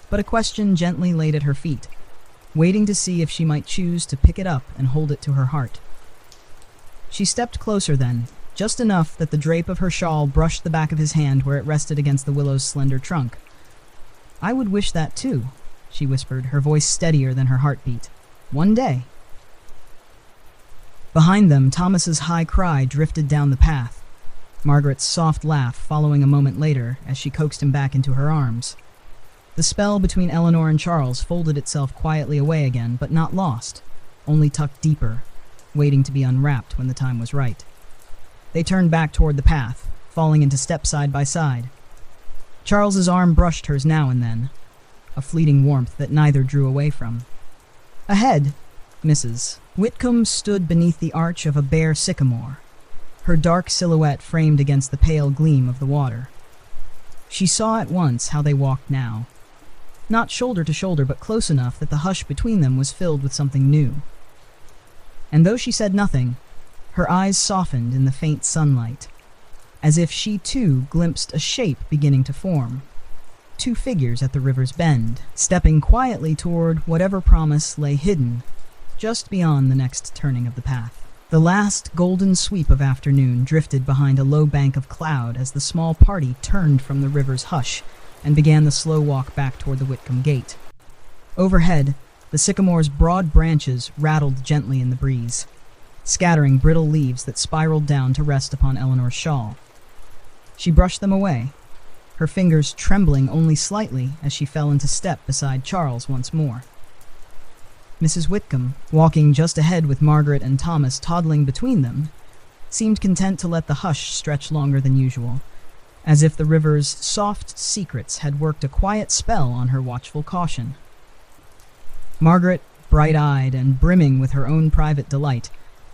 but a question gently laid at her feet, waiting to see if she might choose to pick it up and hold it to her heart. She stepped closer then, just enough that the drape of her shawl brushed the back of his hand where it rested against the willow's slender trunk. "I would wish that too," she whispered, her voice steadier than her heartbeat. "One day." Behind them, Thomas's high cry drifted down the path, Margaret's soft laugh following a moment later as she coaxed him back into her arms. The spell between Eleanor and Charles folded itself quietly away again, but not lost, only tucked deeper, waiting to be unwrapped when the time was right. They turned back toward the path, falling into step side by side. Charles's arm brushed hers now and then, a fleeting warmth that neither drew away from. Ahead, Mrs. Whitcomb stood beneath the arch of a bare sycamore, her dark silhouette framed against the pale gleam of the water. She saw at once how they walked now. Not shoulder to shoulder, but close enough that the hush between them was filled with something new. And though she said nothing, her eyes softened in the faint sunlight, as if she too glimpsed a shape beginning to form. Two figures at the river's bend, stepping quietly toward whatever promise lay hidden just beyond the next turning of the path. The last golden sweep of afternoon drifted behind a low bank of cloud as the small party turned from the river's hush and began the slow walk back toward the Whitcomb gate. Overhead, the sycamore's broad branches rattled gently in the breeze, scattering brittle leaves that spiraled down to rest upon Eleanor's shawl. She brushed them away, her fingers trembling only slightly as she fell into step beside Charles once more. Mrs. Whitcomb, walking just ahead with Margaret and Thomas toddling between them, seemed content to let the hush stretch longer than usual, as if the river's soft secrets had worked a quiet spell on her watchful caution. Margaret, bright-eyed and brimming with her own private delight,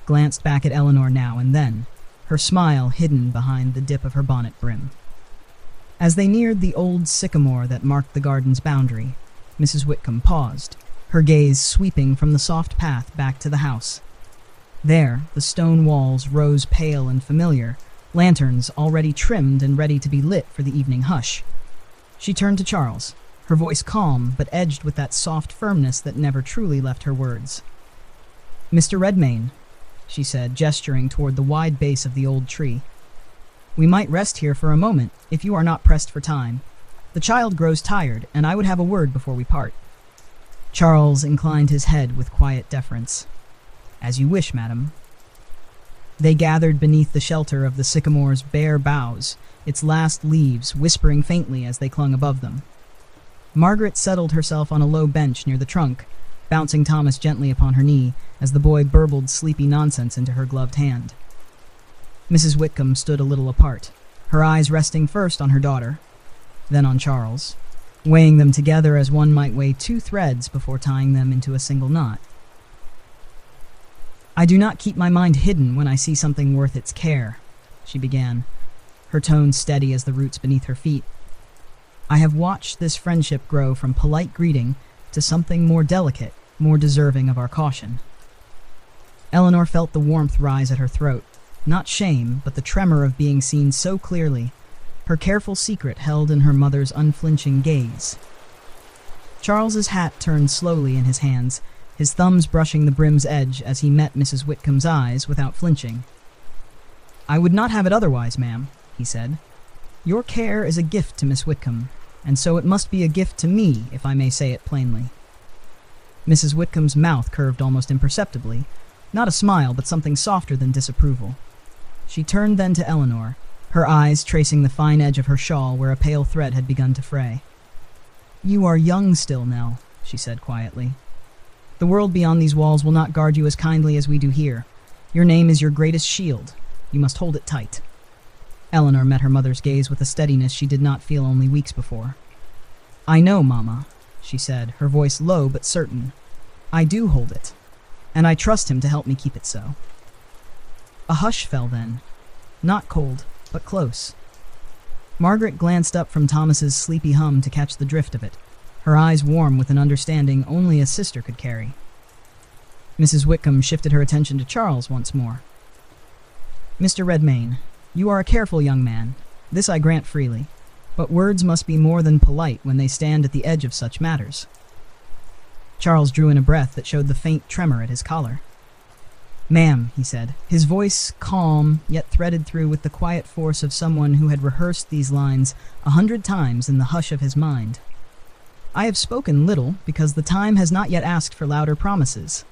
glanced back at Eleanor now and then, her smile hidden behind the dip of her bonnet brim. As they neared the old sycamore that marked the garden's boundary, Mrs. Whitcomb paused, her gaze sweeping from the soft path back to the house. There, the stone walls rose pale and familiar, lanterns already trimmed and ready to be lit for the evening hush. She turned to Charles, her voice calm but edged with that soft firmness that never truly left her words. "Mr. Redmayne," she said, gesturing toward the wide base of the old tree. "We might rest here for a moment, if you are not pressed for time. The child grows tired, and I would have a word before we part." Charles inclined his head with quiet deference. "As you wish, madam." They gathered beneath the shelter of the sycamore's bare boughs, its last leaves whispering faintly as they clung above them. Margaret settled herself on a low bench near the trunk, bouncing Thomas gently upon her knee as the boy burbled sleepy nonsense into her gloved hand. Mrs. Whitcomb stood a little apart, her eyes resting first on her daughter, then on Charles, weighing them together as one might weigh two threads before tying them into a single knot. "I do not keep my mind hidden when I see something worth its care," she began, her tone steady as the roots beneath her feet. "I have watched this friendship grow from polite greeting to something more delicate, more deserving of our caution." Eleanor felt the warmth rise at her throat, not shame, but the tremor of being seen so clearly, her careful secret held in her mother's unflinching gaze. Charles's hat turned slowly in his hands, his thumbs brushing the brim's edge as he met Mrs. Whitcomb's eyes without flinching. "I would not have it otherwise, ma'am," he said. "Your care is a gift to Miss Whitcomb, and so it must be a gift to me, if I may say it plainly." Mrs. Whitcomb's mouth curved almost imperceptibly, not a smile, but something softer than disapproval. She turned then to Eleanor, her eyes tracing the fine edge of her shawl where a pale thread had begun to fray. "You are young still, Nell," she said quietly. "The world beyond these walls will not guard you as kindly as we do here. Your name is your greatest shield. You must hold it tight." Eleanor met her mother's gaze with a steadiness she did not feel only weeks before. "I know, Mama," she said, her voice low but certain. "I do hold it, and I trust him to help me keep it so." A hush fell then, not cold, but close. Margaret glanced up from Thomas's sleepy hum to catch the drift of it, her eyes warm with an understanding only a sister could carry. Mrs. Whitcomb shifted her attention to Charles once more. "Mr. Redmayne, you are a careful young man, this I grant freely, but words must be more than polite when they stand at the edge of such matters." Charles drew in a breath that showed the faint tremor at his collar. "Ma'am," he said, his voice calm, yet threaded through with the quiet force of someone who had rehearsed these lines 100 times in the hush of his mind. "I have spoken little because the time has not yet asked for louder promises.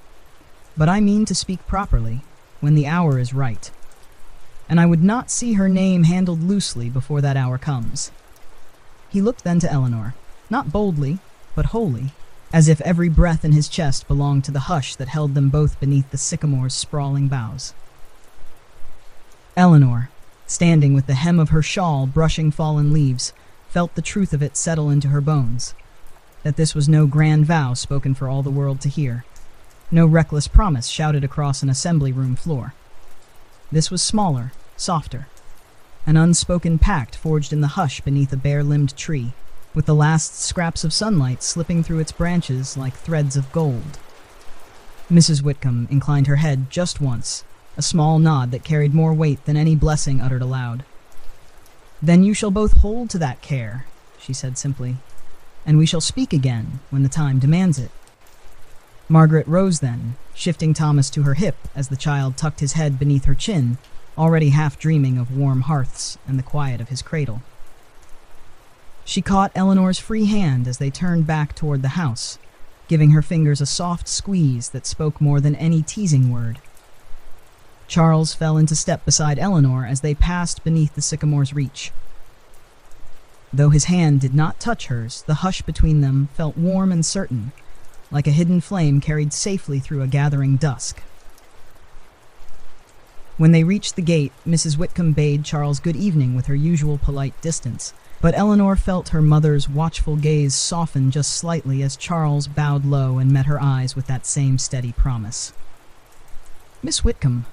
But I mean to speak properly, when the hour is right. And I would not see her name handled loosely before that hour comes." He looked then to Eleanor, not boldly, but wholly, as if every breath in his chest belonged to the hush that held them both beneath the sycamore's sprawling boughs. Eleanor, standing with the hem of her shawl brushing fallen leaves, felt the truth of it settle into her bones, that this was no grand vow spoken for all the world to hear, no reckless promise shouted across an assembly room floor. This was smaller, softer, an unspoken pact forged in the hush beneath a bare-limbed tree, with the last scraps of sunlight slipping through its branches like threads of gold. Mrs. Whitcomb inclined her head just once, a small nod that carried more weight than any blessing uttered aloud. "Then you shall both hold to that care," she said simply, "and we shall speak again when the time demands it." Margaret rose then, shifting Thomas to her hip as the child tucked his head beneath her chin, already half dreaming of warm hearths and the quiet of his cradle. She caught Eleanor's free hand as they turned back toward the house, giving her fingers a soft squeeze that spoke more than any teasing word. Charles fell into step beside Eleanor as they passed beneath the sycamore's reach. Though his hand did not touch hers, the hush between them felt warm and certain, like a hidden flame carried safely through a gathering dusk. When they reached the gate, Mrs. Whitcomb bade Charles good evening with her usual polite distance, but Eleanor felt her mother's watchful gaze soften just slightly as Charles bowed low and met her eyes with that same steady promise. "Miss Whitcomb,"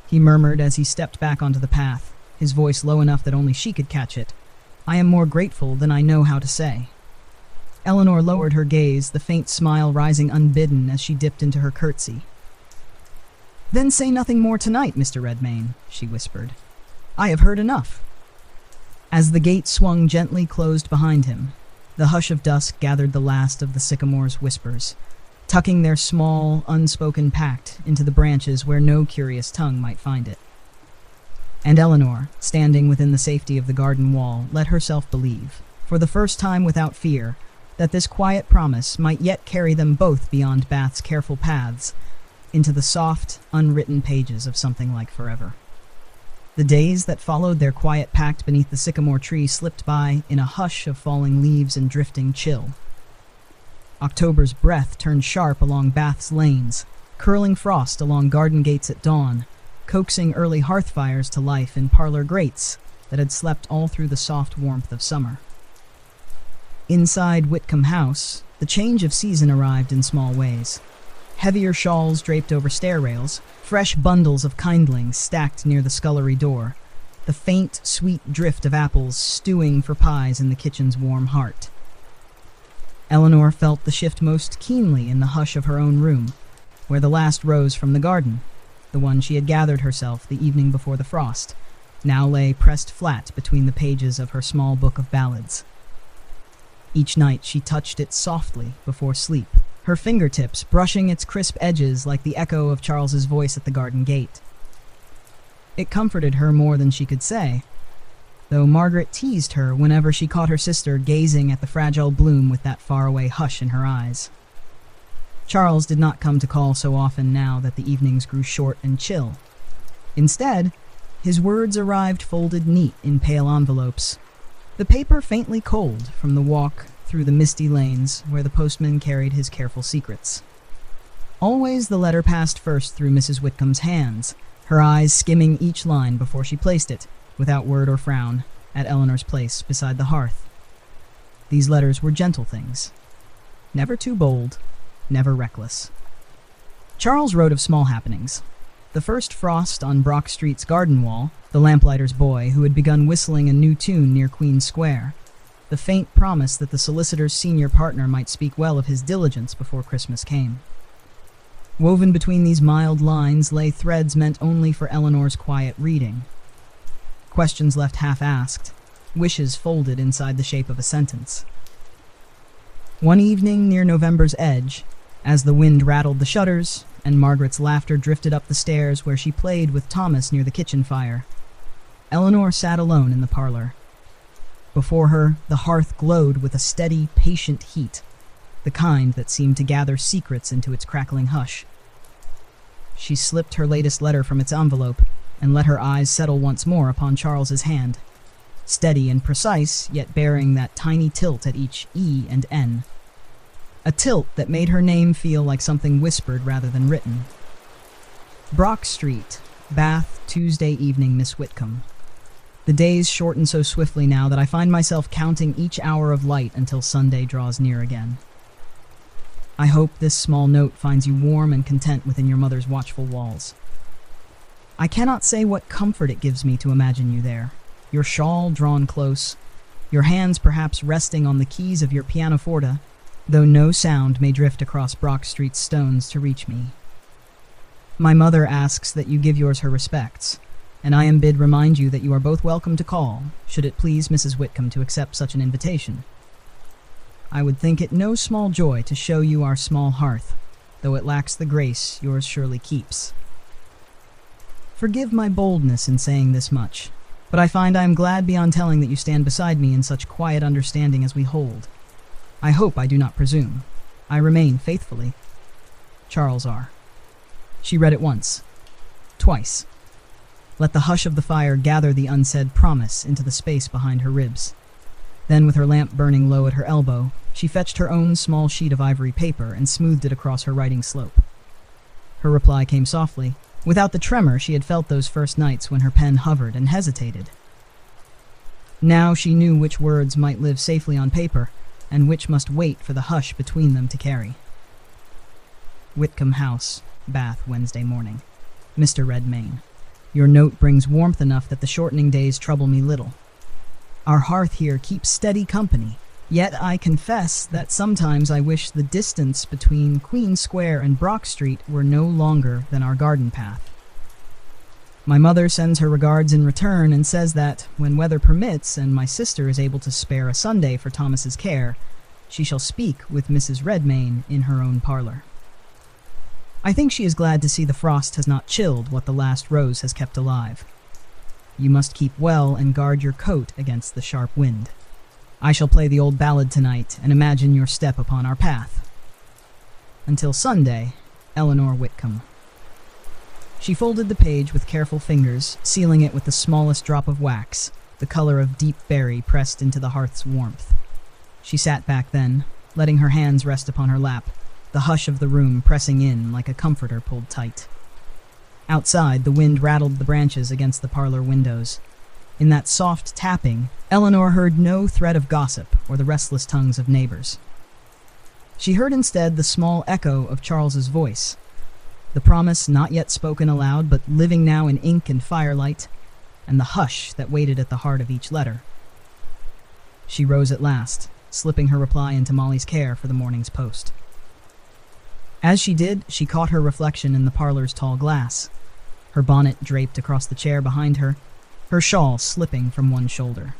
he murmured as he stepped back onto the path, his voice low enough that only she could catch it. "I am more grateful than I know how to say." Eleanor lowered her gaze, the faint smile rising unbidden as she dipped into her curtsy. "Then say nothing more tonight, Mr. Redmayne," she whispered. "I have heard enough." As the gate swung gently closed behind him, the hush of dusk gathered the last of the sycamore's whispers, tucking their small, unspoken pact into the branches where no curious tongue might find it. And Eleanor, standing within the safety of the garden wall, let herself believe, for the first time without fear, that this quiet promise might yet carry them both beyond Bath's careful paths, into the soft, unwritten pages of something like forever. The days that followed their quiet pact beneath the sycamore tree slipped by in a hush of falling leaves and drifting chill. October's breath turned sharp along Bath's lanes, curling frost along garden gates at dawn, coaxing early hearth fires to life in parlour grates, that had slept all through the soft warmth of summer. Inside Whitcomb House, the change of season arrived in small ways. Heavier shawls draped over stair rails, fresh bundles of kindlings stacked near the scullery door, the faint, sweet drift of apples stewing for pies in the kitchen's warm heart. Eleanor felt the shift most keenly in the hush of her own room, where the last rose from the garden, the one she had gathered herself the evening before the frost, now lay pressed flat between the pages of her small book of ballads. Each night she touched it softly before sleep, her fingertips brushing its crisp edges like the echo of Charles's voice at the garden gate. It comforted her more than she could say, though Margaret teased her whenever she caught her sister gazing at the fragile bloom with that faraway hush in her eyes. Charles did not come to call so often now that the evenings grew short and chill. Instead, his words arrived folded neat in pale envelopes, the paper faintly cold from the walk through the misty lanes where the postman carried his careful secrets. Always the letter passed first through Mrs. Whitcomb's hands, her eyes skimming each line before she placed it, without word or frown, at Eleanor's place beside the hearth. These letters were gentle things, never too bold, never reckless. Charles wrote of small happenings. The first frost on Brock Street's garden wall, the lamplighter's boy who had begun whistling a new tune near Queen Square, the faint promise that the solicitor's senior partner might speak well of his diligence before Christmas came. Woven between these mild lines lay threads meant only for Eleanor's quiet reading. Questions left half-asked, wishes folded inside the shape of a sentence. One evening near November's edge, as the wind rattled the shutters and Margaret's laughter drifted up the stairs where she played with Thomas near the kitchen fire, Eleanor sat alone in the parlor. Before her, the hearth glowed with a steady, patient heat, the kind that seemed to gather secrets into its crackling hush. She slipped her latest letter from its envelope and let her eyes settle once more upon Charles's hand, steady and precise, yet bearing that tiny tilt at each E and N. A tilt that made her name feel like something whispered rather than written. Brock Street, Bath, Tuesday evening, Miss Whitcomb. The days shorten so swiftly now that I find myself counting each hour of light until Sunday draws near again. I hope this small note finds you warm and content within your mother's watchful walls. I cannot say what comfort it gives me to imagine you there, your shawl drawn close, your hands perhaps resting on the keys of your pianoforte, though no sound may drift across Brock Street's stones to reach me. My mother asks that you give yours her respects, and I am bid remind you that you are both welcome to call, should it please Mrs. Whitcomb to accept such an invitation. I would think it no small joy to show you our small hearth, though it lacks the grace yours surely keeps. Forgive my boldness in saying this much, but I find I am glad beyond telling that you stand beside me in such quiet understanding as we hold. I hope I do not presume. I remain faithfully. Charles R. She read it once, twice. Let the hush of the fire gather the unsaid promise into the space behind her ribs. Then, with her lamp burning low at her elbow, she fetched her own small sheet of ivory paper and smoothed it across her writing slope. Her reply came softly, without the tremor she had felt those first nights when her pen hovered and hesitated. Now she knew which words might live safely on paper, and which must wait for the hush between them to carry. Whitcomb House, Bath, Wednesday morning. Mr. Redmayne, your note brings warmth enough that the shortening days trouble me little. Our hearth here keeps steady company, yet I confess that sometimes I wish the distance between Queen Square and Brock Street were no longer than our garden path. My mother sends her regards in return and says that, when weather permits and my sister is able to spare a Sunday for Thomas's care, she shall speak with Mrs. Redmayne in her own parlour. I think she is glad to see the frost has not chilled what the last rose has kept alive. You must keep well and guard your coat against the sharp wind. I shall play the old ballad tonight and imagine your step upon our path. Until Sunday, Eleanor Whitcomb. She folded the page with careful fingers, sealing it with the smallest drop of wax, the color of deep berry pressed into the hearth's warmth. She sat back then, letting her hands rest upon her lap, the hush of the room pressing in like a comforter pulled tight. Outside, the wind rattled the branches against the parlor windows. In that soft tapping, Eleanor heard no thread of gossip or the restless tongues of neighbors. She heard instead the small echo of Charles's voice, the promise not yet spoken aloud but living now in ink and firelight, and the hush that waited at the heart of each letter. She rose at last, slipping her reply into Molly's care for the morning's post. As she did, she caught her reflection in the parlor's tall glass, her bonnet draped across the chair behind her, her shawl slipping from one shoulder.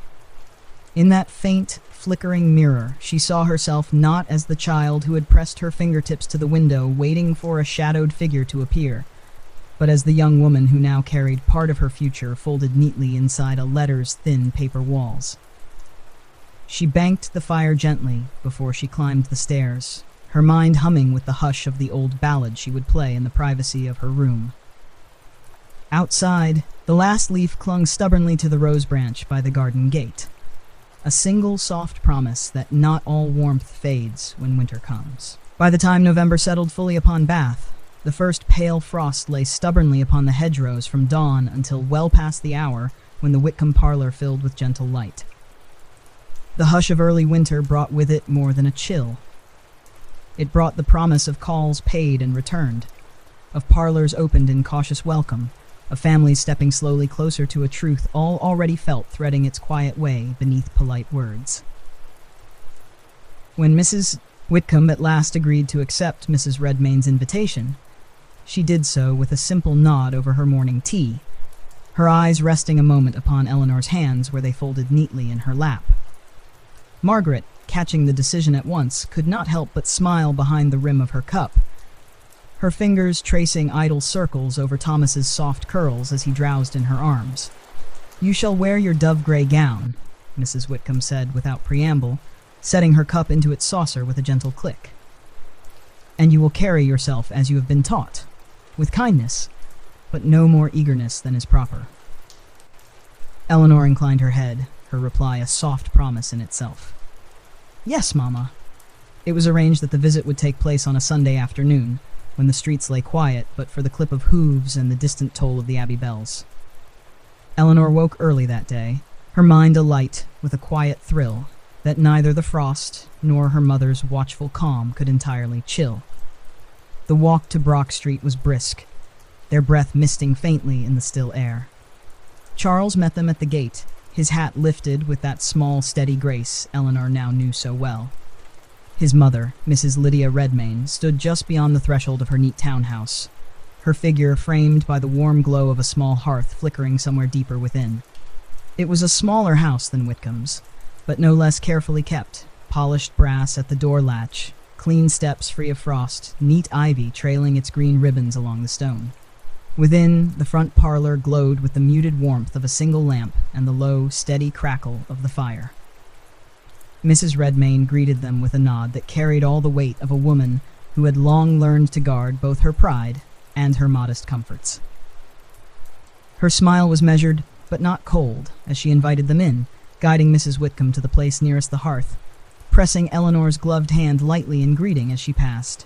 In that faint, flickering mirror, she saw herself not as the child who had pressed her fingertips to the window waiting for a shadowed figure to appear, but as the young woman who now carried part of her future folded neatly inside a letter's thin paper walls. She banked the fire gently before she climbed the stairs, her mind humming with the hush of the old ballad she would play in the privacy of her room. Outside, the last leaf clung stubbornly to the rose branch by the garden gate, a single soft promise that not all warmth fades when winter comes. By the time November settled fully upon Bath, the first pale frost lay stubbornly upon the hedgerows from dawn until well past the hour when the Whitcomb parlour filled with gentle light. The hush of early winter brought with it more than a chill. It brought the promise of calls paid and returned, of parlours opened in cautious welcome, of families stepping slowly closer to a truth all already felt threading its quiet way beneath polite words. When Mrs. Whitcomb at last agreed to accept Mrs. Redmayne's invitation, she did so with a simple nod over her morning tea, her eyes resting a moment upon Eleanor's hands where they folded neatly in her lap. Margaret, catching the decision at once, could not help but smile behind the rim of her cup, her fingers tracing idle circles over Thomas's soft curls as he drowsed in her arms. "You shall wear your dove-gray gown," Mrs. Whitcomb said without preamble, setting her cup into its saucer with a gentle click. "And you will carry yourself as you have been taught, with kindness, but no more eagerness than is proper." Eleanor inclined her head, her reply a soft promise in itself. "Yes, Mamma." It was arranged that the visit would take place on a Sunday afternoon, when the streets lay quiet but for the clip of hooves and the distant toll of the Abbey bells. Eleanor woke early that day, her mind alight with a quiet thrill that neither the frost nor her mother's watchful calm could entirely chill. The walk to Brock Street was brisk, their breath misting faintly in the still air. Charles met them at the gate, his hat lifted with that small, steady grace Eleanor now knew so well. His mother, Mrs. Lydia Redmayne, stood just beyond the threshold of her neat townhouse, her figure framed by the warm glow of a small hearth flickering somewhere deeper within. It was a smaller house than Whitcomb's, but no less carefully kept, polished brass at the door latch, clean steps free of frost, neat ivy trailing its green ribbons along the stone. Within, the front parlour glowed with the muted warmth of a single lamp and the low, steady crackle of the fire. Mrs. Redmayne greeted them with a nod that carried all the weight of a woman who had long learned to guard both her pride and her modest comforts. Her smile was measured, but not cold, as she invited them in, guiding Mrs. Whitcomb to the place nearest the hearth, pressing Eleanor's gloved hand lightly in greeting as she passed.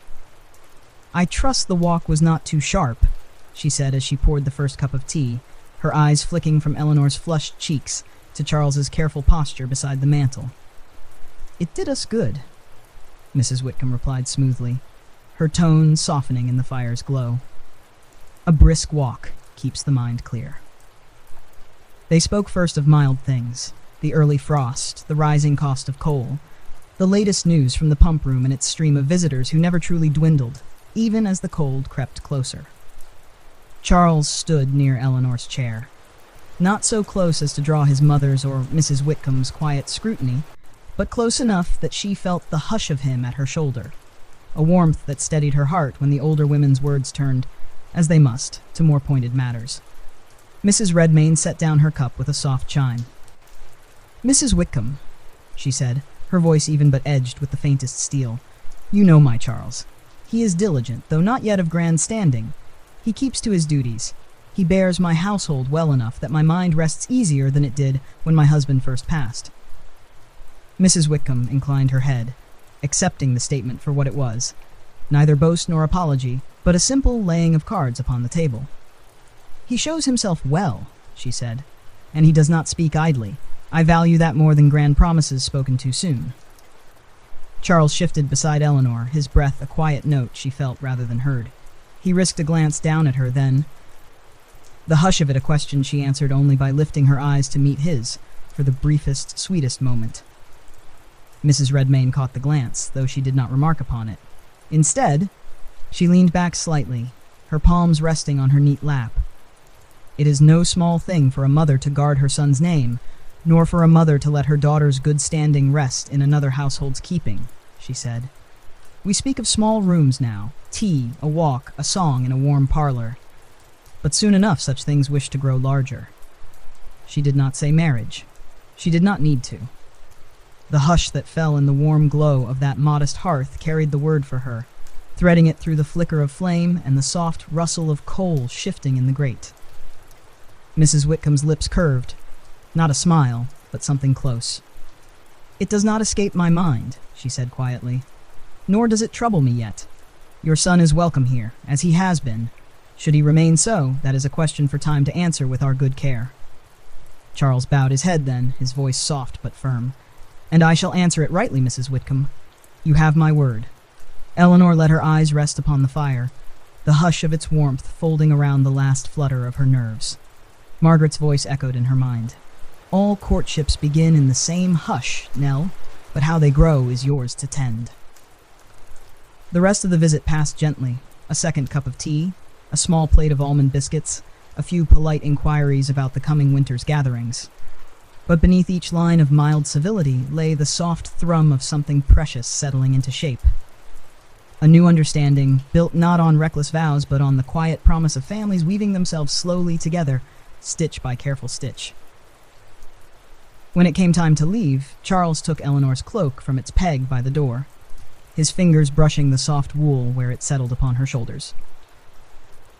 "I trust the walk was not too sharp," she said as she poured the first cup of tea, her eyes flicking from Eleanor's flushed cheeks to Charles's careful posture beside the mantel. "It did us good," Mrs. Whitcomb replied smoothly, her tone softening in the fire's glow. "A brisk walk keeps the mind clear." They spoke first of mild things, the early frost, the rising cost of coal, the latest news from the pump room and its stream of visitors who never truly dwindled, even as the cold crept closer. Charles stood near Eleanor's chair, not so close as to draw his mother's or Mrs. Whitcomb's quiet scrutiny, but close enough that she felt the hush of him at her shoulder, a warmth that steadied her heart when the older women's words turned, as they must, to more pointed matters. Mrs. Redmayne set down her cup with a soft chime. "Mrs. Whitcomb," she said, her voice even but edged with the faintest steel, "you know my Charles. He is diligent, though not yet of grand standing. He keeps to his duties. He bears my household well enough that my mind rests easier than it did when my husband first passed." Mrs. Whitcomb inclined her head, accepting the statement for what it was, neither boast nor apology, but a simple laying of cards upon the table. "He shows himself well," she said, and he does not speak idly. I value that more than grand promises spoken too soon." Charles shifted beside Eleanor, his breath a quiet note she felt rather than heard. He risked a glance down at her, then the hush of it a question she answered only by lifting her eyes to meet his, for the briefest, sweetest moment. Mrs. Redmayne caught the glance, though she did not remark upon it. Instead, she leaned back slightly, her palms resting on her neat lap. It is no small thing for a mother to guard her son's name, nor for a mother to let her daughter's good standing rest in another household's keeping, she said. We speak of small rooms now, tea, a walk, a song in a warm parlour. But soon enough such things wish to grow larger. She did not say marriage. She did not need to. The hush that fell in the warm glow of that modest hearth carried the word for her, threading it through the flicker of flame and the soft rustle of coal shifting in the grate. Mrs. Whitcomb's lips curved. Not a smile, but something close. "It does not escape my mind," she said quietly. "Nor does it trouble me yet. Your son is welcome here, as he has been. Should he remain so, that is a question for time to answer with our good care." Charles bowed his head then, his voice soft but firm. "And I shall answer it rightly, Mrs. Whitcomb. You have my word." Eleanor let her eyes rest upon the fire, the hush of its warmth folding around the last flutter of her nerves. Margaret's voice echoed in her mind. "All courtships begin in the same hush, Nell, but how they grow is yours to tend." The rest of the visit passed gently. A second cup of tea, a small plate of almond biscuits, a few polite inquiries about the coming winter's gatherings. But beneath each line of mild civility lay the soft thrum of something precious settling into shape. A new understanding, built not on reckless vows but on the quiet promise of families weaving themselves slowly together, stitch by careful stitch. When it came time to leave, Charles took Eleanor's cloak from its peg by the door, his fingers brushing the soft wool where it settled upon her shoulders.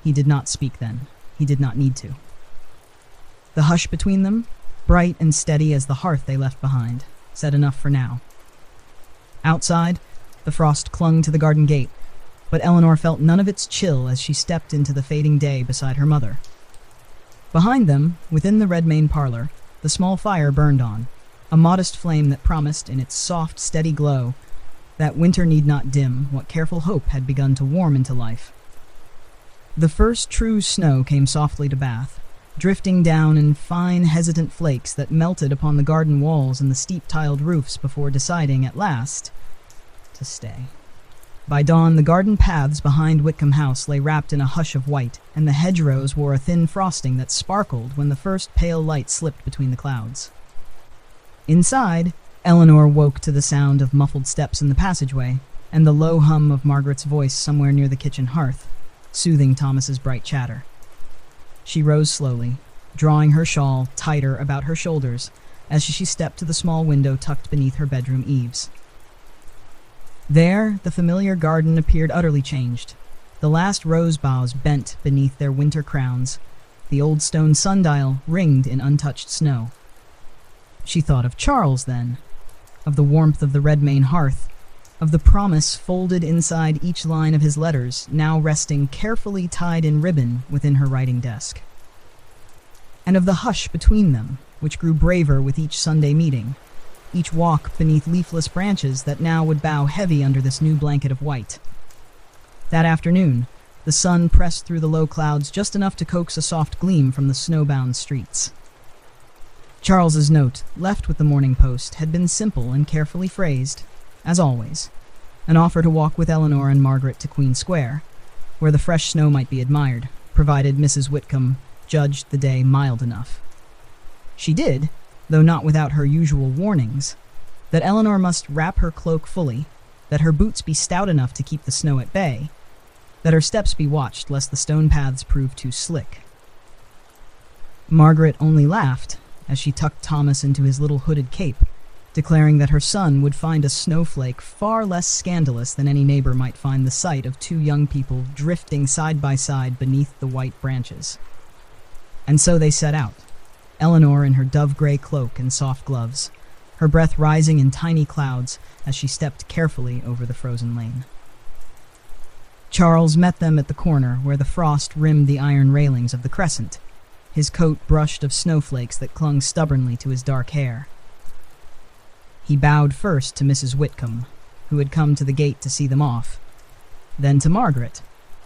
He did not speak then. He did not need to. The hush between them, bright and steady as the hearth they left behind, said enough for now. Outside, the frost clung to the garden gate, but Eleanor felt none of its chill as she stepped into the fading day beside her mother. Behind them, within the Redmayne parlour, the small fire burned on, a modest flame that promised, in its soft, steady glow, that winter need not dim what careful hope had begun to warm into life. The first true snow came softly to Bath, drifting down in fine, hesitant flakes that melted upon the garden walls and the steep-tiled roofs before deciding, at last, to stay. By dawn, the garden paths behind Whitcomb House lay wrapped in a hush of white, and the hedgerows wore a thin frosting that sparkled when the first pale light slipped between the clouds. Inside, Eleanor woke to the sound of muffled steps in the passageway, and the low hum of Margaret's voice somewhere near the kitchen hearth, soothing Thomas's bright chatter. She rose slowly, drawing her shawl tighter about her shoulders as she stepped to the small window tucked beneath her bedroom eaves. There, the familiar garden appeared utterly changed. The last rose boughs bent beneath their winter crowns. The old stone sundial ringed in untouched snow. She thought of Charles, then, of the warmth of the Redmayne hearth, of the promise folded inside each line of his letters, now resting carefully tied in ribbon within her writing desk. And of the hush between them, which grew braver with each Sunday meeting, each walk beneath leafless branches that now would bow heavy under this new blanket of white. That afternoon, the sun pressed through the low clouds just enough to coax a soft gleam from the snowbound streets. Charles's note, left with the Morning Post, had been simple and carefully phrased, as always, an offer to walk with Eleanor and Margaret to Queen Square, where the fresh snow might be admired, provided Mrs. Whitcomb judged the day mild enough. She did, though not without her usual warnings, that Eleanor must wrap her cloak fully, that her boots be stout enough to keep the snow at bay, that her steps be watched lest the stone paths prove too slick. Margaret only laughed as she tucked Thomas into his little hooded cape, declaring that her son would find a snowflake far less scandalous than any neighbor might find the sight of two young people drifting side by side beneath the white branches. And so they set out, Eleanor in her dove-gray cloak and soft gloves, her breath rising in tiny clouds as she stepped carefully over the frozen lane. Charles met them at the corner where the frost rimmed the iron railings of the crescent, his coat brushed of snowflakes that clung stubbornly to his dark hair. He bowed first to Mrs. Whitcomb, who had come to the gate to see them off, then to Margaret,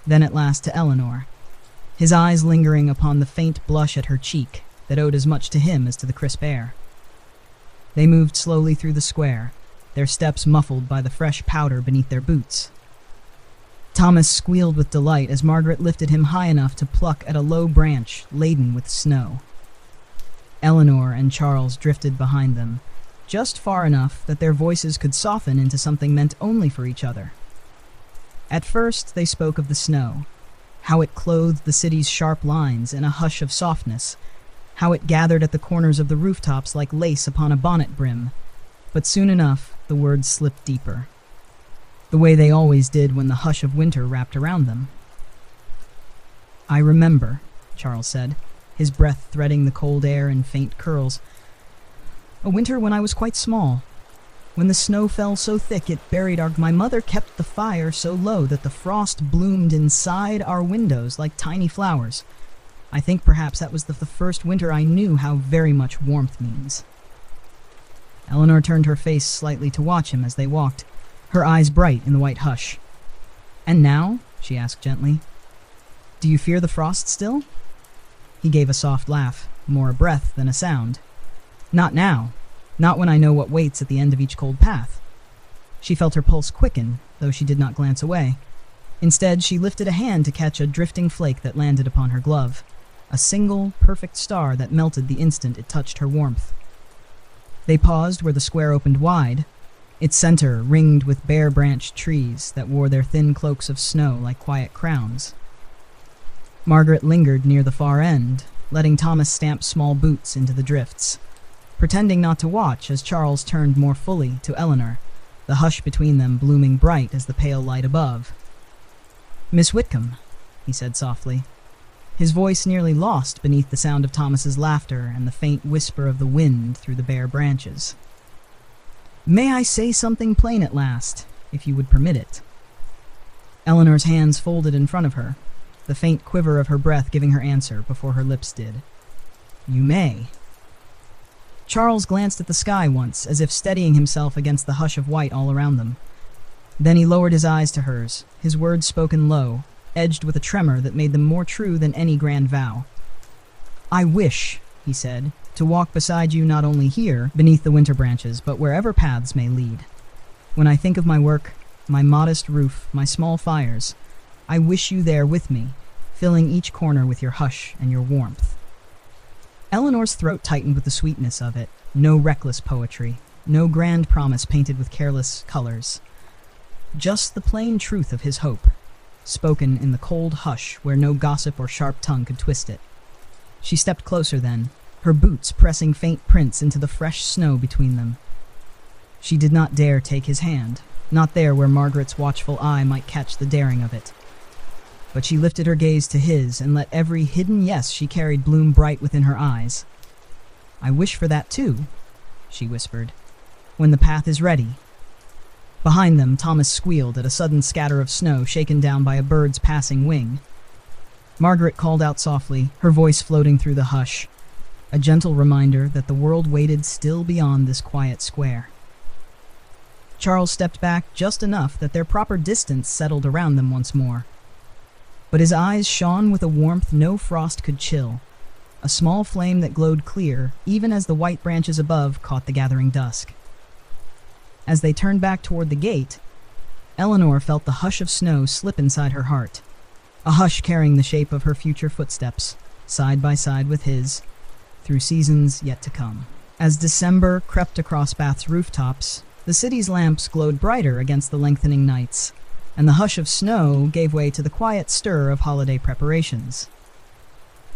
then at last to Eleanor, his eyes lingering upon the faint blush at her cheek that owed as much to him as to the crisp air. They moved slowly through the square, their steps muffled by the fresh powder beneath their boots. Thomas squealed with delight as Margaret lifted him high enough to pluck at a low branch laden with snow. Eleanor and Charles drifted behind them, just far enough that their voices could soften into something meant only for each other. At first they spoke of the snow, how it clothed the city's sharp lines in a hush of softness, how it gathered at the corners of the rooftops like lace upon a bonnet brim, but soon enough the words slipped deeper, the way they always did when the hush of winter wrapped around them. "I remember," Charles said, his breath threading the cold air in faint curls, "a winter when I was quite small, when the snow fell so thick it buried my mother kept the fire so low that the frost bloomed inside our windows like tiny flowers. I think perhaps that was the first winter I knew how very much warmth means." Eleanor turned her face slightly to watch him as they walked, her eyes bright in the white hush. "And now?" she asked gently. "Do you fear the frost still?" He gave a soft laugh, more a breath than a sound. "Not now. Not when I know what waits at the end of each cold path." She felt her pulse quicken, though she did not glance away. Instead, she lifted a hand to catch a drifting flake that landed upon her glove, a single, perfect star that melted the instant it touched her warmth. They paused where the square opened wide, its center ringed with bare-branched trees that wore their thin cloaks of snow like quiet crowns. Margaret lingered near the far end, letting Thomas stamp small boots into the drifts, pretending not to watch as Charles turned more fully to Eleanor, the hush between them blooming bright as the pale light above. "Miss Whitcomb," he said softly, his voice nearly lost beneath the sound of Thomas's laughter and the faint whisper of the wind through the bare branches. "May I say something plain at last, if you would permit it?" Eleanor's hands folded in front of her, the faint quiver of her breath giving her answer before her lips did. "You may." Charles glanced at the sky once, as if steadying himself against the hush of white all around them. Then he lowered his eyes to hers, his words spoken low, edged with a tremor that made them more true than any grand vow. "I wish," he said, "to walk beside you not only here, beneath the winter branches, but wherever paths may lead. When I think of my work, my modest roof, my small fires, I wish you there with me, filling each corner with your hush and your warmth." Eleanor's throat tightened with the sweetness of it, no reckless poetry, no grand promise painted with careless colors. Just the plain truth of his hope, spoken in the cold hush where no gossip or sharp tongue could twist it. She stepped closer then, her boots pressing faint prints into the fresh snow between them. She did not dare take his hand, not there where Margaret's watchful eye might catch the daring of it. But she lifted her gaze to his and let every hidden yes she carried bloom bright within her eyes. "I wish for that too," she whispered, "when the path is ready." Behind them, Thomas squealed at a sudden scatter of snow shaken down by a bird's passing wing. Margaret called out softly, her voice floating through the hush, a gentle reminder that the world waited still beyond this quiet square. Charles stepped back just enough that their proper distance settled around them once more. But his eyes shone with a warmth no frost could chill, a small flame that glowed clear, even as the white branches above caught the gathering dusk. As they turned back toward the gate, Eleanor felt the hush of snow slip inside her heart, a hush carrying the shape of her future footsteps, side by side with his, through seasons yet to come. As December crept across Bath's rooftops, the city's lamps glowed brighter against the lengthening nights, and the hush of snow gave way to the quiet stir of holiday preparations.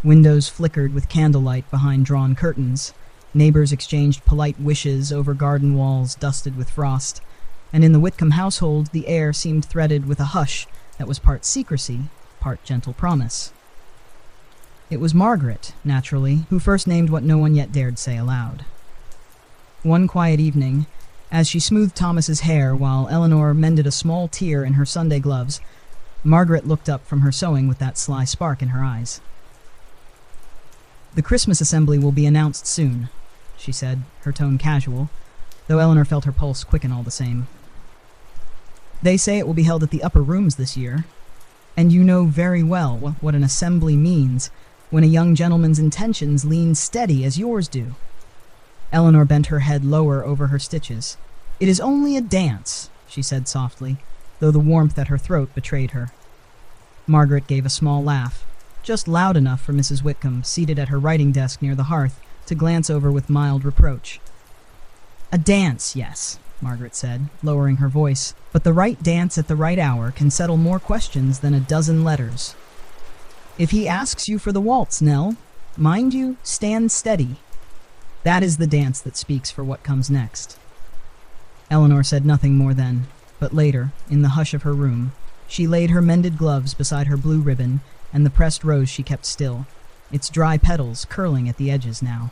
Windows flickered with candlelight behind drawn curtains, neighbors exchanged polite wishes over garden walls dusted with frost, and in the Whitcomb household the air seemed threaded with a hush that was part secrecy, part gentle promise. It was Margaret, naturally, who first named what no one yet dared say aloud. One quiet evening, as she smoothed Thomas's hair while Eleanor mended a small tear in her Sunday gloves, Margaret looked up from her sewing with that sly spark in her eyes. "The Christmas assembly will be announced soon," she said, her tone casual, though Eleanor felt her pulse quicken all the same. "They say it will be held at the upper rooms this year, and you know very well what an assembly means when a young gentleman's intentions lean steady as yours do." Eleanor bent her head lower over her stitches. "It is only a dance," she said softly, though the warmth at her throat betrayed her. Margaret gave a small laugh, just loud enough for Mrs. Whitcomb, seated at her writing desk near the hearth, to glance over with mild reproach. "A dance, yes," Margaret said, lowering her voice, "but the right dance at the right hour can settle more questions than a dozen letters. If he asks you for the waltz, Nell, mind you, stand steady. That is the dance that speaks for what comes next." Eleanor said nothing more then, but later, in the hush of her room, she laid her mended gloves beside her blue ribbon and the pressed rose she kept still, its dry petals curling at the edges now.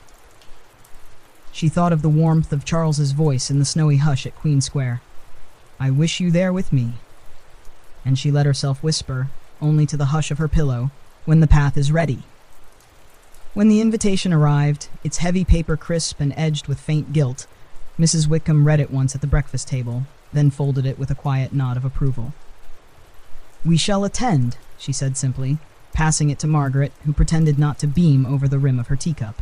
She thought of the warmth of Charles's voice in the snowy hush at Queen Square. "I wish you there with me." And she let herself whisper, only to the hush of her pillow, "When the path is ready." When the invitation arrived, its heavy paper crisp and edged with faint gilt, Mrs. Whitcomb read it once at the breakfast table, then folded it with a quiet nod of approval. "We shall attend," she said simply, passing it to Margaret, who pretended not to beam over the rim of her teacup.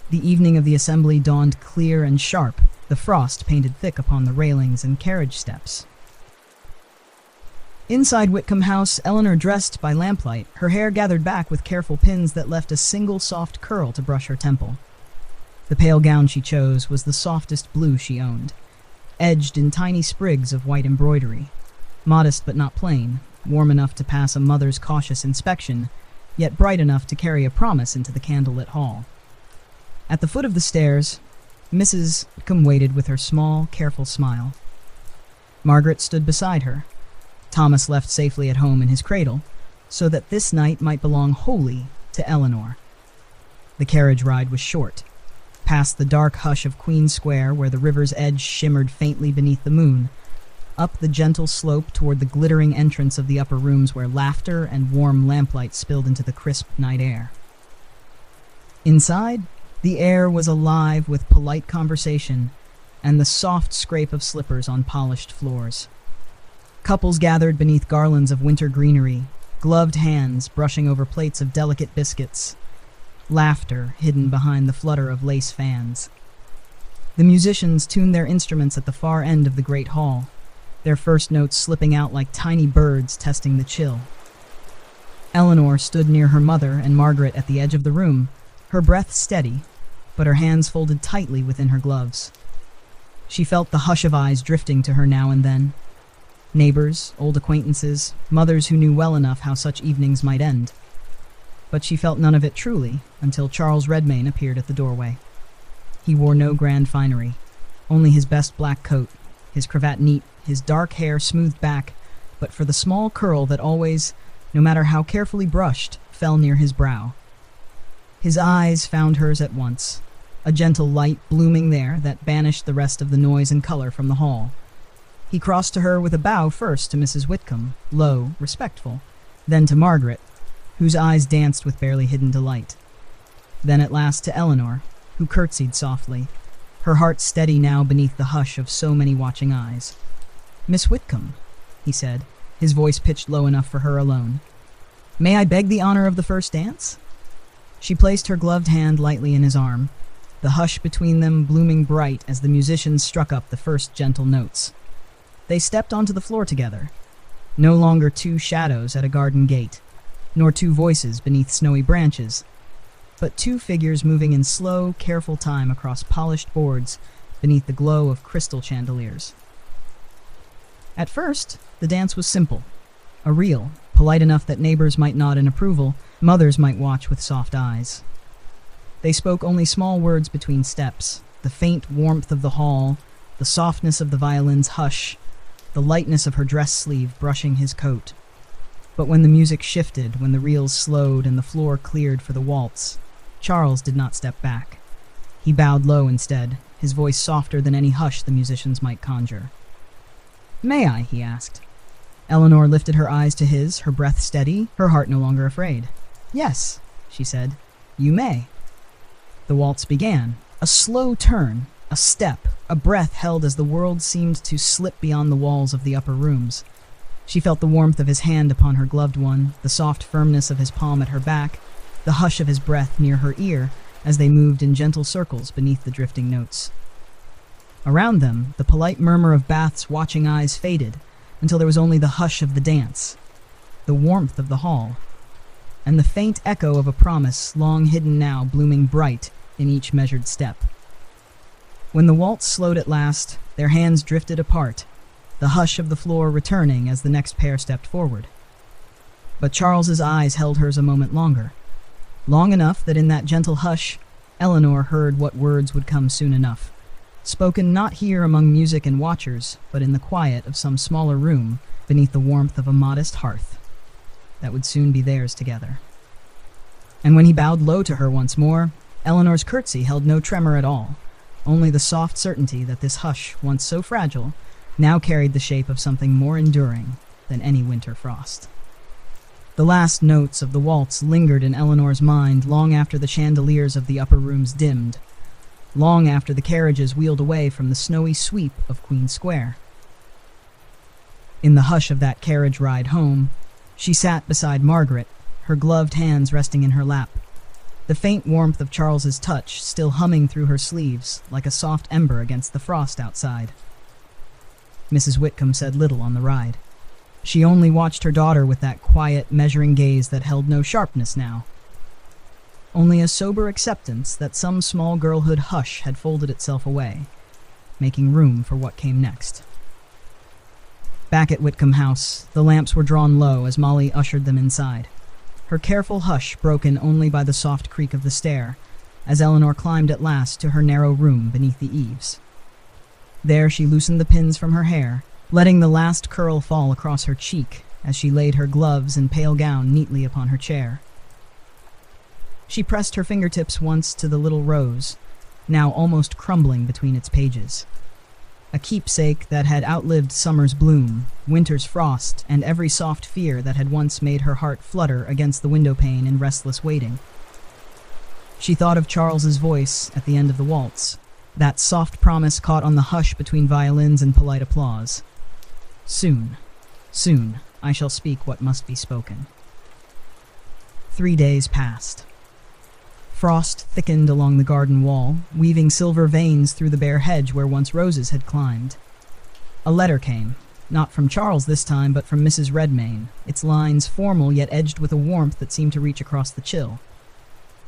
The evening of the assembly dawned clear and sharp, the frost painted thick upon the railings and carriage steps. Inside Whitcomb House, Eleanor dressed by lamplight, her hair gathered back with careful pins that left a single soft curl to brush her temple. The pale gown she chose was the softest blue she owned, edged in tiny sprigs of white embroidery, modest but not plain, warm enough to pass a mother's cautious inspection, yet bright enough to carry a promise into the candlelit hall. At the foot of the stairs, Mrs. Whitcomb waited with her small, careful smile. Margaret stood beside her, Thomas left safely at home in his cradle, so that this night might belong wholly to Eleanor. The carriage ride was short, past the dark hush of Queen Square where the river's edge shimmered faintly beneath the moon, up the gentle slope toward the glittering entrance of the upper rooms where laughter and warm lamplight spilled into the crisp night air. Inside, the air was alive with polite conversation and the soft scrape of slippers on polished floors. Couples gathered beneath garlands of winter greenery, gloved hands brushing over plates of delicate biscuits, laughter hidden behind the flutter of lace fans. The musicians tuned their instruments at the far end of the great hall, their first notes slipping out like tiny birds testing the chill. Eleanor stood near her mother and Margaret at the edge of the room, her breath steady, but her hands folded tightly within her gloves. She felt the hush of eyes drifting to her now and then. Neighbors, old acquaintances, mothers who knew well enough how such evenings might end. But she felt none of it truly until Charles Redmayne appeared at the doorway. He wore no grand finery, only his best black coat, his cravat neat, his dark hair smoothed back, but for the small curl that always, no matter how carefully brushed, fell near his brow. His eyes found hers at once, a gentle light blooming there that banished the rest of the noise and color from the hall. He crossed to her with a bow first to Mrs. Whitcomb, low, respectful, then to Margaret, whose eyes danced with barely hidden delight. Then at last to Eleanor, who curtsied softly, her heart steady now beneath the hush of so many watching eyes. "Miss Whitcomb," he said, his voice pitched low enough for her alone, "may I beg the honor of the first dance?" She placed her gloved hand lightly in his arm, the hush between them blooming bright as the musicians struck up the first gentle notes. They stepped onto the floor together, no longer two shadows at a garden gate, nor two voices beneath snowy branches, but two figures moving in slow, careful time across polished boards beneath the glow of crystal chandeliers. At first, the dance was simple, a reel, polite enough that neighbors might nod in approval, mothers might watch with soft eyes. They spoke only small words between steps, the faint warmth of the hall, the softness of the violin's hush, the lightness of her dress sleeve brushing his coat. But when the music shifted, when the reels slowed and the floor cleared for the waltz, Charles did not step back. He bowed low instead, his voice softer than any hush the musicians might conjure. "May I?" he asked. Eleanor lifted her eyes to his, her breath steady, her heart no longer afraid. "Yes," she said, "You may." The waltz began. A slow turn, a step, a breath held as the world seemed to slip beyond the walls of the upper rooms. She felt the warmth of his hand upon her gloved one, the soft firmness of his palm at her back, the hush of his breath near her ear as they moved in gentle circles beneath the drifting notes. Around them, the polite murmur of Bath's watching eyes faded until there was only the hush of the dance, the warmth of the hall, and the faint echo of a promise long hidden now blooming bright in each measured step. When the waltz slowed at last, their hands drifted apart, the hush of the floor returning as the next pair stepped forward. But Charles's eyes held hers a moment longer, long enough that in that gentle hush, Eleanor heard what words would come soon enough, spoken not here among music and watchers, but in the quiet of some smaller room beneath the warmth of a modest hearth that would soon be theirs together. And when he bowed low to her once more, Eleanor's curtsy held no tremor at all, only the soft certainty that this hush, once so fragile, now carried the shape of something more enduring than any winter frost. The last notes of the waltz lingered in Eleanor's mind long after the chandeliers of the upper rooms dimmed, long after the carriages wheeled away from the snowy sweep of Queen Square. In the hush of that carriage ride home, she sat beside Margaret, her gloved hands resting in her lap, the faint warmth of Charles's touch still humming through her sleeves like a soft ember against the frost outside. Mrs. Whitcomb said little on the ride. She only watched her daughter with that quiet, measuring gaze that held no sharpness now, only a sober acceptance that some small girlhood hush had folded itself away, making room for what came next. Back at Whitcomb House, the lamps were drawn low as Molly ushered them inside, her careful hush broken only by the soft creak of the stair, as Eleanor climbed at last to her narrow room beneath the eaves. There she loosened the pins from her hair, letting the last curl fall across her cheek as she laid her gloves and pale gown neatly upon her chair. She pressed her fingertips once to the little rose, now almost crumbling between its pages. A keepsake that had outlived summer's bloom, winter's frost, and every soft fear that had once made her heart flutter against the windowpane in restless waiting. She thought of Charles's voice at the end of the waltz, that soft promise caught on the hush between violins and polite applause. Soon, soon, I shall speak what must be spoken. 3 days passed. Frost thickened along the garden wall, weaving silver veins through the bare hedge where once roses had climbed. A letter came, not from Charles this time, but from Mrs. Redmayne, its lines formal yet edged with a warmth that seemed to reach across the chill.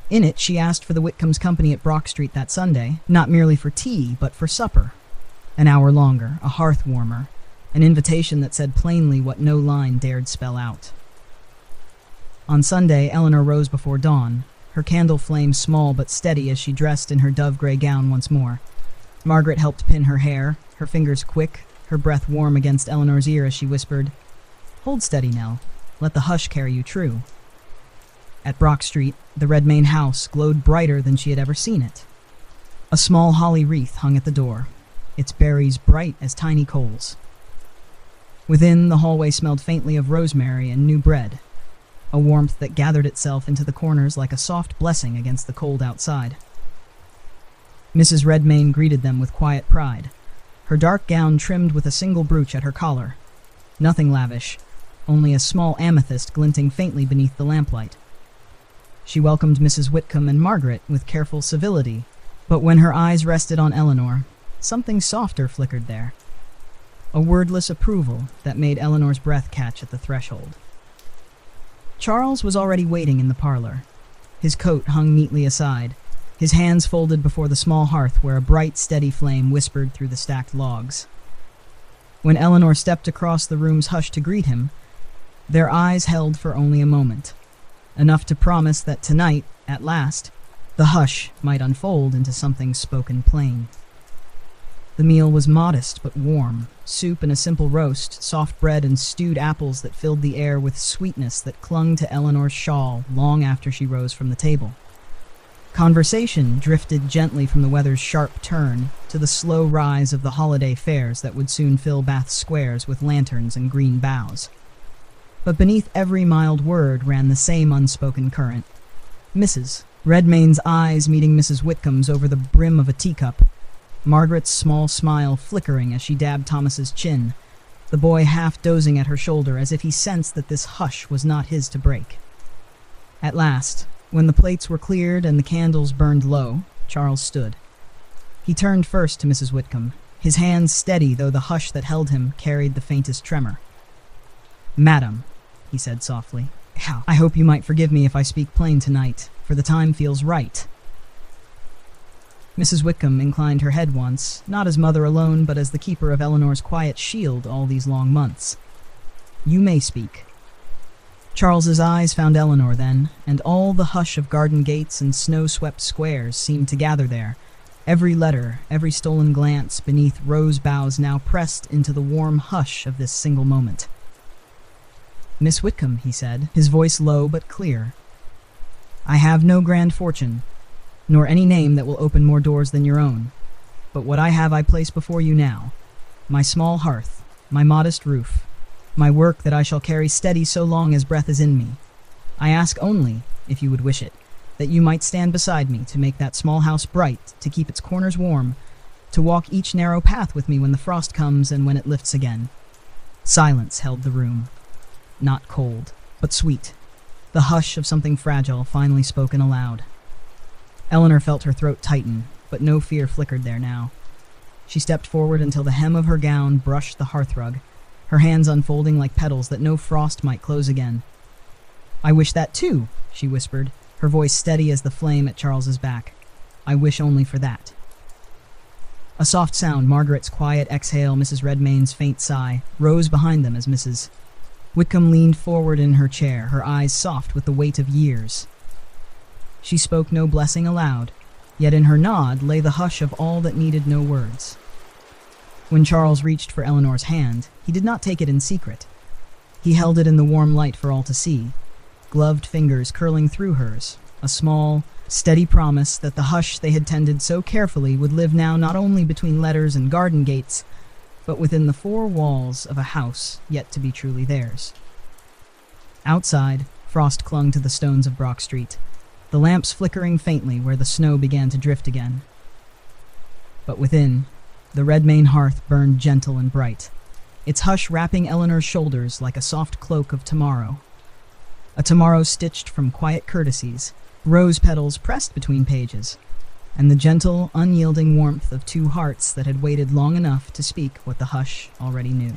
In it, she asked for the Whitcombs' company at Brock Street that Sunday, not merely for tea, but for supper. An hour longer, a hearth warmer, an invitation that said plainly what no line dared spell out. On Sunday, Eleanor rose before dawn, her candle flame small but steady as she dressed in her dove-gray gown once more. Margaret helped pin her hair, her fingers quick, her breath warm against Eleanor's ear as she whispered, "Hold steady, Nell. Let the hush carry you true." At Brock Street, the Redmayne house glowed brighter than she had ever seen it. A small holly wreath hung at the door, its berries bright as tiny coals. Within, the hallway smelled faintly of rosemary and new bread, a warmth that gathered itself into the corners like a soft blessing against the cold outside. Mrs. Redmayne greeted them with quiet pride, her dark gown trimmed with a single brooch at her collar. Nothing lavish, only a small amethyst glinting faintly beneath the lamplight. She welcomed Mrs. Whitcomb and Margaret with careful civility, but when her eyes rested on Eleanor, something softer flickered there. A wordless approval that made Eleanor's breath catch at the threshold. Charles was already waiting in the parlor. His coat hung neatly aside, his hands folded before the small hearth where a bright, steady flame whispered through the stacked logs. When Eleanor stepped across the room's hush to greet him, their eyes held for only a moment, enough to promise that tonight, at last, the hush might unfold into something spoken plain. The meal was modest but warm, soup and a simple roast, soft bread and stewed apples that filled the air with sweetness that clung to Eleanor's shawl long after she rose from the table. Conversation drifted gently from the weather's sharp turn to the slow rise of the holiday fairs that would soon fill Bath's squares with lanterns and green boughs. But beneath every mild word ran the same unspoken current. "Mrs. Redmayne's eyes meeting Mrs. Whitcomb's over the brim of a teacup, Margaret's small smile flickering as she dabbed Thomas's chin, the boy half dozing at her shoulder as if he sensed that this hush was not his to break. At last, when the plates were cleared and the candles burned low, Charles stood. He turned first to Mrs. Whitcomb, his hands steady though the hush that held him carried the faintest tremor. "Madam," he said softly, "I hope you might forgive me if I speak plain tonight, for the time feels right." Mrs. Whitcomb inclined her head once, not as mother alone, but as the keeper of Eleanor's quiet shield all these long months. "You may speak." Charles's eyes found Eleanor then, and all the hush of garden gates and snow-swept squares seemed to gather there, every letter, every stolen glance beneath rose boughs now pressed into the warm hush of this single moment. "Miss Whitcomb," he said, his voice low but clear, "I have no grand fortune, nor any name that will open more doors than your own, but what I have I place before you now, my small hearth, my modest roof, my work that I shall carry steady so long as breath is in me. I ask only, if you would wish it, that you might stand beside me to make that small house bright, to keep its corners warm, to walk each narrow path with me when the frost comes and when it lifts again." Silence held the room, not cold, but sweet, the hush of something fragile finally spoken aloud. Eleanor felt her throat tighten, but no fear flickered there now. She stepped forward until the hem of her gown brushed the hearthrug, her hands unfolding like petals that no frost might close again. "I wish that too," she whispered, her voice steady as the flame at Charles's back. "I wish only for that." A soft sound, Margaret's quiet exhale, Mrs. Redmayne's faint sigh, rose behind them as Mrs. Whitcomb leaned forward in her chair, her eyes soft with the weight of years. She spoke no blessing aloud, yet in her nod lay the hush of all that needed no words. When Charles reached for Eleanor's hand, he did not take it in secret. He held it in the warm light for all to see, gloved fingers curling through hers, a small, steady promise that the hush they had tended so carefully would live now not only between letters and garden gates, but within the four walls of a house yet to be truly theirs. Outside, frost clung to the stones of Brock Street, the lamps flickering faintly where the snow began to drift again. But within, the Redmayne hearth burned gentle and bright, its hush wrapping Eleanor's shoulders like a soft cloak of tomorrow. A tomorrow stitched from quiet courtesies, rose petals pressed between pages, and the gentle, unyielding warmth of two hearts that had waited long enough to speak what the hush already knew.